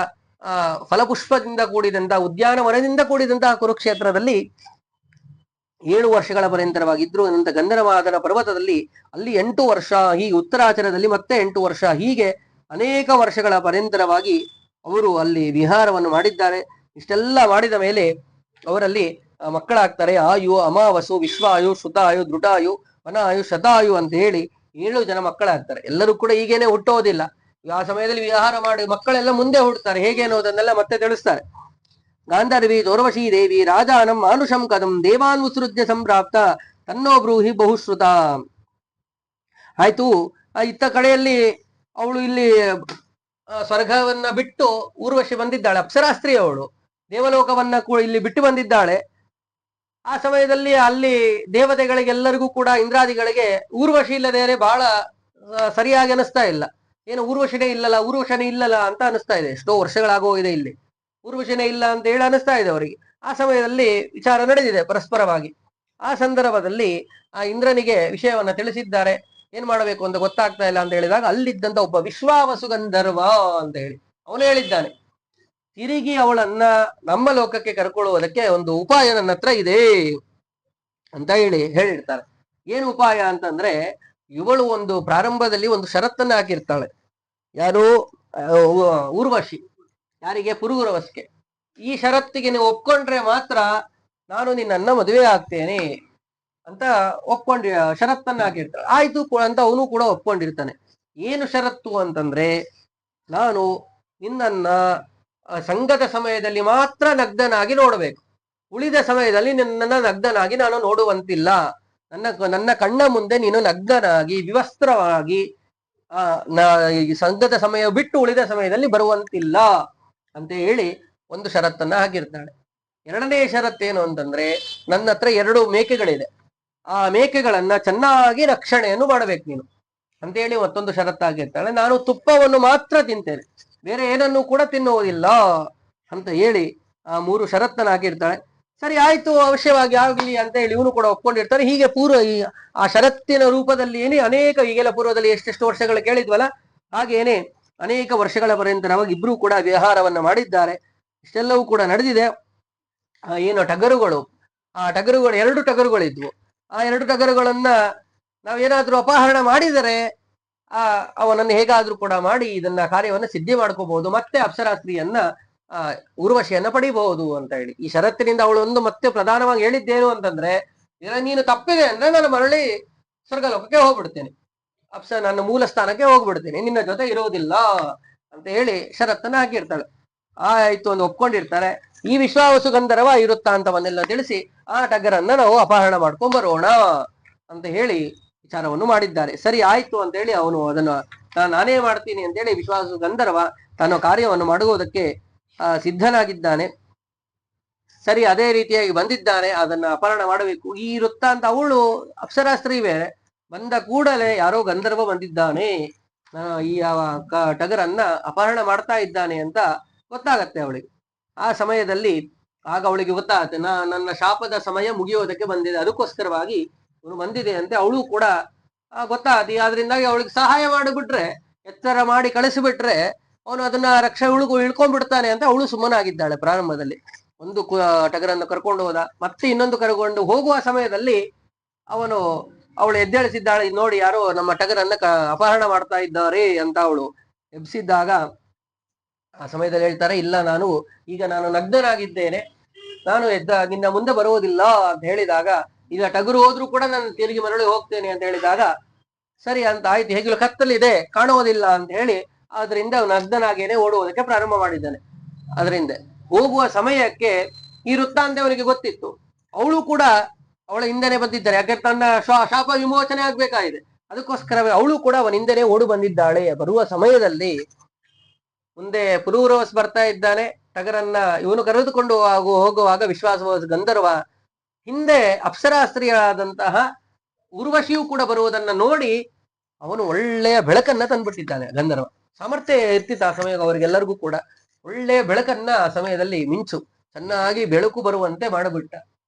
[SPEAKER 1] ಫಲಪುಷ್ಪದಿಂದ ಕೂಡಿದಂತಹ, ಉದ್ಯಾನವನದಿಂದ ಕೂಡಿದಂತಹ ಕುರುಕ್ಷೇತ್ರದಲ್ಲಿ 7 ವರ್ಷಗಳ ಪರ್ಯಂತರವಾಗಿದ್ರು. ನಂತರ ಗಂಧರ್ವಾದನ ಪರ್ವತದಲ್ಲಿ ಅಲ್ಲಿ 8 ವರ್ಷ, ಹೀಗೆ ಉತ್ತರಾಚರದಲ್ಲಿ ಮತ್ತೆ 8 ವರ್ಷ, ಹೀಗೆ ಅನೇಕ ವರ್ಷಗಳ ಪರ್ಯಂತರವಾಗಿ ಅವರು ಅಲ್ಲಿ ವಿಹಾರವನ್ನು ಮಾಡಿದ್ದಾರೆ. ಇಷ್ಟೆಲ್ಲ ಮಾಡಿದ ಮೇಲೆ ಅವರಲ್ಲಿ ಮಕ್ಕಳಾಗ್ತಾರೆ. ಆಯು, ಅಮಾವಸು, ವಿಶ್ವಾಯು, ಶ್ರುತಾಯು, ಧೃಟಾಯು, ವನಾಯು, ಶತಾಯು ಅಂತ ಹೇಳಿ 7 ಜನ ಮಕ್ಕಳಾಗ್ತಾರೆ. ಎಲ್ಲರೂ ಕೂಡ ಈಗೇನೆ ಹುಟ್ಟೋದಿಲ್ಲ. ಆ ಸಮಯದಲ್ಲಿ ವಿಹಾರ ಮಾಡಿ ಮಕ್ಕಳೆಲ್ಲ ಮುಂದೆ ಹುಡ್ತಾರೆ. ಹೇಗೆ ಅನ್ನೋದನ್ನೆಲ್ಲ ಮತ್ತೆ ತಿಳಿಸ್ತಾರೆ. ಗಾಂಧರ್ವಿ ದೌರ್ವಶೀ ದೇವಿ ರಾಜಾನಂ ಮಾನುಷಂ ಕದಂ ದೇವಾನ್ ಉತ್ಸೃಜ್ಯ ಸಂಪ್ರಾಪ್ತ ತನ್ನೋ ಬ್ರೂಹಿ ಬಹುಶ್ರುತ. ಆಯ್ತು, ಇತ್ತ ಕಡೆಯಲ್ಲಿ ಅವಳು ಇಲ್ಲಿ ಸ್ವರ್ಗವನ್ನ ಬಿಟ್ಟು ಊರ್ವಶಿ ಬಂದಿದ್ದಾಳೆ. ಅಪ್ಸರಾಸ್ತ್ರೀ ಅವಳು ದೇವಲೋಕವನ್ನ ಇಲ್ಲಿ ಬಿಟ್ಟು ಬಂದಿದ್ದಾಳೆ. ಆ ಸಮಯದಲ್ಲಿ ಅಲ್ಲಿ ದೇವತೆಗಳಿಗೆಲ್ಲರಿಗೂ ಕೂಡ ಇಂದ್ರಾದಿಗಳಿಗೆ ಊರ್ವಶಿ ಇಲ್ಲದೇ ಬಹಳ ಸರಿಯಾಗಿ ಅನಿಸ್ತಾ ಇಲ್ಲ. ಏನು ಊರ್ವಶಿನೇ ಇಲ್ಲಲ್ಲ ಅಂತ ಅನಿಸ್ತಾ ಇದೆ. ಎಷ್ಟೋ ವರ್ಷಗಳಾಗೋಗಿದೆ ಇಲ್ಲಿ ಊರ್ವಶಿನೇ ಇಲ್ಲ ಅಂತ ಹೇಳಿ ಅನಿಸ್ತಾ ಇದೆ ಅವರಿಗೆ. ಆ ಸಮಯದಲ್ಲಿ ವಿಚಾರ ನಡೆದಿದೆ ಪರಸ್ಪರವಾಗಿ. ಆ ಸಂದರ್ಭದಲ್ಲಿ ಆ ಇಂದ್ರನಿಗೆ ವಿಷಯವನ್ನ ತಿಳಿಸಿದ್ದಾರೆ. ಏನ್ ಮಾಡಬೇಕು ಅಂತ ಗೊತ್ತಾಗ್ತಾ ಇಲ್ಲ ಅಂತ ಹೇಳಿದಾಗ ಅಲ್ಲಿದ್ದಂತ ಒಬ್ಬ ವಿಶ್ವಾವಸು ಗಂಧರ್ವ ಅಂತ ಹೇಳಿ ಅವನು ಹೇಳಿದ್ದಾನೆ, ತಿರುಗಿ ಅವಳನ್ನ ನಮ್ಮ ಲೋಕಕ್ಕೆ ಕರ್ಕೊಳ್ಳುವುದಕ್ಕೆ ಒಂದು ಉಪಾಯ ನನ್ನ ಹತ್ರ ಇದೆ ಅಂತ ಹೇಳಿರ್ತಾರೆ. ಏನು ಉಪಾಯ ಅಂತಂದ್ರೆ, ಇವಳು ಒಂದು ಪ್ರಾರಂಭದಲ್ಲಿ ಒಂದು ಷರತ್ತನ್ನ ಹಾಕಿರ್ತಾಳೆ. ಯಾರು? ಊರ್ವಶಿ. ಯಾರಿಗೆ? ಪುರೂರವಸ್ಗೆ. ಈ ಷರತ್ತಿಗೆ ನೀವು ಒಪ್ಕೊಂಡ್ರೆ ಮಾತ್ರ ನಾನು ನಿನ್ನನ್ನ ಮದುವೆ ಆಗ್ತೇನೆ ಅಂತ ಷರತ್ತನ್ನ ಹಾಕಿರ್ತಾಳೆ. ಆಯ್ತು ಅಂತ ಅವನು ಕೂಡ ಒಪ್ಕೊಂಡಿರ್ತಾನೆ. ಏನು ಷರತ್ತು ಅಂತಂದ್ರೆ, ನಾನು ನಿನ್ನನ್ನ ಸಂಗತ ಸಮಯದಲ್ಲಿ ಮಾತ್ರ ನಗ್ನನಾಗಿ ನೋಡಬೇಕು, ಉಳಿದ ಸಮಯದಲ್ಲಿ ನಿನ್ನನ್ನ ನಗ್ನನಾಗಿ ನಾನು ನೋಡುವಂತಿಲ್ಲ. ನನ್ನ ಕಣ್ಣ ಮುಂದೆ ನೀನು ನಗ್ನನಾಗಿ ವಿವಸ್ತ್ರವಾಗಿ ಸಂಗತ ಸಮಯ ಬಿಟ್ಟು ಉಳಿದ ಸಮಯದಲ್ಲಿ ಬರುವಂತಿಲ್ಲ ಅಂತ ಹೇಳಿ ಒಂದು ಷರತ್ತನ್ನ ಹಾಕಿರ್ತಾಳೆ. ಎರಡನೇ ಷರತ್ತೇನು ಅಂತಂದ್ರೆ, ನನ್ನ ಹತ್ರ 2 ಮೇಕೆಗಳಿದೆ, ಆ ಮೇಕೆಗಳನ್ನ ಚೆನ್ನಾಗಿ ರಕ್ಷಣೆಯನ್ನು ಮಾಡಬೇಕು ನೀನು ಅಂತ ಹೇಳಿ ಮತ್ತೊಂದು ಷರತ್ತಾಗಿರ್ತಾಳೆ. ನಾನು ತುಪ್ಪವನ್ನು ಮಾತ್ರ ತಿಂತೇನೆ, ಬೇರೆ ಏನನ್ನು ಕೂಡ ತಿನ್ನುವುದಿಲ್ಲ ಅಂತ ಹೇಳಿ ಆ 3 ಷರತ್ತನ್ನ ಹಾಕಿರ್ತಾಳೆ. ಸರಿ ಆಯ್ತು, ಅವಶ್ಯವಾಗಿ ಆಗಲಿ ಅಂತ ಹೇಳಿ ಇವನು ಕೂಡ ಒಪ್ಕೊಂಡಿರ್ತಾರೆ. ಹೀಗೆ ಆ ಷರತ್ತಿನ ರೂಪದಲ್ಲಿ ಅನೇಕ ಈಗೆಲ್ಲ ಪೂರ್ವದಲ್ಲಿ ಎಷ್ಟೆಷ್ಟು ವರ್ಷಗಳು ಕೇಳಿದ್ವಲ್ಲ, ಹಾಗೇನೆ ಅನೇಕ ವರ್ಷಗಳ ಪರ್ಯಂತರವಾಗಿ ಇಬ್ರು ಕೂಡ ವ್ಯವಹಾರವನ್ನ ಮಾಡಿದ್ದಾರೆ. ಇಷ್ಟೆಲ್ಲವೂ ಕೂಡ ನಡೆದಿದೆ. ಏನು ಟಗರುಗಳು, ಆ ಟಗರುಗಳು 2 ಟಗರುಗಳಿದ್ವು. ಆ 2 ಟಗರುಗಳನ್ನ ನಾವೇನಾದ್ರೂ ಅಪಹರಣ ಮಾಡಿದರೆ ಅವನನ್ನು ಹೇಗಾದ್ರೂ ಕೂಡ ಮಾಡಿ ಇದನ್ನ ಕಾರ್ಯವನ್ನ ಸಿದ್ಧಿ ಮಾಡ್ಕೋಬಹುದು, ಮತ್ತೆ ಅಪ್ಸರಾಸ್ತ್ರೀಯನ್ನ ಊರ್ವಶಿಯನ್ನ ಪಡಿಬಹುದು ಅಂತ ಹೇಳಿ ಈ ಷರತ್ತಿನಿಂದ ಅವಳು ಒಂದು ಮತ್ತೆ ಪ್ರಧಾನವಾಗಿ ಹೇಳಿದ್ದೇನು ಅಂತಂದ್ರೆ, ನೀನು ತಪ್ಪಿದೆ ಅಂದ್ರೆ ನಾನು ಮರಳಿ ಸ್ವರ್ಗಲೋಕಕ್ಕೆ ಹೋಗ್ಬಿಡ್ತೇನೆ, ನನ್ನ ಮೂಲ ಸ್ಥಾನಕ್ಕೆ ಹೋಗ್ಬಿಡ್ತೇನೆ, ನಿನ್ನ ಜೊತೆ ಇರೋದಿಲ್ಲ ಅಂತ ಹೇಳಿ ಷರತ್ತನ್ನ ಹಾಕಿರ್ತಾಳೆ. ಆಯ್ತು ಒಂದು ಒಪ್ಕೊಂಡಿರ್ತಾರೆ. ಈ ವಿಶ್ವಾವಸು ಗಂಧರ್ವ ಇರುತ್ತಾಂತವನ್ನೆಲ್ಲ ತಿಳಿಸಿ ಆ ಟಗರನ್ನ ನಾವು ಅಪಹರಣ ಮಾಡ್ಕೊಂಡ್ ಬರೋಣ ಅಂತ ಹೇಳಿ ವಿಚಾರವನ್ನು ಮಾಡಿದ್ದಾರೆ. ಸರಿ ಆಯ್ತು ಅಂತ ಹೇಳಿ ಅವನು ಅದನ್ನ ನಾನೇ ಮಾಡ್ತೀನಿ ಅಂತ ಹೇಳಿ ವಿಶ್ವಾವಸು ಗಂಧರ್ವ ತನ್ನ ಕಾರ್ಯವನ್ನು ಮಾಡುವುದಕ್ಕೆ ಸಿದ್ಧನಾಗಿದ್ದಾನೆ. ಸರಿ, ಅದೇ ರೀತಿಯಾಗಿ ಬಂದಿದ್ದಾನೆ, ಅದನ್ನ ಅಪಹರಣ ಮಾಡಬೇಕು. ಈ ವೃತ್ತಾಂತ ಅವಳು ಅಪ್ಸರಾಸ್ತ್ರೀ ಬೇರೆ, ಬಂದ ಕೂಡಲೇ ಯಾರೋ ಗಂಧರ್ವ ಬಂದಿದ್ದಾನೆ, ಈ ಟಗರನ್ನ ಅಪಹರಣ ಮಾಡ್ತಾ ಇದ್ದಾನೆ ಅಂತ ಗೊತ್ತಾಗತ್ತೆ ಅವಳಿಗೆ. ಆ ಸಮಯದಲ್ಲಿ ಆಗ ಅವಳಿಗೆ ಗೊತ್ತಾಗತ್ತೆ, ನನ್ನ ಶಾಪದ ಸಮಯ ಮುಗಿಯೋದಕ್ಕೆ ಬಂದಿದೆ, ಅದಕ್ಕೋಸ್ಕರವಾಗಿ ಇವನು ಬಂದಿದೆ ಅಂತ ಅವಳು ಕೂಡ ಗೊತ್ತಾಗತ್ತೆ. ಆದ್ರಿಂದಾಗಿ ಅವಳಿಗೆ ಸಹಾಯ ಮಾಡಿಬಿಟ್ರೆ, ಎತ್ತರ ಮಾಡಿ ಕಳಿಸಿಬಿಟ್ರೆ ಅವನು ಅದನ್ನ ಇಳ್ಕೊಂಡ್ಬಿಡ್ತಾನೆ ಅಂತ ಅವಳು ಸುಮ್ಮನಾಗಿದ್ದಾಳೆ. ಪ್ರಾರಂಭದಲ್ಲಿ ಒಂದು ಟಗರನ್ನು ಕರ್ಕೊಂಡು ಹೋದ, ಮತ್ತೆ ಇನ್ನೊಂದು ಕರ್ಕೊಂಡು ಹೋಗುವ ಸಮಯದಲ್ಲಿ ಅವಳು ಎದ್ದೇಳಿಸಿದ್ದಾಳೆ, ನೋಡಿ ಯಾರೋ ನಮ್ಮ ಟಗರನ್ನ ಅಪಹರಣ ಮಾಡ್ತಾ ಇದ್ದಾರೆ ಅಂತ ಅವಳು ಎಬ್ಸಿದ್ದಾಗ ಆ ಸಮಯದಲ್ಲಿ ಹೇಳ್ತಾರೆ, ಇಲ್ಲ ನಾನು ನಗ್ನನಾಗಿದ್ದೇನೆ, ನಾನು ನಿನ್ನ ಮುಂದೆ ಬರುವುದಿಲ್ಲ ಅಂತ ಹೇಳಿದಾಗ, ಈಗ ಟಗರು ಹೋದ್ರೂ ಕೂಡ ನಾನು ತಿರುಗಿ ಮರಳಿ ಹೋಗ್ತೇನೆ ಅಂತ ಹೇಳಿದಾಗ, ಸರಿ ಅಂತ ಆಯ್ತು, ಹೇಗಿಲ್ಲ ಕತ್ತಲಿದೆ ಕಾಣುವುದಿಲ್ಲ ಅಂತ ಹೇಳಿ ಅದರಿಂದ ನಗ್ನನಾಗೇನೆ ಓಡುವುದಕ್ಕೆ ಪ್ರಾರಂಭ ಮಾಡಿದ್ದಾನೆ. ಅದರಿಂದ ಹೋಗುವ ಸಮಯಕ್ಕೆ ಈ ವೃತ್ತಾಂತ ಅವನಿಗೆ ಗೊತ್ತಿತ್ತು. ಅವಳು ಕೂಡ ಅವಳ ಹಿಂದೆನೆ ಬಂದಿದ್ದಾರೆ, ಯಾಕಂದ್ರೆ ತನ್ನ ಶಾಪ ವಿಮೋಚನೆ ಆಗ್ಬೇಕಾಗಿದೆ, ಅದಕ್ಕೋಸ್ಕರವೇ ಅವಳು ಕೂಡ ಅವನ ಹಿಂದೆನೆ ಓಡು ಬಂದಿದ್ದಾಳೆ. ಬರುವ ಸಮಯದಲ್ಲಿ ಮುಂದೆ ಪುರೂರವಸ್ ಬರ್ತಾ ಇದ್ದಾನೆ, ಟಗರನ್ನ ಇವನು ಕರೆದುಕೊಂಡು ಹೋಗುವಾಗ ವಿಶ್ವಾಸವಾಸ ಗಂಧರ್ವ ಹಿಂದೆ ಅಪ್ಸರಾಸ್ತ್ರೀಯಾದಂತಹ ಊರ್ವಶಿಯೂ ಕೂಡ ಬರುವುದನ್ನ ನೋಡಿ ಅವನು ಒಳ್ಳೆಯ ಬೆಳಕನ್ನ ತಂದ್ಬಿಟ್ಟಿದ್ದಾನೆ. ಗಂಧರ್ವ ಸಾಮರ್ಥ್ಯ ಇರ್ತಿತ್ತು ಆ ಸಮಯ, ಅವರಿಗೆಲ್ಲರಿಗೂ ಕೂಡ ಒಳ್ಳೆಯ ಬೆಳಕನ್ನ ಆ ಸಮಯದಲ್ಲಿ ಮಿಂಚು ಚೆನ್ನಾಗಿ ಬೆಳಕು ಬರುವಂತೆ ಮಾಡಿಬಿಟ್ಟ.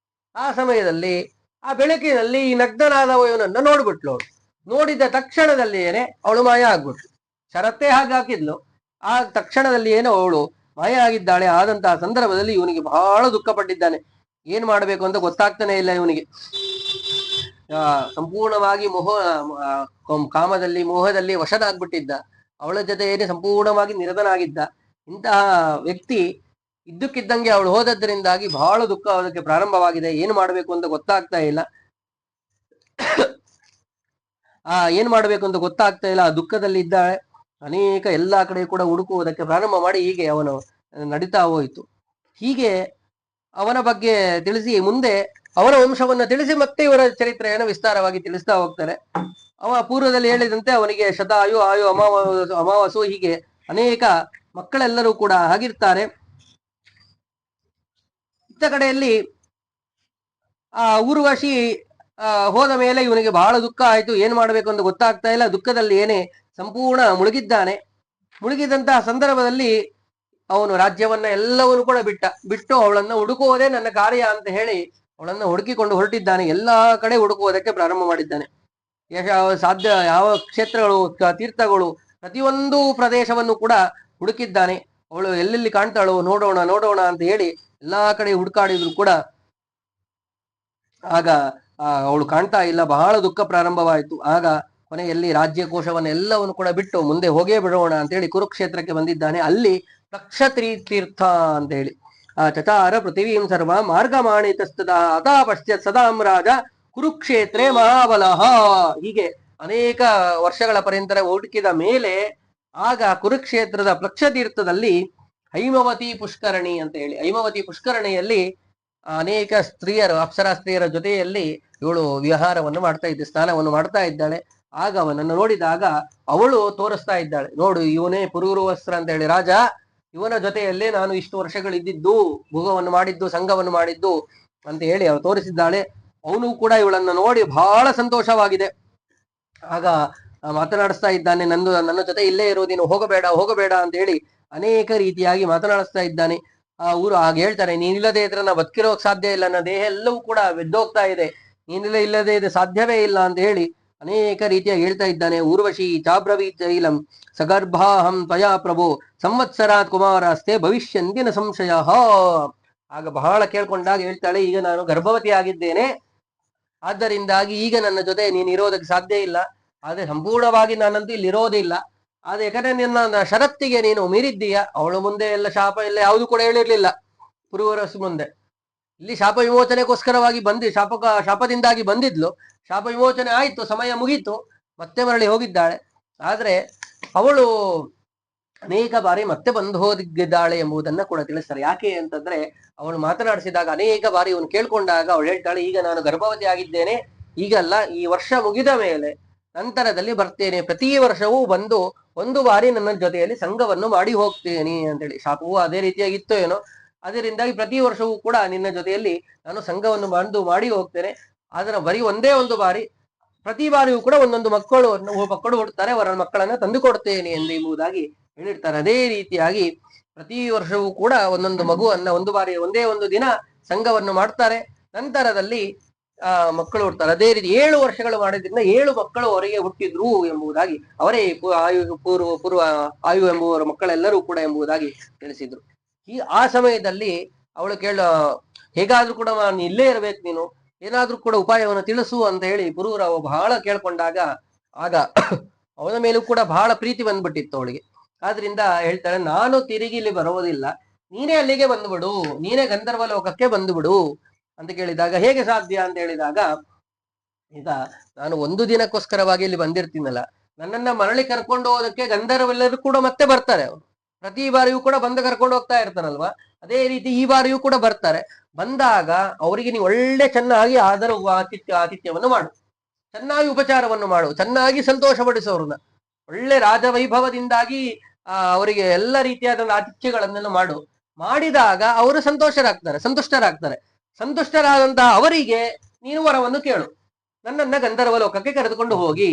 [SPEAKER 1] ಆ ಸಮಯದಲ್ಲಿ ಆ ಬೆಳಕಿನಲ್ಲಿ ಈ ನಗ್ನನಾದವನನ್ನ ನೋಡ್ಬಿಟ್ಲು. ಅವಳು ನೋಡಿದ ತಕ್ಷಣದಲ್ಲಿ ಅವಳು ಮಾಯ ಆಗ್ಬಿಟ್ಲು. ಷರತ್ತೇ ಹಾಕಿದ್ಲು, ಆ ತಕ್ಷಣದಲ್ಲಿ ಅವಳು ಮಾಯ ಆಗಿದ್ದಾಳೆ. ಆದಂತಹ ಸಂದರ್ಭದಲ್ಲಿ ಇವನಿಗೆ ಬಹಳ ದುಃಖ ಪಟ್ಟಿದ್ದಾನೆ. ಏನ್ ಮಾಡ್ಬೇಕು ಅಂತ ಗೊತ್ತಾಗ್ತಾನೆ ಇಲ್ಲ ಇವನಿಗೆ. ಸಂಪೂರ್ಣವಾಗಿ ಕಾಮದಲ್ಲಿ ಮೋಹದಲ್ಲಿ ವಶನಾಗ್ಬಿಟ್ಟಿದ್ದ, ಅವಳ ಜೊತೆ ಸಂಪೂರ್ಣವಾಗಿ ನಿರತನಾಗಿದ್ದ. ಇಂತಹ ವ್ಯಕ್ತಿ ಇದ್ದಕ್ಕಿದ್ದಂಗೆ ಅವಳು ಹೋದದ್ರಿಂದಾಗಿ ಬಹಳ ದುಃಖ ಅದಕ್ಕೆ ಪ್ರಾರಂಭವಾಗಿದೆ. ಏನು ಮಾಡಬೇಕು ಅಂತ ಗೊತ್ತಾಗ್ತಾ ಇಲ್ಲ. ಏನ್ ಮಾಡ್ಬೇಕು ಅಂತ ಗೊತ್ತಾಗ್ತಾ ಇಲ್ಲ. ಆ ದುಃಖದಲ್ಲಿ ಇದ್ದಾಳೆ. ಅನೇಕ ಎಲ್ಲಾ ಕಡೆ ಕೂಡ ಹುಡುಕುವುದಕ್ಕೆ ಪ್ರಾರಂಭ ಮಾಡಿ ಹೀಗೆ ಅವನು ನಡೀತಾ ಹೋಯಿತು. ಹೀಗೆ ಅವನ ಬಗ್ಗೆ ತಿಳಿಸಿ ಮುಂದೆ ಅವರ ವಂಶವನ್ನ ತಿಳಿಸಿ ಮತ್ತೆ ಇವರ ಚರಿತ್ರೆಯನ್ನು ವಿಸ್ತಾರವಾಗಿ ತಿಳಿಸ್ತಾ ಹೋಗ್ತಾರೆ. ಅವ ಪೂರ್ವದಲ್ಲಿ ಹೇಳಿದಂತೆ ಅವನಿಗೆ ಶತಾಯು ಆಯು ಅಮಾವಾಸು ಹೀಗೆ ಅನೇಕ ಮಕ್ಕಳೆಲ್ಲರೂ ಕೂಡ ಆಗಿರ್ತಾರೆ. ಇತ್ತ ಕಡೆಯಲ್ಲಿ ಊರ್ವಶಿ ಹೋದ ಮೇಲೆ ಇವನಿಗೆ ಬಹಳ ದುಃಖ ಆಯ್ತು. ಏನ್ ಮಾಡ್ಬೇಕು ಅಂತ ಗೊತ್ತಾಗ್ತಾ ಇಲ್ಲ. ದುಃಖದಲ್ಲಿ ಏನೇ ಸಂಪೂರ್ಣ ಮುಳುಗಿದ್ದಾನೆ. ಮುಳುಗಿದಂತಹ ಸಂದರ್ಭದಲ್ಲಿ ಅವನು ರಾಜ್ಯವನ್ನ ಎಲ್ಲವನ್ನು ಕೂಡ ಬಿಟ್ಟು ಅವಳನ್ನ ಹುಡುಕುವುದೇ ನನ್ನ ಕಾರ್ಯ ಅಂತ ಹೇಳಿ ಅವಳನ್ನ ಹುಡುಕಿಕೊಂಡು ಹೊರಟಿದ್ದಾನೆ. ಎಲ್ಲಾ ಕಡೆ ಹುಡುಕುವುದಕ್ಕೆ ಪ್ರಾರಂಭ ಮಾಡಿದ್ದಾನೆ. ಸಾಧ್ಯ ಯಾವ ಕ್ಷೇತ್ರಗಳು, ತೀರ್ಥಗಳು, ಪ್ರತಿಯೊಂದು ಪ್ರದೇಶವನ್ನು ಕೂಡ ಹುಡುಕಿದ್ದಾನೆ. ಅವಳು ಎಲ್ಲೆಲ್ಲಿ ಕಾಣ್ತಾಳೋ ನೋಡೋಣ ನೋಡೋಣ ಅಂತ ಹೇಳಿ ಎಲ್ಲಾ ಕಡೆ ಹುಡುಕಾಡಿದ್ರು ಕೂಡ ಆಗ ಅವಳು ಕಾಣ್ತಾ ಇಲ್ಲ. ಬಹಳ ದುಃಖ ಪ್ರಾರಂಭವಾಯಿತು. ಆಗ ಕೊನೆಯಲ್ಲಿ ರಾಜ್ಯಕೋಶವನ್ನು ಎಲ್ಲವನ್ನು ಕೂಡ ಬಿಟ್ಟು ಮುಂದೆ ಹೋಗೇ ಬಿಡೋಣ ಅಂತ ಹೇಳಿ ಕುರುಕ್ಷೇತ್ರಕ್ಕೆ ಬಂದಿದ್ದಾನೆ. ಅಲ್ಲಿ ತಕ್ಷತ್ರಿ ತೀರ್ಥ ಅಂತ ಹೇಳಿ ಚಚಾರ ಪೃಥಿವೀಂ ಸರ್ವ ಮಾರ್ಗಮಾಣಿತಸ್ತದ ಅತಾ ಪಶ್ಚಾತ್ ಸದಾಂ ರಾಜ ಕುರುಕ್ಷೇತ್ರೇ ಮಹಾಬಲಃ. ಹೀಗೆ ಅನೇಕ ವರ್ಷಗಳ ಪರ್ಯಂತರ ಹುಡುಕಿದ ಮೇಲೆ ಆಗ ಕುರುಕ್ಷೇತ್ರದ ಪ್ಲಕ್ಷತೀರ್ಥದಲ್ಲಿ ಹೈಮವತಿ ಪುಷ್ಕರಣಿ ಅಂತ ಹೇಳಿ, ಹೈಮವತಿ ಪುಷ್ಕರಣಿಯಲ್ಲಿ ಅನೇಕ ಸ್ತ್ರೀಯರು, ಅಪ್ಸರಾ ಸ್ತ್ರೀಯರ ಜೊತೆಯಲ್ಲಿ ಇವಳು ವಿಹಾರವನ್ನು ಮಾಡ್ತಾ ಇದ್ದ, ಸ್ನಾನವನ್ನು ಮಾಡ್ತಾ ಇದ್ದಾಳೆ. ಆಗ ಅವನನ್ನು ನೋಡಿದಾಗ ಅವಳು ತೋರಿಸ್ತಾ ಇದ್ದಾಳೆ, ನೋಡು ಇವನೇ ಪುರೂರವಸ್ತ್ರ ಅಂತ ಹೇಳಿ ರಾಜ, ಇವನ ಜೊತೆಯಲ್ಲೇ ನಾನು ಇಷ್ಟು ವರ್ಷಗಳಿದ್ದಿದ್ದು, ಭೋಗವನ್ನು ಮಾಡಿದ್ದು, ಸಂಘವನ್ನು ಮಾಡಿದ್ದು ಅಂತ ಹೇಳಿ ಅವಳು ತೋರಿಸಿದ್ದಾಳೆ. ಅವನು ಕೂಡ ಇವಳನ್ನು ನೋಡಿ ಬಹಳ ಸಂತೋಷವಾಗಿದೆ. ಆಗ ಮಾತನಾಡಿಸ್ತಾ ಇದ್ದಾನೆ, ನನ್ನ ಜೊತೆ ಇಲ್ಲೇ ಇರೋ, ನೀನು ಹೋಗಬೇಡ ಹೋಗಬೇಡ ಅಂತ ಹೇಳಿ ಅನೇಕ ರೀತಿಯಾಗಿ ಮಾತನಾಡಿಸ್ತಾ ಇದ್ದಾನೆ. ಊರು ಹಾಗೆ ಹೇಳ್ತಾರೆ, ನೀನಿಲ್ಲದೆ ಇದ್ರೆ ನಾ ಬದುಕಿರೋಕ್ ಸಾಧ್ಯ ಇಲ್ಲ, ನನ್ನ ದೇಹ ಎಲ್ಲವೂ ಕೂಡ ಬೆದ್ದೋಗ್ತಾ ಇದೆ, ಇಲ್ಲದೆ ಇದು ಸಾಧ್ಯವೇ ಇಲ್ಲ ಅಂತ ಹೇಳಿ ಅನೇಕ ರೀತಿಯಾಗಿ ಹೇಳ್ತಾ ಇದ್ದಾನೆ. ಊರ್ವಶಿ ಚಾಬ್ರವೀ ಚೈಲಂ ಸಗರ್ಭಾಹಂ ತ್ವಯಾ ಪ್ರಭು ಸಂವತ್ಸರಾತ್ ಕುಮಾರಸ್ತೆ ಭವಿಷ್ಯಂತಿನ ಸಂಶಯ. ಆಗ ಬಹಳ ಕೇಳ್ಕೊಂಡಾಗ ಹೇಳ್ತಾಳೆ, ಈಗ ನಾನು ಗರ್ಭವತಿ ಆಗಿದ್ದೇನೆ, ಆದ್ದರಿಂದಾಗಿ ಈಗ ನನ್ನ ಜೊತೆ ನೀನು ಇರೋದಕ್ಕೆ ಸಾಧ್ಯ ಇಲ್ಲ. ಆದ್ರೆ ಸಂಪೂರ್ಣವಾಗಿ ನಾನಂತೂ ಇಲ್ಲಿ ಇರೋದಿಲ್ಲ. ಆದ್ರೆ ಯಾಕಂದ್ರೆ ನಿನ್ನ ಷರತ್ತಿಗೆ ನೀನು ಮೀರಿದ್ದೀಯ. ಅವಳು ಮುಂದೆ ಎಲ್ಲ ಶಾಪ ಎಲ್ಲ ಯಾವುದು ಕೂಡ ಹೇಳಿರ್ಲಿಲ್ಲ ಪುರೂರವಸಿ ಮುಂದೆ. ಇಲ್ಲಿ ಶಾಪ ವಿಮೋಚನೆಗೋಸ್ಕರವಾಗಿ ಶಾಪದಿಂದಾಗಿ ಬಂದಿದ್ಲು. ಶಾಪ ವಿಮೋಚನೆ ಆಯ್ತು, ಸಮಯ ಮುಗೀತು, ಮತ್ತೆ ಮರಳಿ ಹೋಗಿದ್ದಾಳೆ. ಆದ್ರೆ ಅವಳು ಅನೇಕ ಬಾರಿ ಮತ್ತೆ ಬಂದು ಹೋಗಿದ್ದಾಳೆ ಎಂಬುದನ್ನ ಕೂಡ ತಿಳಿಸ್ತಾರೆ. ಯಾಕೆ ಅಂತಂದ್ರೆ ಅವಳು ಮಾತನಾಡಿಸಿದಾಗ ಅನೇಕ ಬಾರಿ ಇವನು ಕೇಳ್ಕೊಂಡಾಗ ಅವಳು ಹೇಳ್ತಾಳೆ, ಈಗ ನಾನು ಗರ್ಭವತಿ ಆಗಿದ್ದೇನೆ, ಈಗಲ್ಲ, ಈ ವರ್ಷ ಮುಗಿದ ಮೇಲೆ ನಂತರದಲ್ಲಿ ಬರ್ತೇನೆ, ಪ್ರತಿ ವರ್ಷವೂ ಬಂದು ಒಂದು ಬಾರಿ ನನ್ನ ಜೊತೆಯಲ್ಲಿ ಸಂಘವನ್ನು ಮಾಡಿ ಹೋಗ್ತೇನೆ ಅಂತೇಳಿ. ಶಾಪವು ಅದೇ ರೀತಿಯಾಗಿತ್ತು ಏನೋ, ಅದರಿಂದಾಗಿ ಪ್ರತಿ ವರ್ಷವೂ ಕೂಡ ನಿನ್ನ ಜೊತೆಯಲ್ಲಿ ನಾನು ಸಂಘವನ್ನು ಮಾಡಿ ಹೋಗ್ತೇನೆ. ಆದ್ರೆ ಬರೀ ಒಂದೇ ಒಂದು ಬಾರಿ, ಪ್ರತಿ ಬಾರಿಯೂ ಕೂಡ ಒಂದೊಂದು ಮಕ್ಕಳು ಹುಡ್ತಾರೆ, ಅವರ ಮಕ್ಕಳನ್ನ ತಂದು ಕೊಡ್ತೇನೆ ಎಂಬುದಾಗಿ ಹೇಳಿರ್ತಾರೆ. ಅದೇ ರೀತಿಯಾಗಿ ಪ್ರತಿ ವರ್ಷವೂ ಕೂಡ ಒಂದೊಂದು ಮಗುವನ್ನ ಒಂದೇ ಒಂದು ದಿನ ಸಂಘವನ್ನು ಮಾಡ್ತಾರೆ. ನಂತರದಲ್ಲಿ ಮಕ್ಕಳು ಹುಡ್ತಾರೆ. ಅದೇ ರೀತಿ 7 ವರ್ಷಗಳು ಮಾಡಿದ್ರಿಂದ 7 ಮಕ್ಕಳು ಅವರಿಗೆ ಹುಟ್ಟಿದ್ರು ಎಂಬುದಾಗಿ, ಅವರೇ ಪೂರ್ವ ಆಯು ಎಂಬುವರ ಮಕ್ಕಳೆಲ್ಲರೂ ಕೂಡ ಎಂಬುದಾಗಿ ತಿಳಿಸಿದ್ರು. ಆ ಸಮಯದಲ್ಲಿ ಅವಳು ಹೇಗಾದ್ರೂ ಕೂಡ ನಾನು ಇಲ್ಲೇ ಇರ್ಬೇಕು, ನೀನು ಏನಾದ್ರೂ ಕೂಡ ಉಪಾಯವನ್ನು ತಿಳಿಸು ಅಂತ ಹೇಳಿ ಪುರೂರ ಬಹಳ ಕೇಳ್ಕೊಂಡಾಗ ಆಗ ಅವನ ಮೇಲೂ ಕೂಡ ಬಹಳ ಪ್ರೀತಿ ಬಂದ್ಬಿಟ್ಟಿತ್ತು ಅವಳಿಗೆ. ಆದ್ರಿಂದ ಹೇಳ್ತಾಳೆ, ನಾನು ತಿರುಗಿ ಇಲ್ಲಿ ಬರುವುದಿಲ್ಲ, ನೀನೇ ಅಲ್ಲಿಗೆ ಬಂದುಬಿಡು, ನೀನೇ ಗಂಧರ್ವ ಲೋಕಕ್ಕೆ ಬಂದುಬಿಡು ಅಂತ ಕೇಳಿದಾಗ, ಹೇಗೆ ಸಾಧ್ಯ ಅಂತ ಹೇಳಿದಾಗ, ಈಗ ನಾನು ಒಂದು ದಿನಕ್ಕೋಸ್ಕರವಾಗಿ ಇಲ್ಲಿ ಬಂದಿರ್ತೀನಲ್ಲ, ನನ್ನನ್ನ ಮರಳಿ ಕರ್ಕೊಂಡು ಹೋಗೋದಕ್ಕೆ ಗಂಧರ್ವೆಲ್ಲರೂ ಕೂಡ ಮತ್ತೆ ಬರ್ತಾರೆ. ಅವರು ಪ್ರತಿ ಬಾರಿಯೂ ಕೂಡ ಬಂದು ಕರ್ಕೊಂಡು ಹೋಗ್ತಾ ಇರ್ತಾರಲ್ವಾ, ಅದೇ ರೀತಿ ಈ ಬಾರಿಯೂ ಕೂಡ ಬರ್ತಾರೆ. ಬಂದಾಗ ಅವರಿಗೆ ನೀವು ಒಳ್ಳೆ ಚೆನ್ನಾಗಿ ಆತಿಥ್ಯವನ್ನು ಮಾಡು, ಚೆನ್ನಾಗಿ ಉಪಚಾರವನ್ನು ಮಾಡು, ಚೆನ್ನಾಗಿ ಸಂತೋಷಪಡಿಸೋರನ್ನ, ಒಳ್ಳೆ ರಾಜವೈಭವದಿಂದಾಗಿ ಅವರಿಗೆ ಎಲ್ಲ ರೀತಿಯಾದ ಆತಿಥ್ಯಗಳನ್ನೆಲ್ಲ ಮಾಡಿದಾಗ ಅವರು ಸಂತುಷ್ಟರಾಗ್ತಾರೆ. ಸಂತುಷ್ಟರಾದಂತಹ ಅವರಿಗೆ ನೀನು ವರವನ್ನು ಕೇಳು, ನನ್ನನ್ನ ಗಂಧರ್ವ ಲೋಕಕ್ಕೆ ಕರೆದುಕೊಂಡು ಹೋಗಿ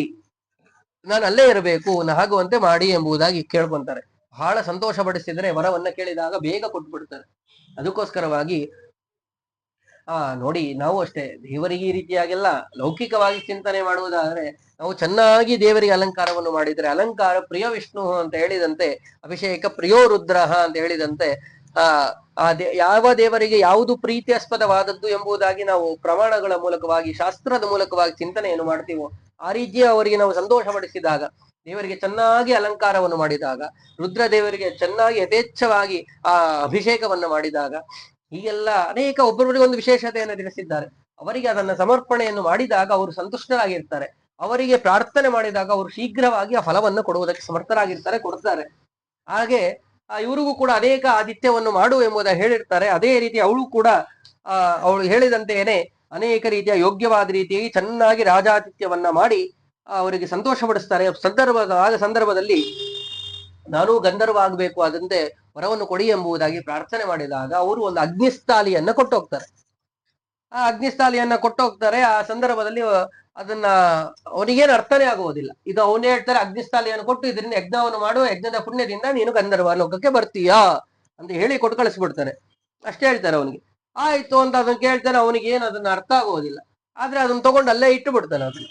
[SPEAKER 1] ನಾನು ಅಲ್ಲೇ ಇರಬೇಕು, ಆಗುವಂತೆ ಮಾಡಿ ಎಂಬುದಾಗಿ ಕೇಳ್ಕೊಂತಾರೆ. ಬಹಳ ಸಂತೋಷ ಪಡಿಸಿದ್ರೆ ವರವನ್ನ ಕೇಳಿದಾಗ ಬೇಗ ಕೊಟ್ಬಿಡ್ತಾರೆ. ಅದಕ್ಕೋಸ್ಕರವಾಗಿ ನೋಡಿ, ನಾವು ಅಷ್ಟೇ ದೇವರಿಗೆ ಈ ರೀತಿಯಾಗೆಲ್ಲ ಲೌಕಿಕವಾಗಿ ಚಿಂತನೆ ಮಾಡುವುದಾದ್ರೆ ನಾವು ಚೆನ್ನಾಗಿ ದೇವರಿಗೆ ಅಲಂಕಾರವನ್ನು ಮಾಡಿದ್ರೆ, ಅಲಂಕಾರ ಪ್ರಿಯ ವಿಷ್ಣು ಅಂತ ಹೇಳಿದಂತೆ, ಅಭಿಷೇಕ ಪ್ರಿಯೋ ರುದ್ರ ಅಂತ ಹೇಳಿದಂತೆ, ಯಾವ ದೇವರಿಗೆ ಯಾವುದು ಪ್ರೀತ್ಯಾಸ್ಪದವಾದದ್ದು ಎಂಬುದಾಗಿ ನಾವು ಪ್ರಮಾಣಗಳ ಮೂಲಕವಾಗಿ, ಶಾಸ್ತ್ರದ ಮೂಲಕವಾಗಿ ಚಿಂತನೆಯನ್ನು ಮಾಡ್ತೀವೋ, ಆ ರೀತಿಯ ಅವರಿಗೆ ನಾವು ಸಂತೋಷ ಪಡಿಸಿದಾಗ ದೇವರಿಗೆ ಚೆನ್ನಾಗಿ ಅಲಂಕಾರವನ್ನು ಮಾಡಿದಾಗ, ರುದ್ರ ದೇವರಿಗೆ ಚೆನ್ನಾಗಿ ಯಥೇಚ್ಛವಾಗಿ ಆ ಅಭಿಷೇಕವನ್ನು ಮಾಡಿದಾಗ, ಹೀಗೆಲ್ಲ ಅನೇಕ ಒಬ್ಬೊಬ್ಬರಿಗೆ ಒಂದು ವಿಶೇಷತೆಯನ್ನು ತಿಳಿಸಿದ್ದಾರೆ. ಅವರಿಗೆ ಅದನ್ನ ಸಮರ್ಪಣೆಯನ್ನು ಮಾಡಿದಾಗ ಅವರು ಸಂತುಷ್ಟರಾಗಿರ್ತಾರೆ. ಅವರಿಗೆ ಪ್ರಾರ್ಥನೆ ಮಾಡಿದಾಗ ಅವರು ಶೀಘ್ರವಾಗಿ ಆ ಫಲವನ್ನು ಕೊಡುವುದಕ್ಕೆ ಸಮರ್ಥರಾಗಿರ್ತಾರೆ, ಕೊಡ್ತಾರೆ. ಹಾಗೆ ಇವರಿಗೂ ಕೂಡ ಅನೇಕ ಆದಿತ್ಯವನ್ನು ಮಾಡು ಎಂಬುದ ಹೇಳಿರ್ತಾರೆ. ಅದೇ ರೀತಿ ಅವಳು ಕೂಡ ಅವಳು ಹೇಳಿದಂತೆಯೇನೆ ಅನೇಕ ರೀತಿಯ ಯೋಗ್ಯವಾದ ರೀತಿಯಾಗಿ ಚೆನ್ನಾಗಿ ರಾಜಾತಿಥ್ಯವನ್ನ ಮಾಡಿ ಅವರಿಗೆ ಸಂತೋಷ ಪಡಿಸ್ತಾರೆ. ಸಂದರ್ಭದಲ್ಲಿ ನಾನು ಗಂಧರ್ವ ಆಗ್ಬೇಕು, ಆದಂತೆ ವರವನ್ನು ಕೊಡಿ ಎಂಬುದಾಗಿ ಪ್ರಾರ್ಥನೆ ಮಾಡಿದಾಗ ಅವರು ಒಂದು ಅಗ್ನಿಸ್ಥಾಲಿಯನ್ನ ಕೊಟ್ಟೋಗ್ತಾರೆ. ಆ ಅಗ್ನಿಸ್ಥಾಲಿಯನ್ನ ಕೊಟ್ಟೋಗ್ತಾರೆ. ಆ ಸಂದರ್ಭದಲ್ಲಿ ಅದನ್ನ ಅವನಿಗೇನು ಅರ್ಥನೇ ಆಗುವುದಿಲ್ಲ. ಇದು ಅವನೇ ಹೇಳ್ತಾರೆ, ಅಗ್ನಿಸ್ಥಾಲಿಯನ್ನು ಕೊಟ್ಟು ಇದರಿಂದ ಯಜ್ಞವನ್ನು ಮಾಡುವ, ಯಜ್ಞದ ಪುಣ್ಯದಿಂದ ನೀನು ಗಂಧರ್ವ ಲೋಕಕ್ಕೆ ಬರ್ತೀಯಾ ಅಂತ ಹೇಳಿ ಕೊಟ್ಟು ಕಳಿಸ್ಬಿಡ್ತಾರೆ. ಅಷ್ಟೇ ಹೇಳ್ತಾರೆ ಅವನಿಗೆ. ಆಯ್ತು ಅಂತ ಅದನ್ನ ಕೇಳ್ತಾನೆ. ಅವನಿಗೆ ಏನು ಅದನ್ನ ಅರ್ಥ ಆಗುವುದಿಲ್ಲ. ಆದ್ರೆ ಅದನ್ನ ತಗೊಂಡು ಅಲ್ಲೇ ಇಟ್ಟು ಬಿಡ್ತಾನೆ. ಅದನ್ನ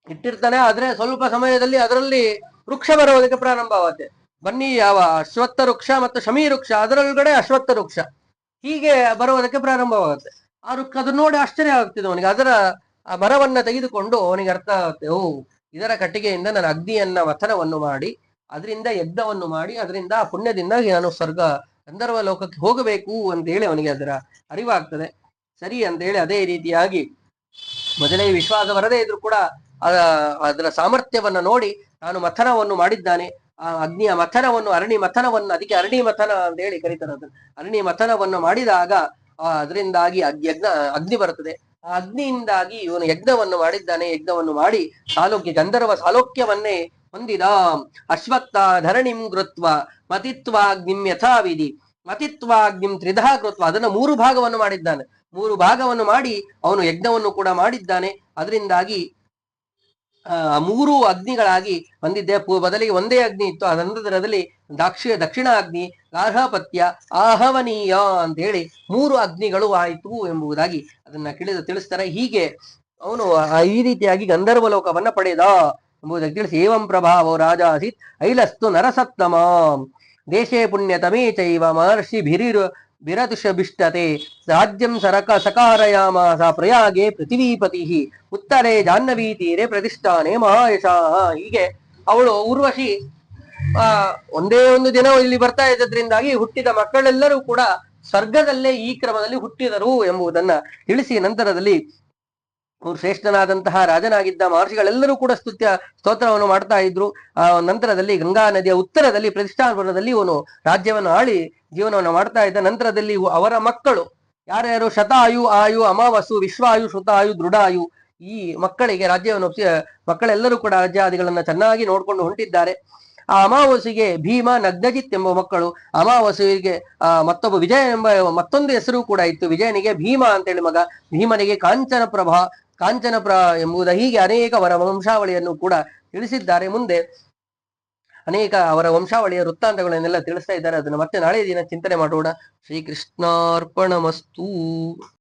[SPEAKER 1] ಇಟ್ಟಿರ್ತಾನೆ. ಆದ್ರೆ ಸ್ವಲ್ಪ ಸಮಯದಲ್ಲಿ ಅದರಲ್ಲಿ ವೃಕ್ಷ ಬರೋದಕ್ಕೆ ಪ್ರಾರಂಭ ಆಗುತ್ತೆ. ಬನ್ನಿ, ಯಾವ ಅಶ್ವತ್ಥ ವೃಕ್ಷ ಮತ್ತು ಶಮೀ ವೃಕ್ಷ, ಅದರೊಳಗಡೆ ಅಶ್ವತ್ಥ ವೃಕ್ಷ ಹೀಗೆ ಬರುವುದಕ್ಕೆ ಪ್ರಾರಂಭವಾಗುತ್ತೆ. ಆ ವೃಕ್ಷ ಅದನ್ನ ನೋಡಿ ಆಶ್ಚರ್ಯ ಆಗ್ತಿದೆ ಅವನಿಗೆ. ಅದರ ಆ ಮರವನ್ನ ತೆಗೆದುಕೊಂಡು ಅವನಿಗೆ ಅರ್ಥ ಆಗುತ್ತೆ, ಓ, ಇದರ ಕಟ್ಟಿಗೆಯಿಂದ ನಾನು ಅಗ್ನಿಯನ್ನ ಮಥನವನ್ನು ಮಾಡಿ ಅದರಿಂದ ಯಜ್ಞವನ್ನು ಮಾಡಿ ಅದರಿಂದ ಆ ಪುಣ್ಯದಿಂದ ನಾನು ಸ್ವರ್ಗ ಗಂಧರ್ವ ಲೋಕಕ್ಕೆ ಹೋಗಬೇಕು ಅಂತ ಹೇಳಿ ಅವನಿಗೆ ಅದರ ಅರಿವಾಗ್ತದೆ. ಸರಿ ಅಂತ ಹೇಳಿ ಅದೇ ರೀತಿಯಾಗಿ ಮೊದಲೇ ವಿಶ್ವಾಸ ಬರದೇ ಇದ್ರು ಕೂಡ ಅದರ ಸಾಮರ್ಥ್ಯವನ್ನ ನೋಡಿ ನಾನು ಮಥನವನ್ನು ಮಾಡಿದ್ದಾನೆ. ಆ ಅಗ್ನಿಯ ಮಥನವನ್ನು, ಅರಣಿ ಮಥನವನ್ನು, ಅದಕ್ಕೆ ಅರಣಿ ಮಥನ ಅಂತ ಹೇಳಿ ಕರೀತಾರೆ ಅದನ್ನು. ಅರಣಿ ಮಥನವನ್ನು ಮಾಡಿದಾಗ ಅದರಿಂದಾಗಿ ಅಗ್ನಿ ಬರುತ್ತದೆ. ಆ ಅಗ್ನಿಯಿಂದಾಗಿ ಇವನು ಯಜ್ಞವನ್ನು ಮಾಡಿದ್ದಾನೆ. ಯಜ್ಞವನ್ನು ಮಾಡಿ ಗಂಧರ್ವ ಸಾಲೋಕ್ಯವನ್ನೇ ಹೊಂದಿದ. ಅಶ್ವತ್ಥ ಧರಣಿಂ ಕೃತ್ವ ಮತಿತ್ವಾಗ್ನಿಂ ಯಥಾವಿಧಿ ಮತಿತ್ವಾಗ್ನಿಂ ತ್ರಿಧಾ ಕೃತ್ವ, ಅದನ್ನ 3 ಭಾಗವನ್ನು ಮಾಡಿದ್ದಾನೆ. 3 ಭಾಗವನ್ನು ಮಾಡಿ ಅವನು ಯಜ್ಞವನ್ನು ಕೂಡ ಮಾಡಿದ್ದಾನೆ. ಅದರಿಂದಾಗಿ 3 ಅಗ್ನಿಗಳಾಗಿ ಬಂದಿದ್ದೆ. ಬದಲಿಗೆ ಒಂದೇ ಅಗ್ನಿ ಇತ್ತು. ಅದರಲ್ಲಿ ದಕ್ಷಿಣ ಅಗ್ನಿ, ಗಾರ್ಹಪತ್ಯ, ಆಹವನೀಯ ಅಂತ ಹೇಳಿ 3 ಅಗ್ನಿಗಳು ಆಯಿತು ಎಂಬುದಾಗಿ ಅದನ್ನ ತಿಳಿಸ್ತಾರೆ. ಹೀಗೆ ಅವನು ಈ ರೀತಿಯಾಗಿ ಗಂಧರ್ವ ಲೋಕವನ್ನ ಪಡೆದ ಎಂಬುದಾಗಿ ತಿಳಿಸಿ, ಏವಂ ಪ್ರಭಾವ ರಾಜ ಆಸೀತ್ ಐಲಸ್ತು ನರಸತ್ತಮ ದೇಶೇ ಪುಣ್ಯತಮೇ ಚೈವ ಮಹರ್ಷಿ ಬಿರದುಷಭಿಷ್ಟತೆ ರಾಜ್ಯಂ ಸಕಾರಯಾಮಾಸ ಪ್ರಯಾಗೆ ಪೃಥಿವೀಪತಿ ಉತ್ತರೇ ಜಾಹ್ನವೀ ತೀರೆ ಪ್ರತಿಷ್ಠಾನೆ ಮಹಾಯಶ. ಹೀಗೆ ಅವಳು ಊರ್ವಶಿ ಒಂದೇ ಒಂದು ದಿನ ಇಲ್ಲಿ ಬರ್ತಾ ಇದ್ದದ್ರಿಂದಾಗಿ ಹುಟ್ಟಿದ ಮಕ್ಕಳೆಲ್ಲರೂ ಕೂಡ ಸ್ವರ್ಗದಲ್ಲೇ ಈ ಕ್ರಮದಲ್ಲಿ ಹುಟ್ಟಿದರು ಎಂಬುದನ್ನ ತಿಳಿಸಿ, ನಂತರದಲ್ಲಿ ಅವರು ಶ್ರೇಷ್ಠನಾದಂತಹ ರಾಜನಾಗಿದ್ದ ಮಹರ್ಷಿಗಳೆಲ್ಲರೂ ಕೂಡ ಸ್ತೋತ್ರವನ್ನು ಮಾಡ್ತಾ ಇದ್ರು. ನಂತರದಲ್ಲಿ ಗಂಗಾ ನದಿಯ ಉತ್ತರದಲ್ಲಿ ಪ್ರತಿಷ್ಠಾನಪುರದಲ್ಲಿ ಇವನು ರಾಜ್ಯವನ್ನು ಆಳಿ ಜೀವನವನ್ನು ಮಾಡ್ತಾ ಇದ್ದ. ನಂತರದಲ್ಲಿ ಅವರ ಮಕ್ಕಳು ಯಾರ್ಯಾರು ಶತಾಯು, ಆಯು, ಅಮಾವಸು, ವಿಶ್ವಾಯು, ಶ್ರುತಾಯು, ದೃಢಾಯು, ಈ ಮಕ್ಕಳಿಗೆ ರಾಜ್ಯವನ್ನು ಮಕ್ಕಳೆಲ್ಲರೂ ಕೂಡ ರಾಜ್ಯಾದಿಗಳನ್ನ ಚೆನ್ನಾಗಿ ನೋಡ್ಕೊಂಡು ಹೊಂಟಿದ್ದಾರೆ. ಆ ಅಮಾವಾಸ್ಯೆಗೆ ಭೀಮ, ನಗ್ನಜಿತ್ ಎಂಬ ಮಕ್ಕಳು. ಅಮಾವಾಸ್ಯೆಗೆ ಮತ್ತೊಬ್ಬ ವಿಜಯ ಎಂಬ ಮತ್ತೊಂದು ಹೆಸರು ಕೂಡ ಇತ್ತು. ವಿಜಯನಿಗೆ ಭೀಮ ಅಂತೇಳಿ ಮಗ, ಭೀಮನಿಗೆ ಕಾಂಚನಪ್ರ ಎಂಬುದ, ಹೀಗೆ ಅನೇಕ ಅವರ ವಂಶಾವಳಿಯನ್ನು ಕೂಡ ತಿಳಿಸಿದ್ದಾರೆ. ಮುಂದೆ ಅನೇಕ ಅವರ ವಂಶಾವಳಿಯ ವೃತ್ತಾಂತಗಳನ್ನೆಲ್ಲ ತಿಳಿಸ್ತಾ ಇದ್ದಾರೆ. ಅದನ್ನು ಮತ್ತೆ ನಾಳೆ ದಿನ ಚಿಂತನೆ ಮಾಡೋಣ. ಶ್ರೀಕೃಷ್ಣಾರ್ಪಣಮಸ್ತು.